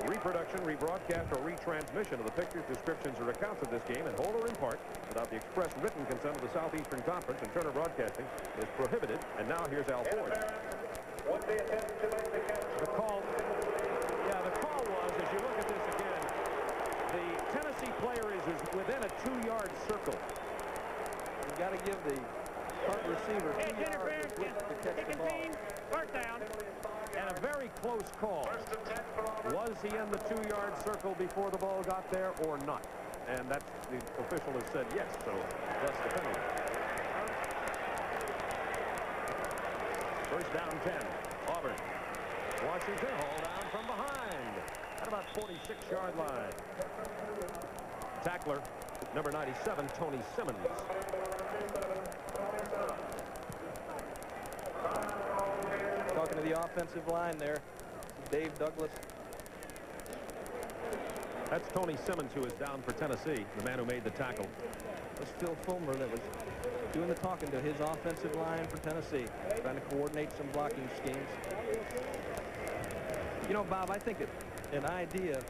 reproduction, rebroadcast, or retransmission of the pictures, descriptions, or accounts of this game in whole or in part without the express written consent of the Southeastern Conference and Turner Broadcasting is prohibited. And now here's Al Ford. The call, the call was, as you look at this again, the Tennessee player is within a 2-yard circle. You've got to give the punt receiver 2 yards to catch the ball. First down. And a very close call. Was he in the 2-yard circle before the ball got there or not? And that's, the official has said yes, so that's the penalty. First down 10. Washington hauled down from behind at about 46-yard line. Tackler, number 97, Tony Simmons. Talking to the offensive line there, Dave Douglas. That's Tony Simmons, who is down for Tennessee, the man who made the tackle. It was Phil Fulmer that was doing the talking to his offensive line for Tennessee, trying to coordinate some blocking schemes. You know, Bob, I think an idea,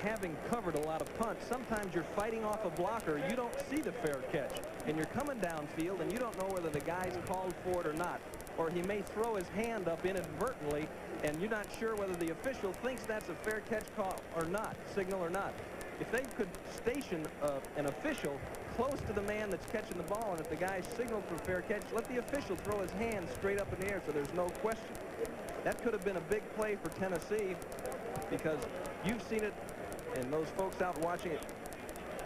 having covered a lot of punts, sometimes you're fighting off a blocker, you don't see the fair catch, and you're coming downfield, and you don't know whether the guy's called for it or not. Or he may throw his hand up inadvertently, and you're not sure whether the official thinks that's a fair catch call or not, signal or not. If they could station an official close to the man that's catching the ball, and if the guy signaled for fair catch, let the official throw his hand straight up in the air so there's no question. That could have been a big play for Tennessee, because you've seen it, and those folks out watching it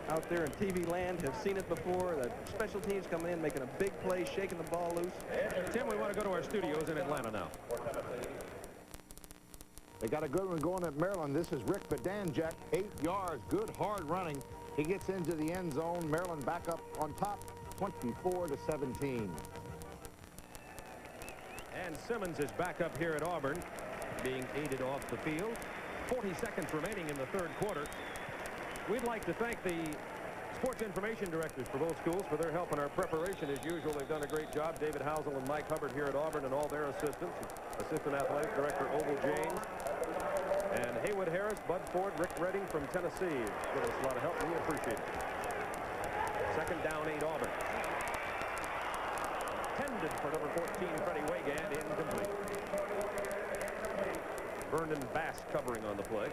out there in TV land have seen it before. The special teams coming in, making a big play, shaking the ball loose. Tim, we want to go to our studios in Atlanta now. They got a good one going at Maryland. This is Rick Bedanjek, 8 yards, good hard running. He gets into the end zone. Maryland back up on top, 24-17. And Simmons is back up here at Auburn, being aided off the field. 40 seconds remaining in the third quarter. We'd like to thank the sports information directors for both schools for their help in our preparation. As usual, they've done a great job. David Housel and Mike Hubbard here at Auburn, and all their assistants. Assistant Athletic Director Ogle James. And Haywood Harris, Bud Ford, Rick Redding from Tennessee. Give us a lot of help, and we appreciate it. Second down, 8 Auburn. Tended for number 14, Freddie Wygand, incomplete. Vernon Bass covering on the play.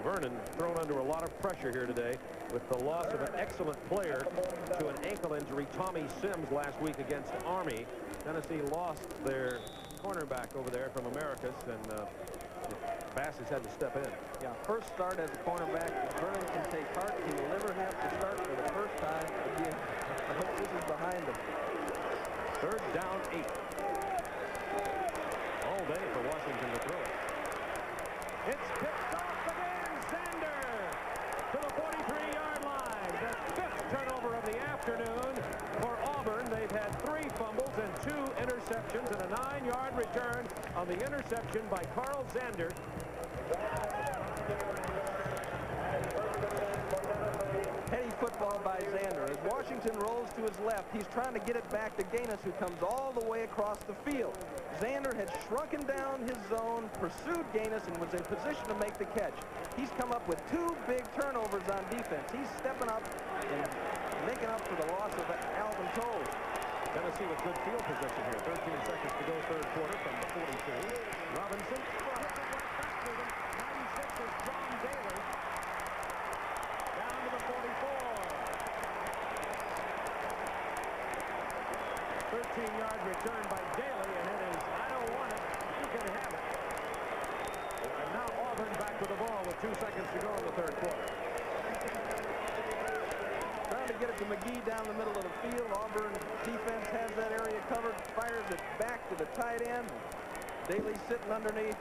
Vernon thrown under a lot of pressure here today with the loss of an excellent player to an ankle injury, Tommy Sims, last week against Army. Tennessee lost their cornerback over there from Americas, and Bass has had to step in. Yeah, first start as a cornerback. Vernon can take heart. He will never have to start for the first time again. I hope this is behind him. Third down, 8. All day for Washington to throw it. It's picked off again. Sander to the 43-yard line. The 5th turnover of the afternoon for Auburn. They've had 3 fumbles and 2 interceptions and a 9-yard return on the interception by Carl Sander. Heady football by Zander. As Washington rolls to his left, he's trying to get it back to Gaines, who comes all the way across the field. Zander had shrunken down his zone, pursued Gaines, and was in position to make the catch. He's come up with 2 big turnovers on defense. He's stepping up and making up for the loss of Alvin Toll. Tennessee with good field position here. 13 seconds to go, third quarter from the 42. Robinson. 96 is John Daly. Down to the 44. 13-yard return by Daly, and it is, I don't want it, you can have it. And now Auburn back with the ball with 2 seconds to go in the third quarter. Trying to get it to McGee down the middle of the field. Auburn defense has that area covered, fires it back to the tight end. Daly sitting underneath,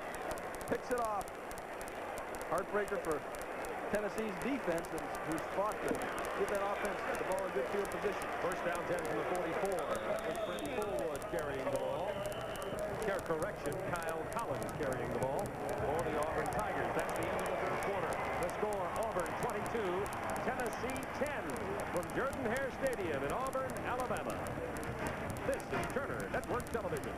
picks it off. Heartbreaker for Tennessee's defense, who's fought to give that offense the ball in good field position. First down, 10 from the 44. That was Freddie Fullwood carrying the ball. Correction, Kyle Collins carrying the ball for the Auburn Tigers. That's the end of the third quarter. The score, Auburn 22, Tennessee 10 from Jordan-Hare Stadium in Auburn, Alabama. This is Turner Network Television.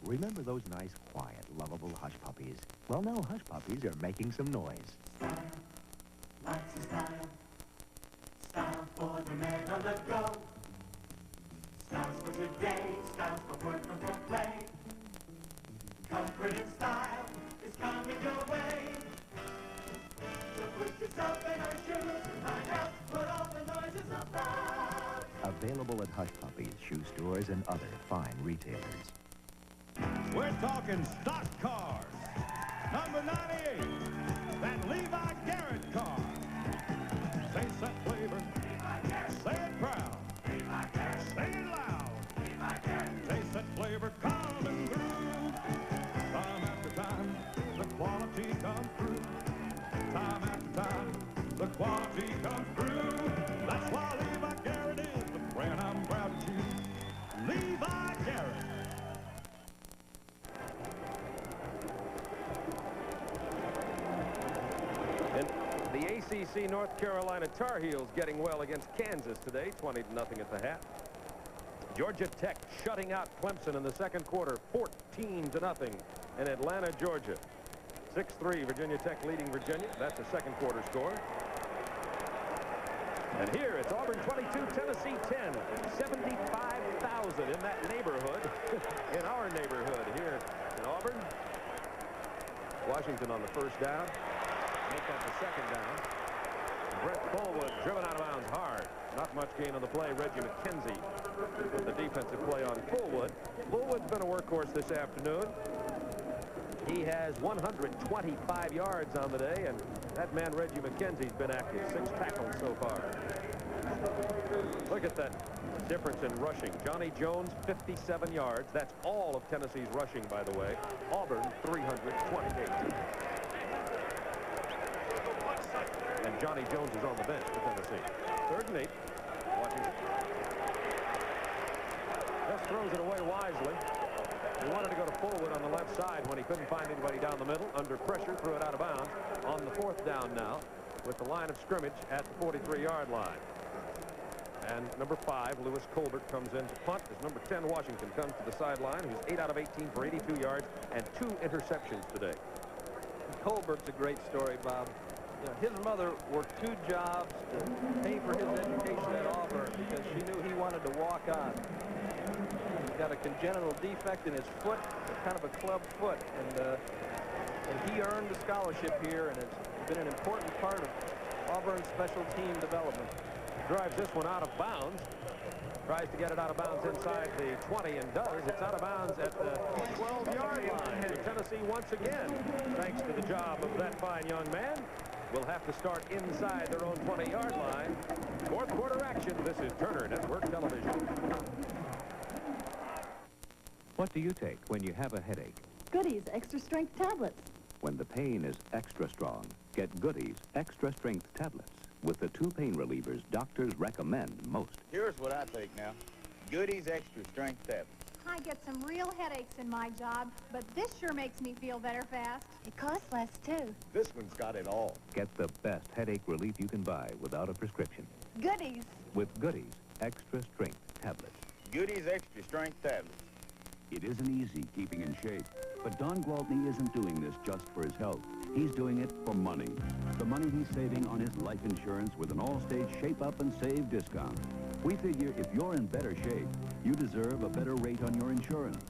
Remember those nice, quiet, lovable hush puppies? Well, now hush puppies are making some noise. Lots of style. Style for the man on the go. Styles for today. Styles for work or for play. Comfort and style is coming your way. So put yourself in our shoes and find out what all the noise is about. Available at Hush Puppies, shoe stores, and other fine retailers. We're talking stock cars. Number 98, that Levi Garrett car. Say set flavor. Say it proud. Say it loud. quality comes through. That's why Levi Garrett is the brand I'm proud to choose. Levi Garrett. And the ACC North Carolina Tar Heels getting well against Kansas today, 20-0 at the half. Georgia Tech shutting out Clemson in the second quarter, 14-0 in Atlanta, Georgia. 6-3, Virginia Tech leading Virginia. That's a second quarter score. And here it's Auburn 22, Tennessee 10. 75,000 in that neighborhood, in our neighborhood here in Auburn. Washington on the first down. Make that the second down. Brett Fullwood driven out of bounds hard. Not much gain on the play. Reggie McKenzie with the defensive play on Fullwood. Fullwood's been a workhorse this afternoon. He has 125 yards on the day, and that man Reggie McKenzie's been active. 6 tackles so far. Look at that difference in rushing. Johnny Jones, 57 yards. That's all of Tennessee's rushing, by the way. Auburn, 328. And Johnny Jones is on the bench for Tennessee. 3rd and 8. Washington just throws it away wisely. He wanted to go to Fullwood on the left side when he couldn't find anybody down the middle. Under pressure, threw it out of bounds on the 4th down now with the line of scrimmage at the 43-yard line. And number 5, Lewis Colbert, comes in to punt as number 10, Washington, comes to the sideline. Who's 8 out of 18 for 82 yards and 2 interceptions today. Colbert's a great story, Bob. You know, his mother worked 2 jobs to pay for his education at Auburn because she knew he wanted to walk on. He's got a congenital defect in his foot, kind of a club foot, and he earned the scholarship here, and it's been an important part of Auburn's special team development. Drives this one out of bounds. Tries to get it out of bounds inside the 20 and does. It's out of bounds at the 12-yard line. And Tennessee once again, thanks to the job of that fine young man, will have to start inside their own 20-yard line. 4th quarter action. This is Turner Network Television. What do you take when you have a headache? Goodies Extra Strength tablets. When the pain is extra strong, get Goodies Extra Strength tablets with the 2 pain relievers doctors recommend most. Here's what I take now. Goodies Extra Strength tablets. I get some real headaches in my job, but this sure makes me feel better fast. It costs less, too. This one's got it all. Get the best headache relief you can buy without a prescription. Goodies. With Goodies Extra Strength tablets. Goodies Extra Strength tablets. It isn't easy keeping in shape, but Don Gwaltney isn't doing this just for his health. He's doing it for money. The money he's saving on his life insurance with an Allstate Shape Up and Save discount. We figure if you're in better shape, you deserve a better rate on your insurance.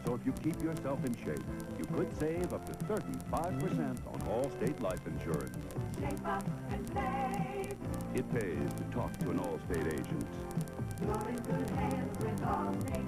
So if you keep yourself in shape, you could save up to 35% on Allstate life insurance. Shape up and save. It pays to talk to an Allstate agent. You're in good hands with Allstate.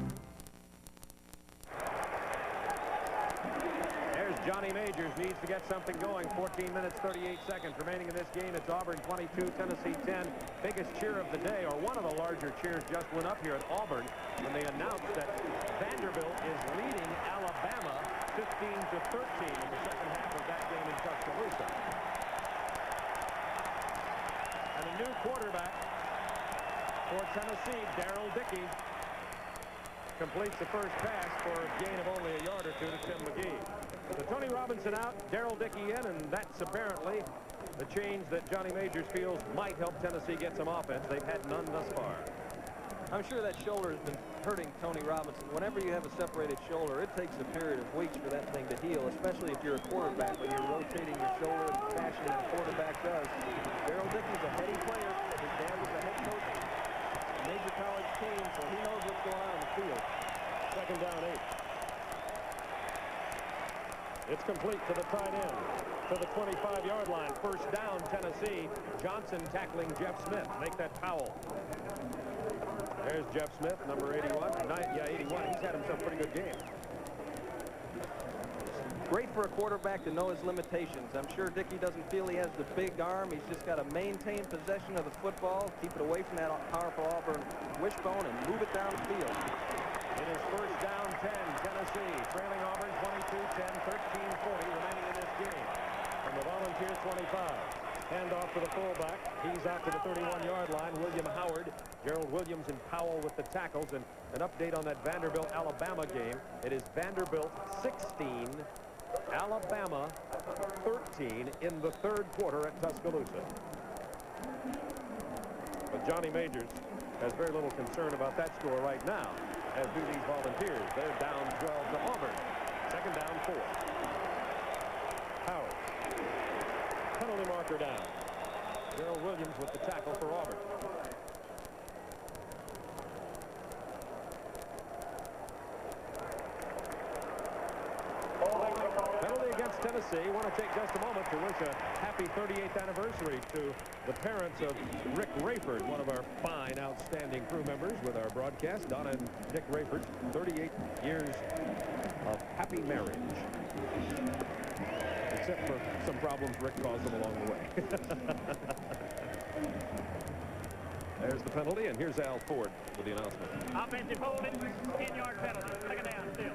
There's Johnny Majors, needs to get something going. 14 minutes, 38 seconds remaining in this game. It's Auburn 22, Tennessee 10. Biggest cheer of the day, or one of the larger cheers, just went up here at Auburn when they announced that Vanderbilt is leading Alabama 15-13 in the second half of that game in Tuscaloosa. And a new quarterback for Tennessee, Darrell Dickey, completes the first pass for a gain of only a yard or 2 to Tim McGee. So Tony Robinson out, Darrell Dickey in, and that's apparently the change that Johnny Majors feels might help Tennessee get some offense. They've had none thus far. I'm sure that shoulder has been hurting Tony Robinson. Whenever you have a separated shoulder, it takes a period of weeks for that thing to heal, especially if you're a quarterback, when you're rotating your shoulder in the fashion that a quarterback does. Darrell Dickey's a heady player. His dad was a head coach of a major college team, so he knows what's going on in the field. Second down 8. It's complete to the tight end, to the 25-yard line. First down, Tennessee. Johnson tackling Jeff Smith. Make that Powell. There's Jeff Smith, number 81. 81. He's had himself a pretty good game. Great for a quarterback to know his limitations. I'm sure Dickey doesn't feel he has the big arm. He's just got to maintain possession of the football, keep it away from that powerful Auburn wishbone, and move it down the field. It is first down 10, Tennessee, trailing Auburn 22-10, 13-40 remaining in this game. From the Volunteers 25. Handoff for the fullback. He's out to the 31-yard line. William Howard, Gerald Williams and Powell with the tackles. And an update on that Vanderbilt-Alabama game. It is Vanderbilt 16, Alabama 13 in the third quarter at Tuscaloosa. But Johnny Majors has very little concern about that score right now, as do these Volunteers. They're down 12 to Auburn. Second down, 4. Howard. Penalty marker down. Gerald Williams with the tackle for Auburn. Penalty against Tennessee. Want to take just a moment to wish a happy 38th anniversary to the parents of Rick Rayford, one of our fine, outstanding crew members with our broadcast. Donna and Dick Rayford, 38 years of happy marriage. Except for some problems Rick caused them along the way. There's the penalty, and here's Al Ford with the announcement. Offensive holding, 10-yard penalty. Second down still.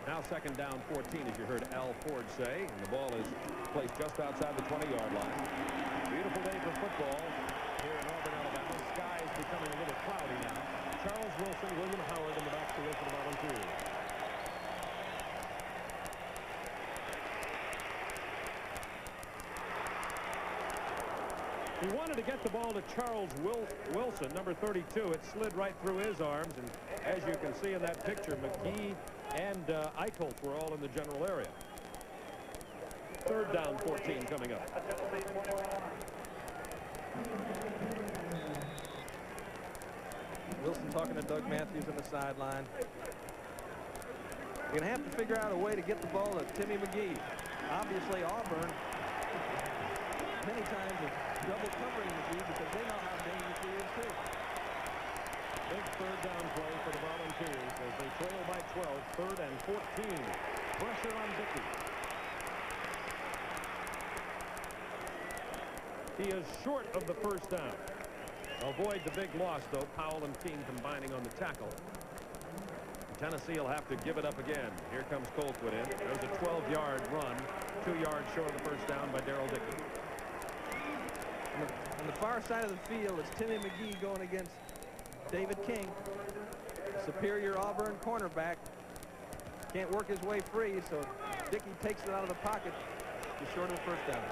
Now second down 14, as you heard Al Ford say, and the ball is placed just outside the 20-yard line. Beautiful day for football here in Auburn, Alabama. The sky is becoming a little cloudy now. Charles Wilson, William Howard in the backfield for the Volunteers. He wanted to get the ball to Charles Wilson, number 32. It slid right through his arms, and as you can see in that picture, McGee and Eichholz were all in the general area. Third down 14 coming up. Wilson talking to Doug Matthews on the sideline. You're going to have to figure out a way to get the ball to Timmy McGee. Obviously, Auburn many times is double covering McGee because they know how dangerous he is, too. Big third down play for the Volunteers as they trail by 12, third and 14. Pressure on Dickey. He is short of the first down. Avoid the big loss, though. Powell and Keene combining on the tackle. Tennessee will have to give it up again. Here comes Colquitt in. There's a 12-yard run, 2 yards short of the first down by Darrell Dickey. On the far side of the field, it's Timmy McGee going against David King. Superior Auburn cornerback. Can't work his way free, so Dickey takes it out of the pocket just short of the first down.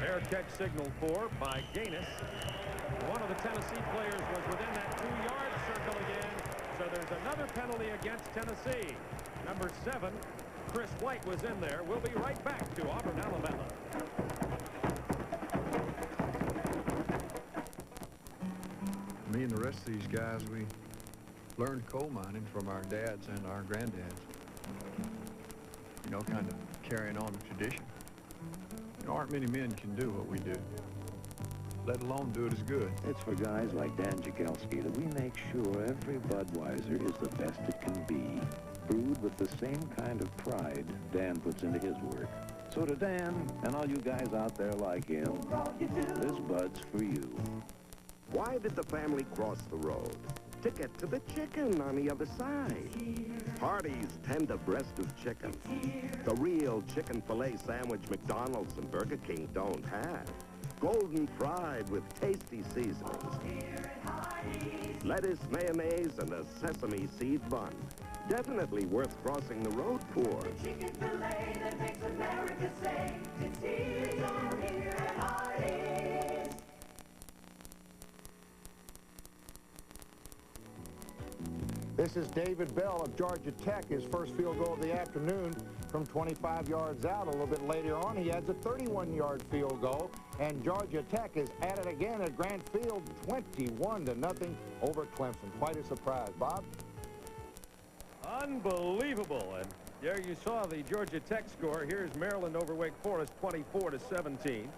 Fair catch signaled for by Gaines. One of the Tennessee players was within that 2-yard circle again, so there's another penalty against Tennessee. Number 7, Chris White was in there. We'll be right back to Auburn, Alabama. Me and the rest of these guys, we learned coal mining from our dads and our granddads. You know, kind of carrying on the tradition. There aren't many men can do what we do, let alone do it as good. It's for guys like Dan Jagelski that we make sure every Budweiser is the best it can be, brewed with the same kind of pride Dan puts into his work. So to Dan and all you guys out there like him, this Bud's for you. Why did the family cross the road? To get to the chicken on the other side. Hardee's tender breast of chicken. The real chicken filet sandwich McDonald's and Burger King don't have. Golden fried with tasty seasonings. Lettuce, mayonnaise, and a sesame seed bun. Definitely worth crossing the road for. Chicken filet that makes America say, it's here at Hardee's. This is David Bell of Georgia Tech. His first field goal of the afternoon from 25 yards out. A little bit later on, he adds a 31-yard field goal. And Georgia Tech is at it again at Grant Field, 21-0 over Clemson. Quite a surprise. Bob? Unbelievable. And there you saw the Georgia Tech score. Here's Maryland over Wake Forest, 24-17.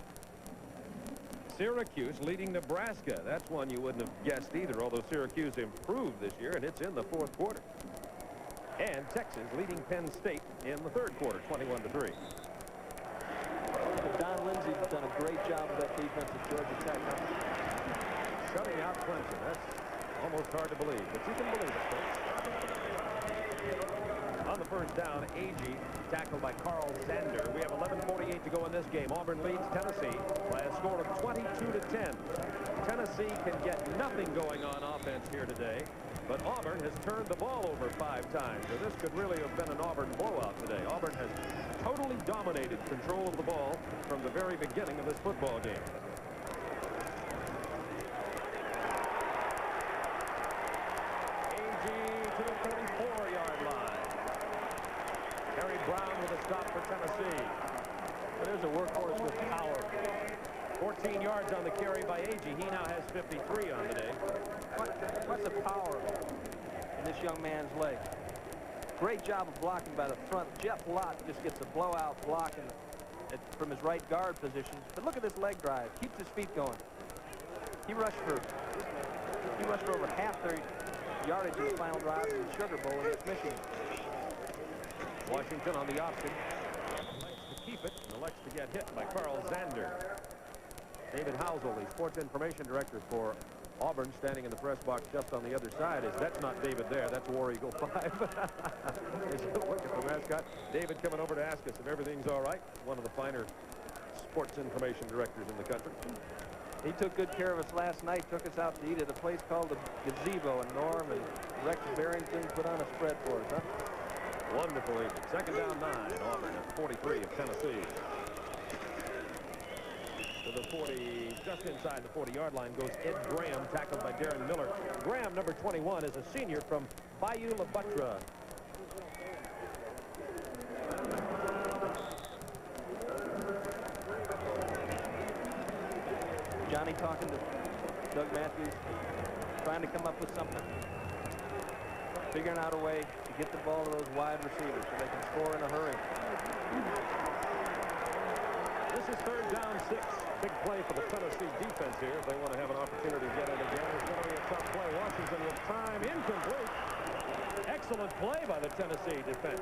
Syracuse leading Nebraska. That's one you wouldn't have guessed either, although Syracuse improved this year, and it's in the fourth quarter. And Texas leading Penn State in the third quarter, 21-3. Don Lindsay's done a great job with that defense at Georgia Tech. shutting out Clemson. That's almost hard to believe, but you can believe it, folks. On the first down, Agee tackled by Carl Zander. We have 11:48 to go in this game. Auburn leads Tennessee by a score of 22-10. Tennessee can get nothing going on offense here today, but Auburn has turned the ball over 5 times. So this could really have been an Auburn blowout today. Auburn has totally dominated control of the ball from the very beginning of this football game. To the 34-yard line. Harry Brown with a stop for Tennessee. There's a workhorse with power. 14 yards on the carry by Agee. He now has 53 on the day. What's the power in this young man's leg? Great job of blocking by the front. Jeff Lott just gets a blowout block from his right guard position. But look at this leg drive. Keeps his feet going. He rushed for over half their yardage in the final drive in the Sugar Bowl against Michigan. Washington on the option. Elects to keep it and elects to get hit by Carl Zander. David Housel, the sports information director for Auburn, standing in the press box just on the other side. That's not David there. That's War Eagle 5. As you look at the mascot, David coming over to ask us if everything's all right. One of the finer sports information directors in the country. He took good care of us last night, took us out to eat at a place called the Gazebo in Norm, and Rex Barrington put on a spread for us, huh? Wonderful evening. Second down 9. Auburn at 43 of Tennessee. To the 40, just inside the 40-yard line goes Ed Graham, tackled by Darren Miller. Graham, number 21, is a senior from Bayou La Buttra. Johnny talking to Doug Matthews, trying to come up with something. Figuring out a way to get the ball to those wide receivers so they can score in a hurry. This is third down 6. Big play for the Tennessee defense here. If they want to have an opportunity to get it again, it's going to be a tough play. Washington with time. Incomplete. Excellent play by the Tennessee defense.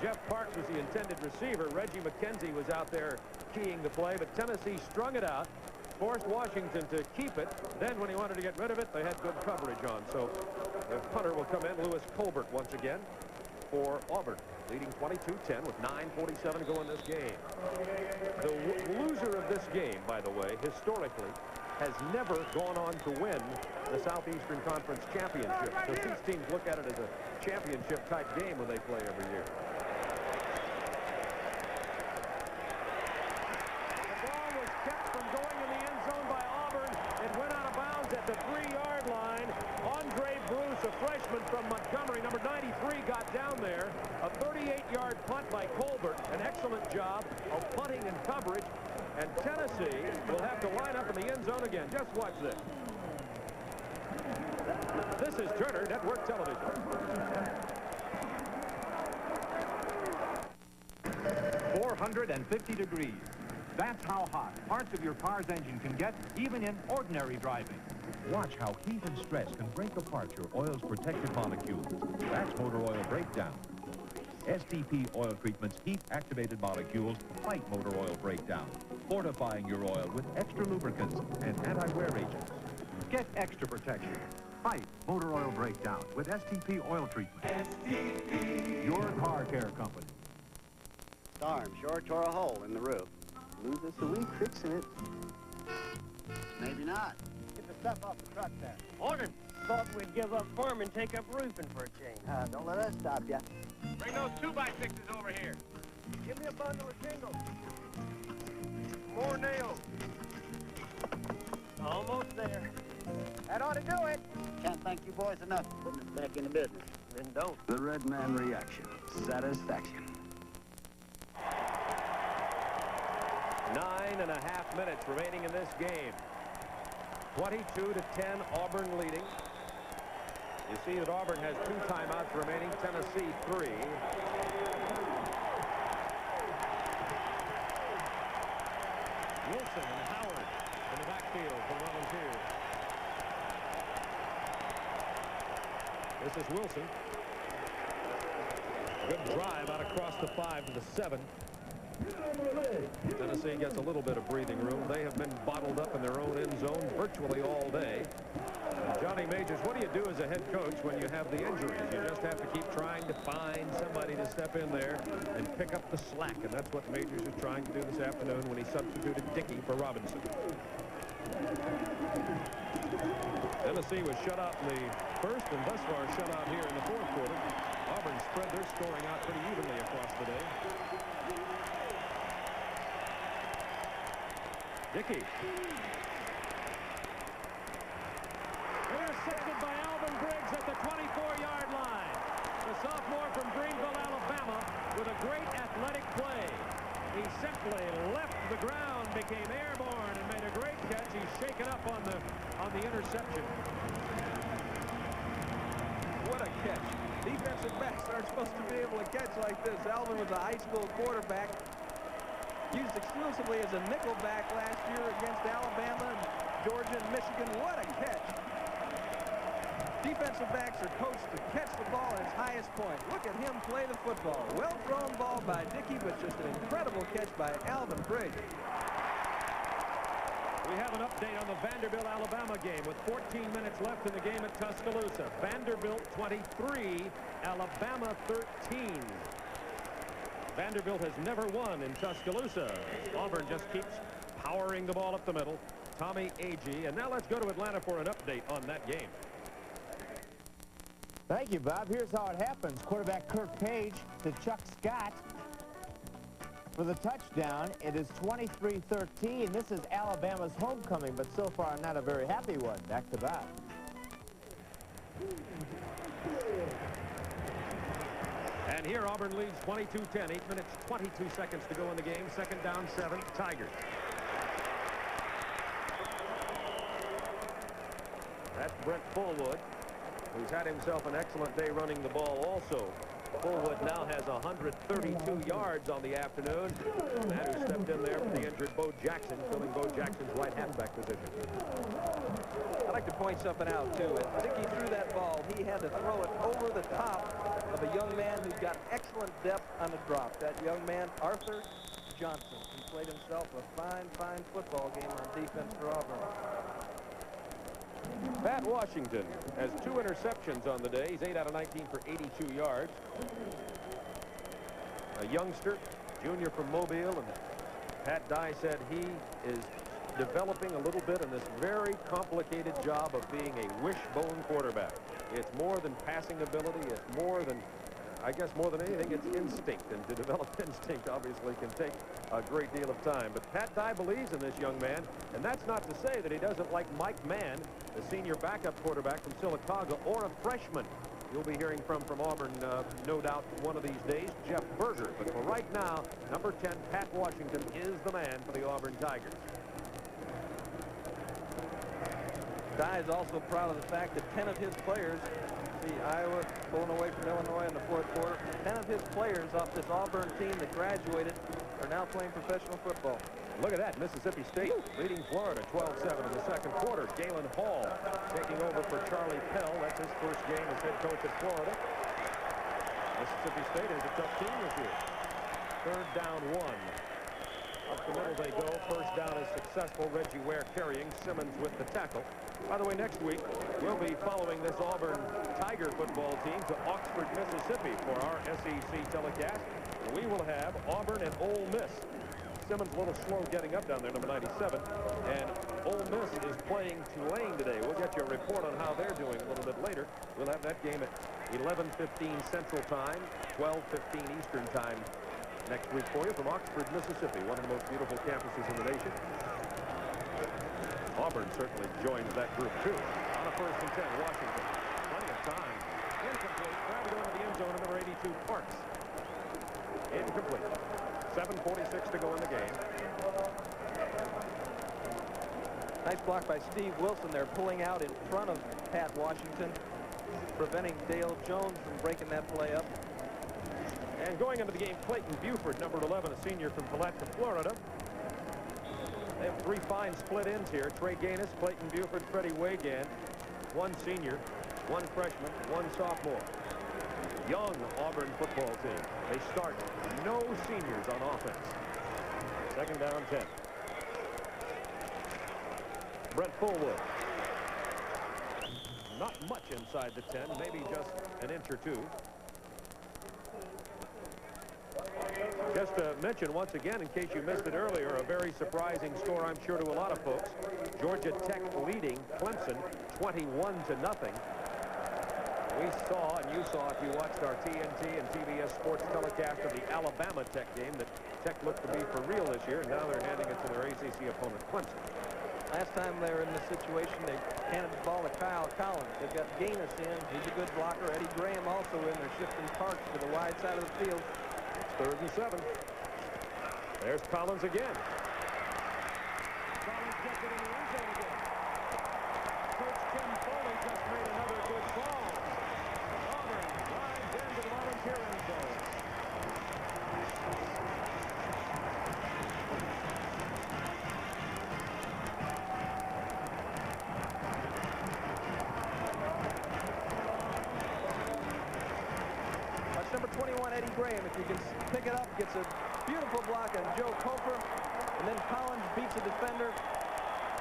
Jeff Parks was the intended receiver. Reggie McKenzie was out there keying the play, but Tennessee strung it out, forced Washington to keep it. Then when he wanted to get rid of it, they had good coverage on. So the punter will come in, Lewis Colbert, once again for Auburn, leading 22-10 with 9:47 to go in this game. The loser of this game, by the way, historically, has never gone on to win the Southeastern Conference Championship. So these teams look at it as a championship-type game when they play every year. The ball was kept from going in the end zone by Auburn. It went out of bounds at the 3-yard line. Andre Bruce, a freshman from Montgomery, number 93, got down there. A 38-yard punt by Colbert. An excellent job of punting and coverage. And Tennessee will have to line up in the end zone again. Just watch this. This is Turner Network Television. 450 degrees. That's how hot parts of your car's engine can get, even in ordinary driving. Watch how heat and stress can break apart your oil's protective molecules. That's motor oil breakdown. STP oil treatment's heat-activated molecules fight motor oil breakdown, fortifying your oil with extra lubricants and anti-wear agents. Get extra protection. Fight motor oil breakdown with STP oil treatment. STP. Your car care company. Storm sure tore a hole in the roof. Lose us a week fixing it. Maybe not. Get the stuff off the truck there. Morning. Thought we'd give up farming and take up roofing for a change. Don't let us stop ya. Bring those 2x6s over here. Give me a bundle of shingles. More nails. Almost there. That ought to do it. Can't thank you boys enough for putting us back in the business. Then don't. The Red Man reaction. Satisfaction. 9.5 minutes remaining in this game. 22-10, Auburn leading. You see that Auburn has 2 timeouts remaining, Tennessee 3. Wilson and Howard in the backfield for Volunteers. This is Wilson. Good drive out across the 5 to the 7. Tennessee gets a little bit of breathing room. They have been bottled up in their own end zone virtually all day. And Johnny Majors, what do you do as a head coach when you have the injuries? You just have to keep trying to find somebody to step in there and pick up the slack, and that's what Majors is trying to do this afternoon when he substituted Dickey for Robinson. Tennessee was shut out in the first and thus far shut out here in the fourth quarter. Auburn spread their scoring out pretty evenly across the day. Dickey. Intercepted by Alvin Briggs at the 24-yard line. The sophomore from Greenville, Alabama, with a great athletic play. He simply left the ground, became airborne, and made a great catch. He's shaken up on the interception. What a catch. Defensive backs aren't supposed to be able to catch like this. Alvin was a high school quarterback, used exclusively as a nickel back last year against Alabama, and Georgia, and Michigan. What a catch. Defensive backs are coached to catch the ball at its highest point. Look at him play the football. Well-thrown ball by Dickey, but just an incredible catch by Alvin Briggs. We have an update on the Vanderbilt-Alabama game with 14 minutes left in the game at Tuscaloosa. Vanderbilt 23, Alabama 13. Vanderbilt has never won in Tuscaloosa. Auburn just keeps powering the ball up the middle. Tommy Agee. And now let's go to Atlanta for an update on that game. Thank you, Bob. Here's how it happens. Quarterback Kirk Page to Chuck Scott for the touchdown. It is 23-13. This is Alabama's homecoming, but so far not a very happy one. Back to Bob. And here Auburn leads 22-10. 8 minutes, 22 seconds to go in the game. Second down, 7. Tigers. That's Brent Fullwood, who's had himself an excellent day running the ball also. Fullwood now has 132 yards on the afternoon. The man who stepped in there for the injured Bo Jackson, filling Bo Jackson's right halfback position. I'd like to point something out, too. I think he threw that ball. He had to throw it over the top of a young man who's got excellent depth on the drop. That young man, Arthur Johnson. He played himself a fine, fine football game on defense for Auburn. Pat Washington has 2 interceptions on the day. He's 8 out of 19 for 82 yards. A youngster, junior from Mobile, and Pat Dye said he is developing a little bit in this very complicated job of being a wishbone quarterback. It's more than passing ability. It's more than, I guess more than anything, it's instinct. And to develop instinct, obviously, can take a great deal of time. But Pat Dye believes in this young man, and that's not to say that he doesn't like Mike Mann, the senior backup quarterback from Sylacauga, or a freshman you'll be hearing from Auburn, no doubt, one of these days, Jeff Berger. But for right now, number 10, Pat Washington, is the man for the Auburn Tigers. Dye is also proud of the fact that 10 of his players, see Iowa pulling away from Illinois in the fourth quarter, 10 of his players off this Auburn team that graduated are now playing professional football. Look at that, Mississippi State leading Florida 12-7 in the second quarter. Galen Hall taking over for Charlie Pell. That's his first game as head coach at Florida. Mississippi State is a tough team this year. Third down, 1. Up the middle they go. First down is successful. Reggie Ware carrying. Simmons with the tackle. By the way, next week we'll be following this Auburn Tiger football team to Oxford, Mississippi for our SEC telecast. And we will have Auburn and Ole Miss. Simmons a little slow getting up down there, number 97. And Ole Miss is playing Tulane today. We'll get you a report on how they're doing a little bit later. We'll have that game at 11:15 Central Time, 12:15 Eastern Time next week for you from Oxford, Mississippi, one of the most beautiful campuses in the nation. Auburn certainly joins that group, too. On a 1st and 10, Washington. Plenty of time. Incomplete. Tried to go into the end zone, number 82, Parks. Incomplete. 7:46 to go in the game. Nice block by Steve Wilson there, pulling out in front of Pat Washington, preventing Dale Jones from breaking that play up. And going into the game, Clayton Buford, number 11, a senior from Palatka, Florida. They have 3 fine split ends here. Trey Gaines, Clayton Buford, Freddie Wagan. 1 senior, 1 freshman, 1 sophomore. young Auburn football team. They start no seniors on offense. Second down, 10. Brent Fullwood. Not much inside the 10, maybe just an inch or two. Just to mention once again, in case you missed it earlier, a very surprising score, I'm sure, to a lot of folks. Georgia Tech leading Clemson 21-0. We saw, and you saw if you watched our TNT and TBS Sports telecast of the Alabama Tech game, that Tech looked to be for real this year, and now they're handing it to their ACC opponent, Clemson. Last time they were in this situation, they handed the ball to Kyle Collins. They've got Gaines in. He's a good blocker. Eddie Graham also in. They're shifting Parks to the wide side of the field. Third and 7. There's Collins again. Collins gets it in the end zone again. Coach Tim Foley just made another good call. Auburn drives into the volunteer end zone. That's number 21, Eddie Graham. If you can pick it up, gets a beautiful block on Joe Cofer, and then Collins beats a defender,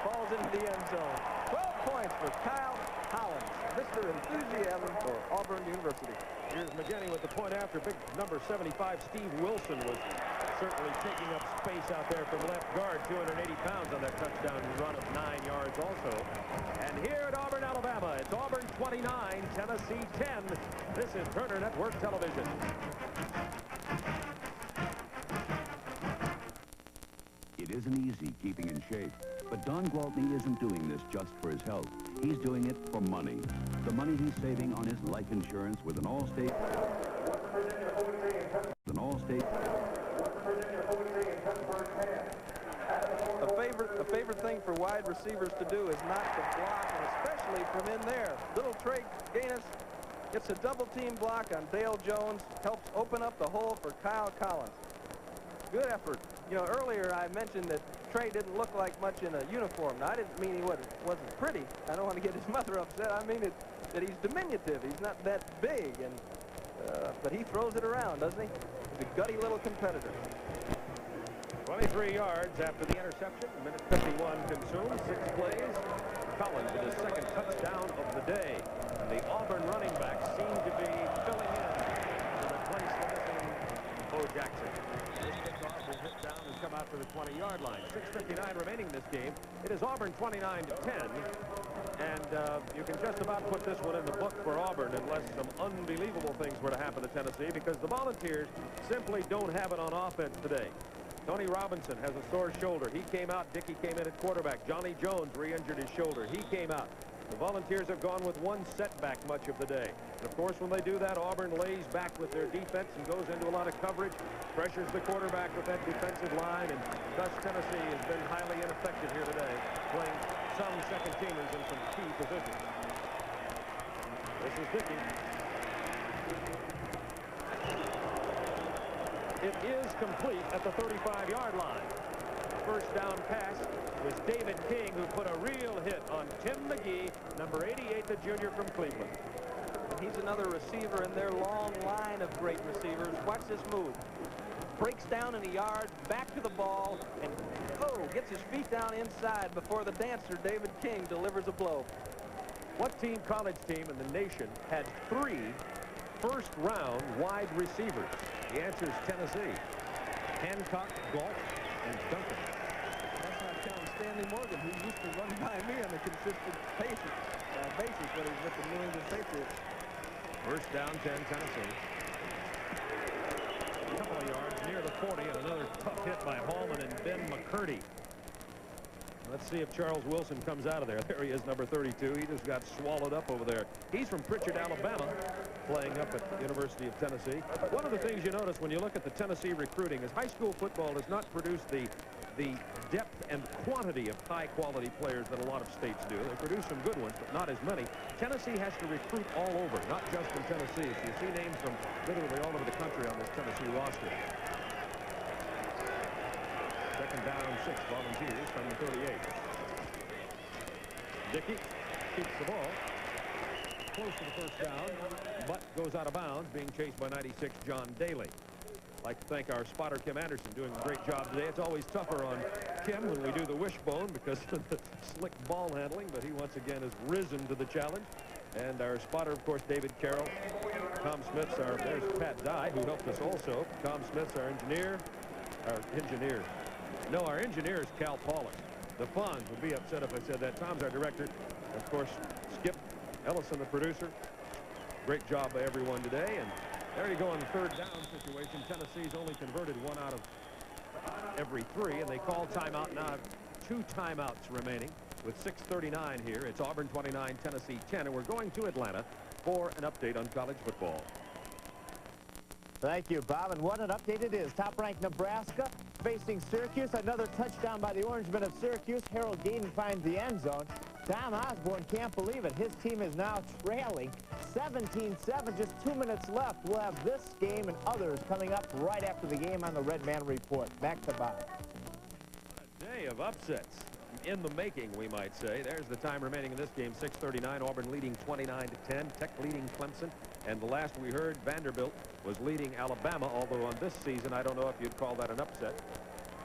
falls into the end zone. 12 points for Kyle Collins, Mr. Enthusiasm for Auburn University. Here's McGinney with the point after. Big number 75, Steve Wilson, was certainly taking up space out there from left guard. 280 pounds on that touchdown run of 9 yards also. And here at Auburn, Alabama, it's Auburn 29, Tennessee 10. This is Turner Network Television. It isn't easy keeping in shape, but Don Gwaltney isn't doing this just for his health. He's doing it for money. The money he's saving on his life insurance with an Allstate. A favorite thing for wide receivers to do is not to block, and especially from in there. Little Trey Gaines gets a double-team block on Dale Jones, helps open up the hole for Kyle Collins. Good effort. You know, earlier I mentioned that Trey didn't look like much in a uniform. Now, I didn't mean he wasn't pretty. I don't want to get his mother upset. I mean that he's diminutive. He's not that big, and but he throws it around, doesn't he? He's a gutty little competitor. 23 yards after the interception. Minute 51 consumed. 6 plays. Collins with his second touchdown of the day. And the Auburn running backs seem to be filling in to replace the missing Bo Jackson. This kickoff will hit down and come out for the 20-yard line. 6:59 remaining in this game. It is Auburn 29-10. And you can just about put this one in the book for Auburn unless some unbelievable things were to happen to Tennessee, because the Volunteers simply don't have it on offense today. Tony Robinson has a sore shoulder. He came out. Dickey came in at quarterback. Johnny Jones re-injured his shoulder. He came out. The Volunteers have gone with one setback much of the day. And of course, when they do that, Auburn lays back with their defense and goes into a lot of coverage, pressures the quarterback with that defensive line, and thus Tennessee has been highly ineffective here today, playing some second-teamers in some key positions. This is Dickey. It is complete at the 35-yard line. First down pass was David King, who put a real hit on Tim McGee, number 88, the junior from Cleveland. And he's another receiver in their long line of great receivers. Watch this move. Breaks down in a yard, back to the ball, and gets his feet down inside before the dancer, David King, delivers a blow. What college team in the nation had 3 first-round wide receivers? The answer is Tennessee. Hancock, Galt, and Duncan. That's not counting Stanley Morgan, who used to run by me on a consistent basis when he was with the New England Patriots. First down, 10, Tennessee. A couple of yards near the 40, and another tough hit by Hallman and Ben McCurdy. Let's see if Charles Wilson comes out of there. There he is, number 32. He just got swallowed up over there. He's from Pritchard, Alabama, playing up at the University of Tennessee. One of the things you notice when you look at the Tennessee recruiting is high school football does not produce the depth and quantity of high-quality players that a lot of states do. They produce some good ones, but not as many. Tennessee has to recruit all over, not just in Tennessee. So you see names from literally all over the country on this Tennessee roster. Second down, 6 Volunteers from the 38. Dickey keeps the ball. close to the first down, but goes out of bounds, being chased by 96 John Daly. I'd like to thank our spotter, Kim Anderson, doing a great job today. It's always tougher on Kim when we do the wishbone because of the slick ball handling, but he once again has risen to the challenge. And our spotter, of course, David Carroll. Tom Smith's there's Pat Dye, who helped us also. Tom Smith's our engineer. No, our engineer is Cal Paulus. The Fonz would be upset if I said that. Tom's our director. Of course, Skip Ellison, the producer. Great job by everyone today. And there you go on the third down situation. Tennessee's only converted 1 out of every 3, and they call timeout now. 2 timeouts remaining with 6:39 here. It's Auburn 29, Tennessee 10, and we're going to Atlanta for an update on college football. Thank you, Bob. And what an update it is. Top-ranked Nebraska facing Syracuse. Another touchdown by the Orangemen of Syracuse. Harold Gaden finds the end zone. Tom Osborne can't believe it. His team is now trailing 17-7, just 2 minutes left. We'll have this game and others coming up right after the game on the Red Man Report. Back to Bob. A day of upsets in the making, we might say. There's the time remaining in this game, 6:39. Auburn leading 29-10. Tech leading Clemson. And the last we heard, Vanderbilt was leading Alabama, although on this season, I don't know if you'd call that an upset.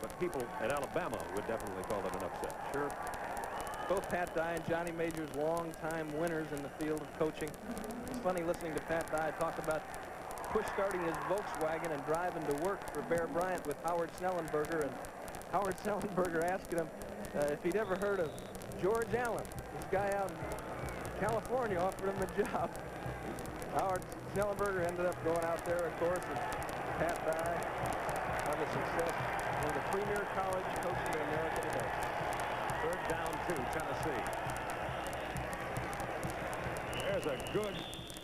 But people at Alabama would definitely call that an upset. Sure. Both Pat Dye and Johnny Majors, long-time winners in the field of coaching. It's funny listening to Pat Dye talk about push-starting his Volkswagen and driving to work for Bear Bryant with Howard Snellenberger, and Howard Snellenberger asking him if he'd ever heard of George Allen. This guy out in California offered him the job. Howard Snellenberger ended up going out there, of course, and Pat Dye had the success. One of the premier college coaches in America today. Third down 2, Tennessee. There's a good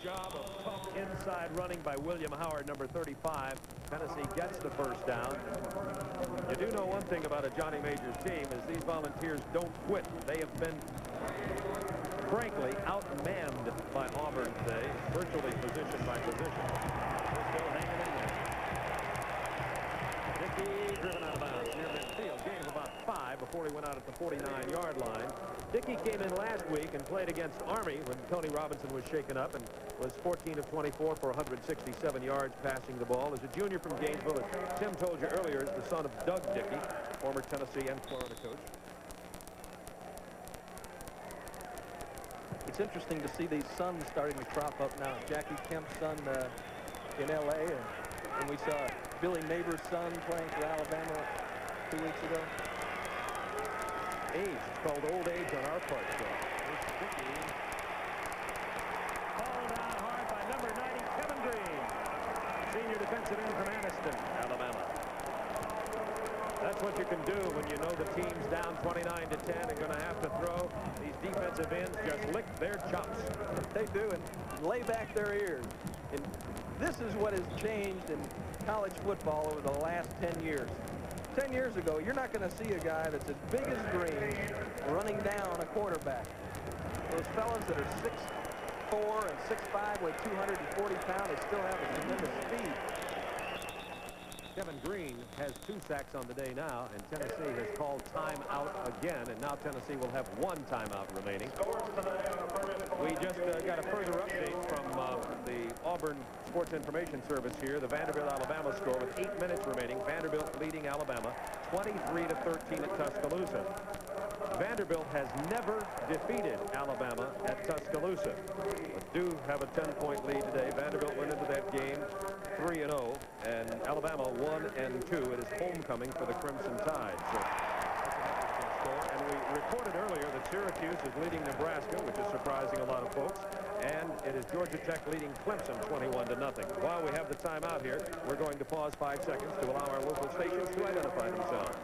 job of tough inside running by William Howard, number 35. Tennessee gets the first down. You do know one thing about a Johnny Majors team is these Volunteers don't quit. They have been, frankly, outmanned by Auburn today, virtually position by position. They're still hanging in there. Dickey driven out of bounds near midfield. Gain of about 5 before he went out at the 49-yard line. Dickey came in last week and played against Army when Tony Robinson was shaken up and was 14 of 24 for 167 yards passing the ball. As a junior from Gainesville, as Tim told you earlier, is the son of Doug Dickey, former Tennessee and Florida coach. It's interesting to see these sons starting to crop up now. Jackie Kemp's son in L.A., and we saw Billy Neighbors' son playing for Alabama 2 weeks ago. Age. It's called old age on our part, so. Called down hard by number 90, Kevin Green. Senior defensive end from Anniston, Alabama. That's what you can do when you know the team's down 29-10 and going to have to throw. These defensive ends just lick their chops. They do, and lay back their ears. And this is what has changed in college football over the last 10 years. 10 years ago, you're not going to see a guy that's as big as Green running down a quarterback. Those fellas that are 6'4" and 6'5", weigh 240 pounds, they still have a tremendous speed. Kevin Green has 2 sacks on the day now, and Tennessee has called timeout again, and now Tennessee will have 1 timeout remaining. We just got a further update from the Auburn Sports Information Service here. The Vanderbilt-Alabama score with 8 minutes remaining. Vanderbilt leading Alabama 23-13 at Tuscaloosa. Vanderbilt has never defeated Alabama at Tuscaloosa, but do have a 10-point lead today. Vanderbilt went into that game 3-0, and Alabama 1-2. It is homecoming for the Crimson Tide. So that's an interesting score. And we reported earlier that Syracuse is leading Nebraska, which is surprising a lot of folks, and it is Georgia Tech leading Clemson 21-0. While we have the timeout here, we're going to pause 5 seconds to allow our local stations to identify themselves.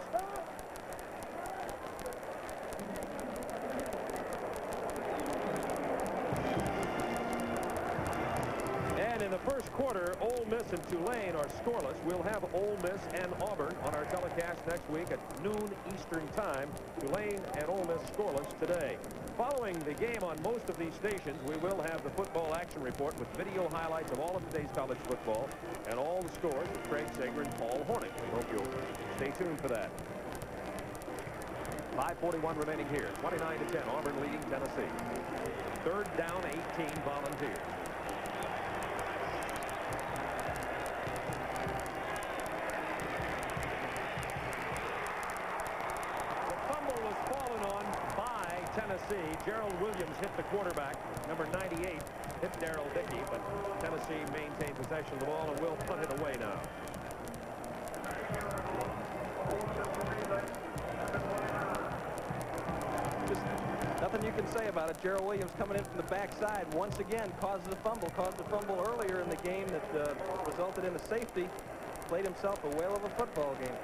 In the first quarter, Ole Miss and Tulane are scoreless. We'll have Ole Miss and Auburn on our telecast next week at noon Eastern time. Tulane and Ole Miss scoreless today. Following the game on most of these stations, we will have the football action report with video highlights of all of today's college football and all the scores with Craig Sager and Paul Hornick. We hope you'll stay tuned for that. 5:41 remaining here. 29-10. Auburn leading Tennessee. 3rd down, 18 Volunteers. Tennessee. Gerald Williams hit the quarterback. Number 98 hit Darrell Dickey, but Tennessee maintained possession of the ball and will punt it away now. Just nothing you can say about it. Gerald Williams coming in from the backside once again caused a fumble earlier in the game that resulted in a safety. Played himself a whale of a football game.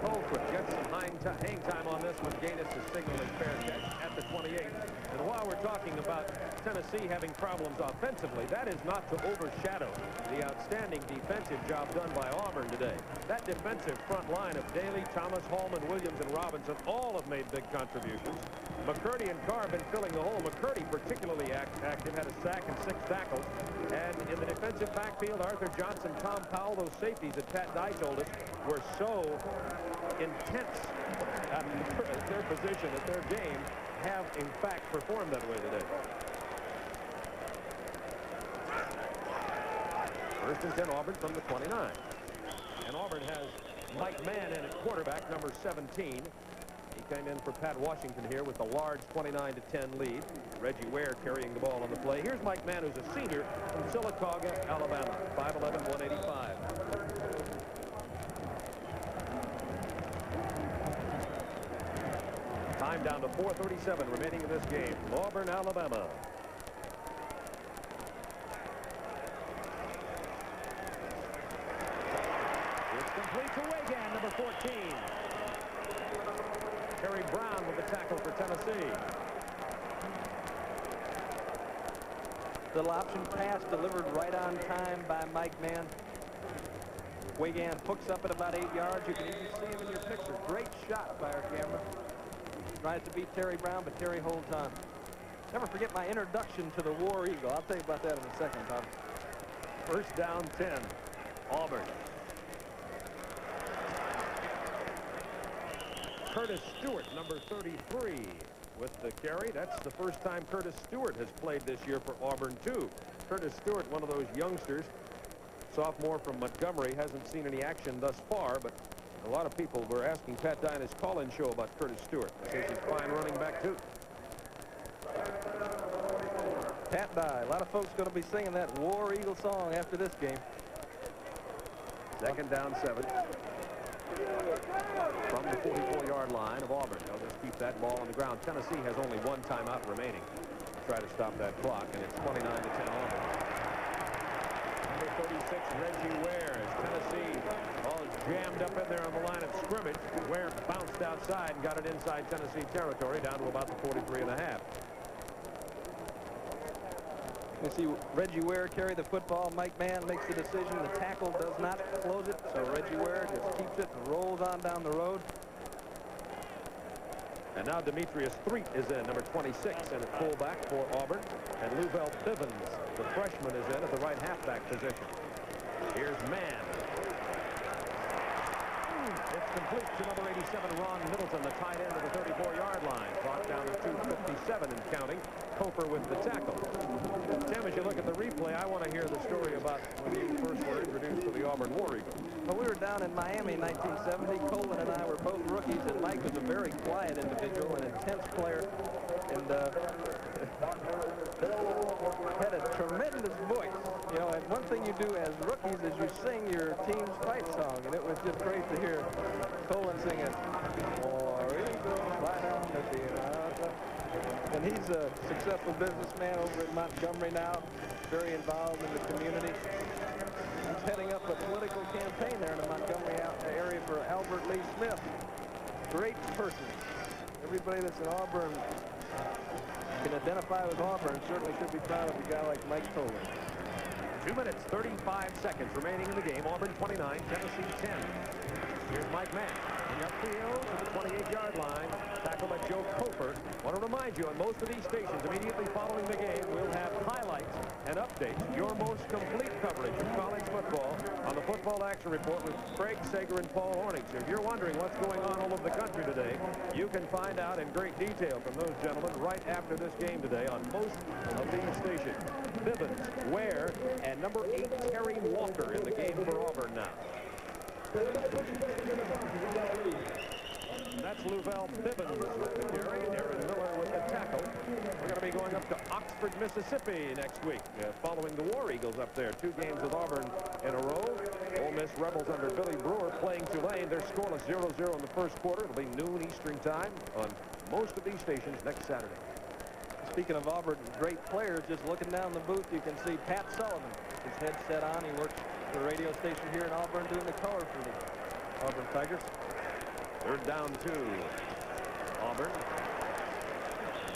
Colquitt gets some hang time on this one. Gaines is signaling fair catch at the 28. And while we're talking about Tennessee having problems offensively, that is not to overshadow the outstanding defensive job done by Auburn today. That defensive front line of Daly, Thomas, Hallman, Williams, and Robinson all have made big contributions. McCurdy and Carr have been filling the hole. McCurdy particularly active, had a sack and 6 tackles. And in the defensive backfield, Arthur Johnson, Tom Powell, those safeties that Pat Dye told us were so intense at their position, at their game, have in fact performed that way today. 1st and 10 Auburn from the 29. And Auburn has Mike Mann in at quarterback, number 17. He came in for Pat Washington here with a large 29-10 lead. Reggie Ware carrying the ball on the play. Here's Mike Mann, who's a senior from Sylacauga, Alabama. 5'11", 185. Time down to 4:37 remaining in this game. Auburn, Alabama. It's complete to Wagan, number 14. Terry Brown with the tackle for Tennessee. Little option pass delivered right on time by Mike Mann. Wagan hooks up at about 8 yards. You can even see him in your picture. Great shot by our camera. Tries to beat Terry Brown, but Terry holds on. Never forget my introduction to the War Eagle. I'll tell you about that in a second, Tom. 1st down, 10. Auburn. Curtis Stewart, number 33, with the carry. That's the first time Curtis Stewart has played this year for Auburn, too. Curtis Stewart, one of those youngsters, sophomore from Montgomery, hasn't seen any action thus far, but a lot of people were asking Pat Dye in his call-in show about Curtis Stewart. He says he's fine running back, too. Pat Dye. A lot of folks going to be singing that War Eagle song after this game. 2nd down, 7. From the 44-yard line of Auburn. They'll just keep that ball on the ground. Tennessee has only 1 timeout remaining to try to stop that clock, and it's 29-10 Auburn. Number 36, Reggie Ware, as Tennessee all jammed up in there on the line of scrimmage. Ware bounced outside and got it inside Tennessee territory down to about the 43.5. You see Reggie Ware carry the football. Mike Mann makes the decision. The tackle does not close it, so Reggie Ware just keeps it and rolls on down the road. And now Demetrius Threet is in, number 26, and at fullback for Auburn. And Louvel Bivens, the freshman, is in at the right halfback position. Here's Mann. It's complete to number 87, Ron Middleton, the tight end of the 34-yard line. Clock down to 2:57 and counting. Cofer with the tackle. Tim, as you look at the replay, I want to hear the story about when you first were introduced to the Auburn War Eagles. Well, we were down in Miami in 1970. Colin and I were both rookies, and Mike was a very quiet individual, an intense player, and had a tremendous voice. You know, and one thing you do as rookies is you sing your team's fight song, and it was just great to hear Colin sing it. War Eagle, fly down the field. And he's a successful businessman over in Montgomery now, very involved in the community. He's heading up a political campaign there in the Montgomery area for Albert Lee Smith. Great person. Everybody that's in Auburn can identify with Auburn, certainly should be proud of a guy like Mike Colin. 2 minutes, 35 seconds remaining in the game. Auburn 29, Tennessee 10. Here's Mike Mann. Upfield to the 28-yard line. Tackled by Joe Cofer. Want to remind you, on most of these stations, immediately following the game, we'll have highlights and updates, your most complete coverage of college football on the Football Action Report with Craig Sager and Paul Hornings. If you're wondering what's going on all over the country today, you can find out in great detail from those gentlemen right after this game today on most of these stations. Bivens, Ware, and number 8, Terry Walker in the game for Auburn now. That's Louvel Bivens with the carry. Aaron Miller with the tackle. We're going to be going up to Oxford, Mississippi next week, following the War Eagles up there. 2 games with Auburn in a row. Ole Miss Rebels under Billy Brewer playing Tulane. They're scoreless 0-0 in the first quarter. It'll be noon Eastern time on most of these stations next Saturday. Speaking of Auburn, great players, just looking down the booth, you can see Pat Sullivan. His headset on. He works for the radio station here in Auburn doing the color for the Auburn Tigers. 3rd down 2. Auburn.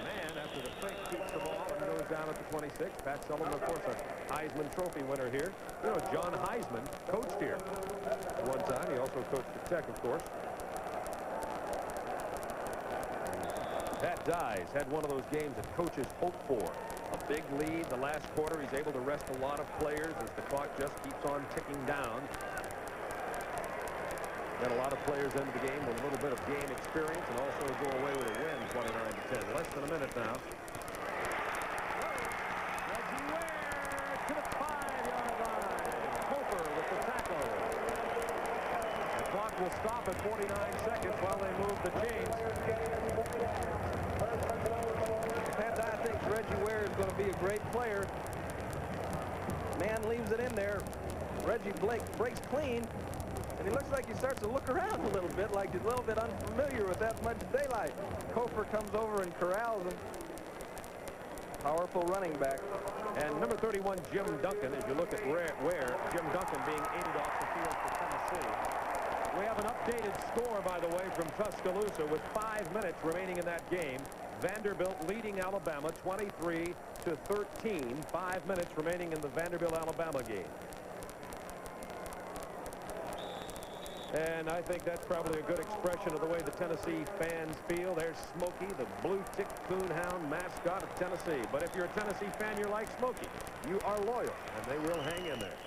Man, after the fake, keeps the ball and goes down at the 26. Pat Sullivan, of course, a Heisman Trophy winner here. You know, John Heisman coached here at one time. He also coached at Tech, of course. Pat Dyes had one of those games that coaches hope for. A big lead the last quarter. He's able to rest a lot of players as the clock just keeps on ticking down. Got a lot of players into the game with a little bit of game experience and also go away with a win, 29-10. Less than a minute now. Reggie Ware to the 5-yard line. Cofer with the tackle. The clock will stop at 49 seconds while they move the chains. Pat Dye thinks Reggie Ware is going to be a great player. Man leaves it in there. Reggie breaks clean. And he looks like he starts to look around a little bit, like he's a little bit unfamiliar with that much daylight. Cofer comes over and corrals him. Powerful running back. And number 31, Jim Duncan, as you look at Ware, Jim Duncan being aided off the field for Tennessee. We have an updated score, by the way, from Tuscaloosa with 5 minutes remaining in that game. Vanderbilt leading Alabama 23-13. 5 minutes remaining in the Vanderbilt-Alabama game. And I think that's probably a good expression of the way the Tennessee fans feel. There's Smokey, the blue-tick coonhound mascot of Tennessee. But if you're a Tennessee fan, you're like Smokey. You are loyal, and they will hang in there.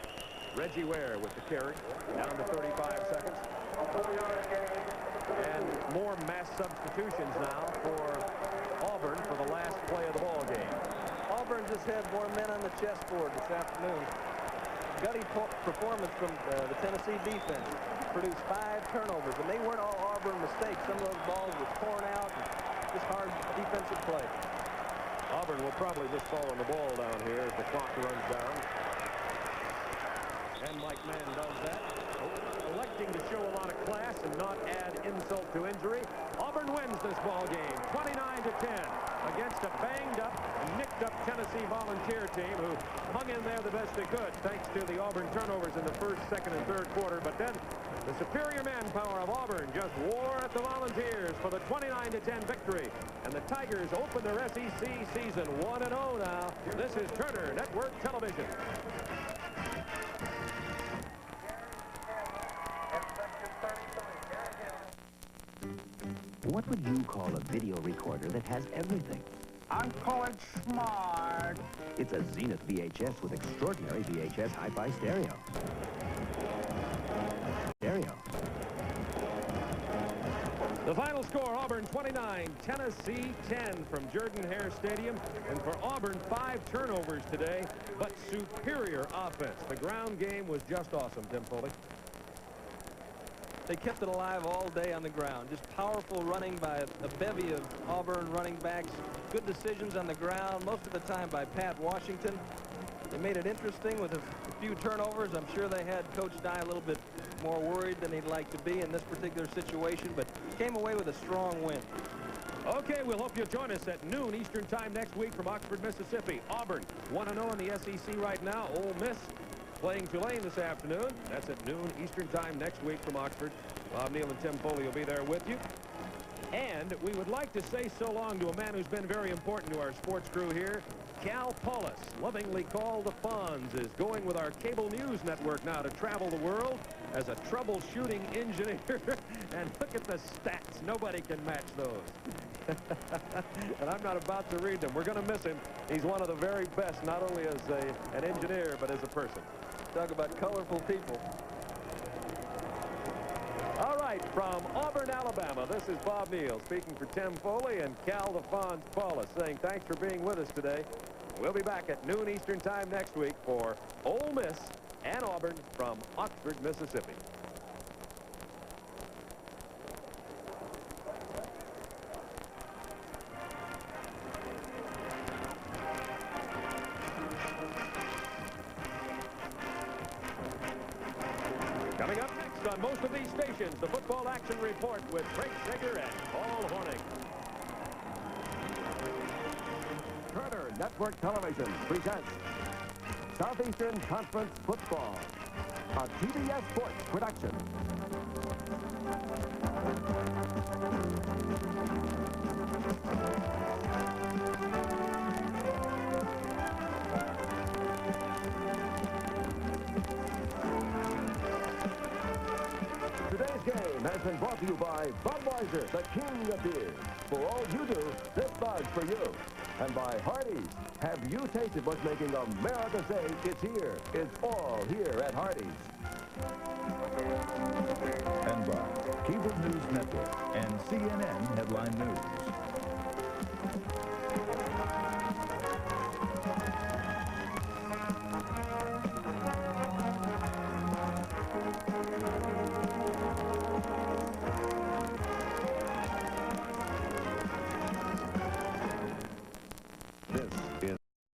Reggie Ware with the carry, down to 35 seconds. And more mass substitutions now for Auburn for the last play of the ball game. Auburn just had more men on the chessboard this afternoon. Gutty performance from the Tennessee defense. Produced 5 turnovers, and they weren't all Auburn mistakes. Some of those balls were torn out, and just hard defensive play. Auburn will probably just fall on the ball down here as the clock runs down. And Mike Mann does that, electing to show a lot of class and not add insult to injury. Auburn wins this ball game, 29-10, against a banged-up, nicked-up Tennessee Volunteer team who hung in there the best they could, thanks to the Auburn turnovers in the first, second, and third quarter. But then the superior manpower of Auburn just wore at the Volunteers for the 29-10 victory. And the Tigers open their SEC season 1-0 now. This is Turner Network Television. What would you call a video recorder that has everything? I call it smart. It's a Zenith VHS with extraordinary VHS hi-fi stereo. The final score, Auburn 29, Tennessee 10 from Jordan-Hare Stadium. And for Auburn, 5 turnovers today, but superior offense. The ground game was just awesome, Tim Foley. They kept it alive all day on the ground. Just powerful running by a bevy of Auburn running backs. Good decisions on the ground, most of the time by Pat Washington. They made it interesting with a few turnovers. I'm sure they had Coach Dye a little bit more worried than he'd like to be in this particular situation, but came away with a strong win. Okay, we'll hope you'll join us at noon Eastern time next week from Oxford, Mississippi. Auburn 1-0 in the SEC right now. Ole Miss playing Tulane this afternoon. That's at noon Eastern time next week from Oxford. Bob Neal and Tim Foley will be there with you. And we would like to say so long to a man who's been very important to our sports crew here. Cal Paulus, lovingly called the Fonz, is going with our cable news network now to travel the world. as a troubleshooting engineer. And look at the stats. Nobody can match those. And I'm not about to read them. We're going to miss him. He's one of the very best, not only as an engineer, but as a person. Talk about colorful people. All right, from Auburn, Alabama, this is Bob Neal speaking for Tim Foley and Cal the Fonz Paulus, saying thanks for being with us today. We'll be back at noon Eastern Time next week for Ole Miss and Auburn from Oxford, Mississippi. Coming up next on most of these stations, the Football Action Report with Frank Sager and Paul Horning. Turner Network Television presents Southeastern Conference Football, a TBS Sports production. Today's game has been brought to you by Budweiser, the king of beers. For all you do, this bud's for you. And by Hardee's. Have you tasted what's making America say it's here? It's all here at Hardee's. And by Cable News Network and CNN Headline News.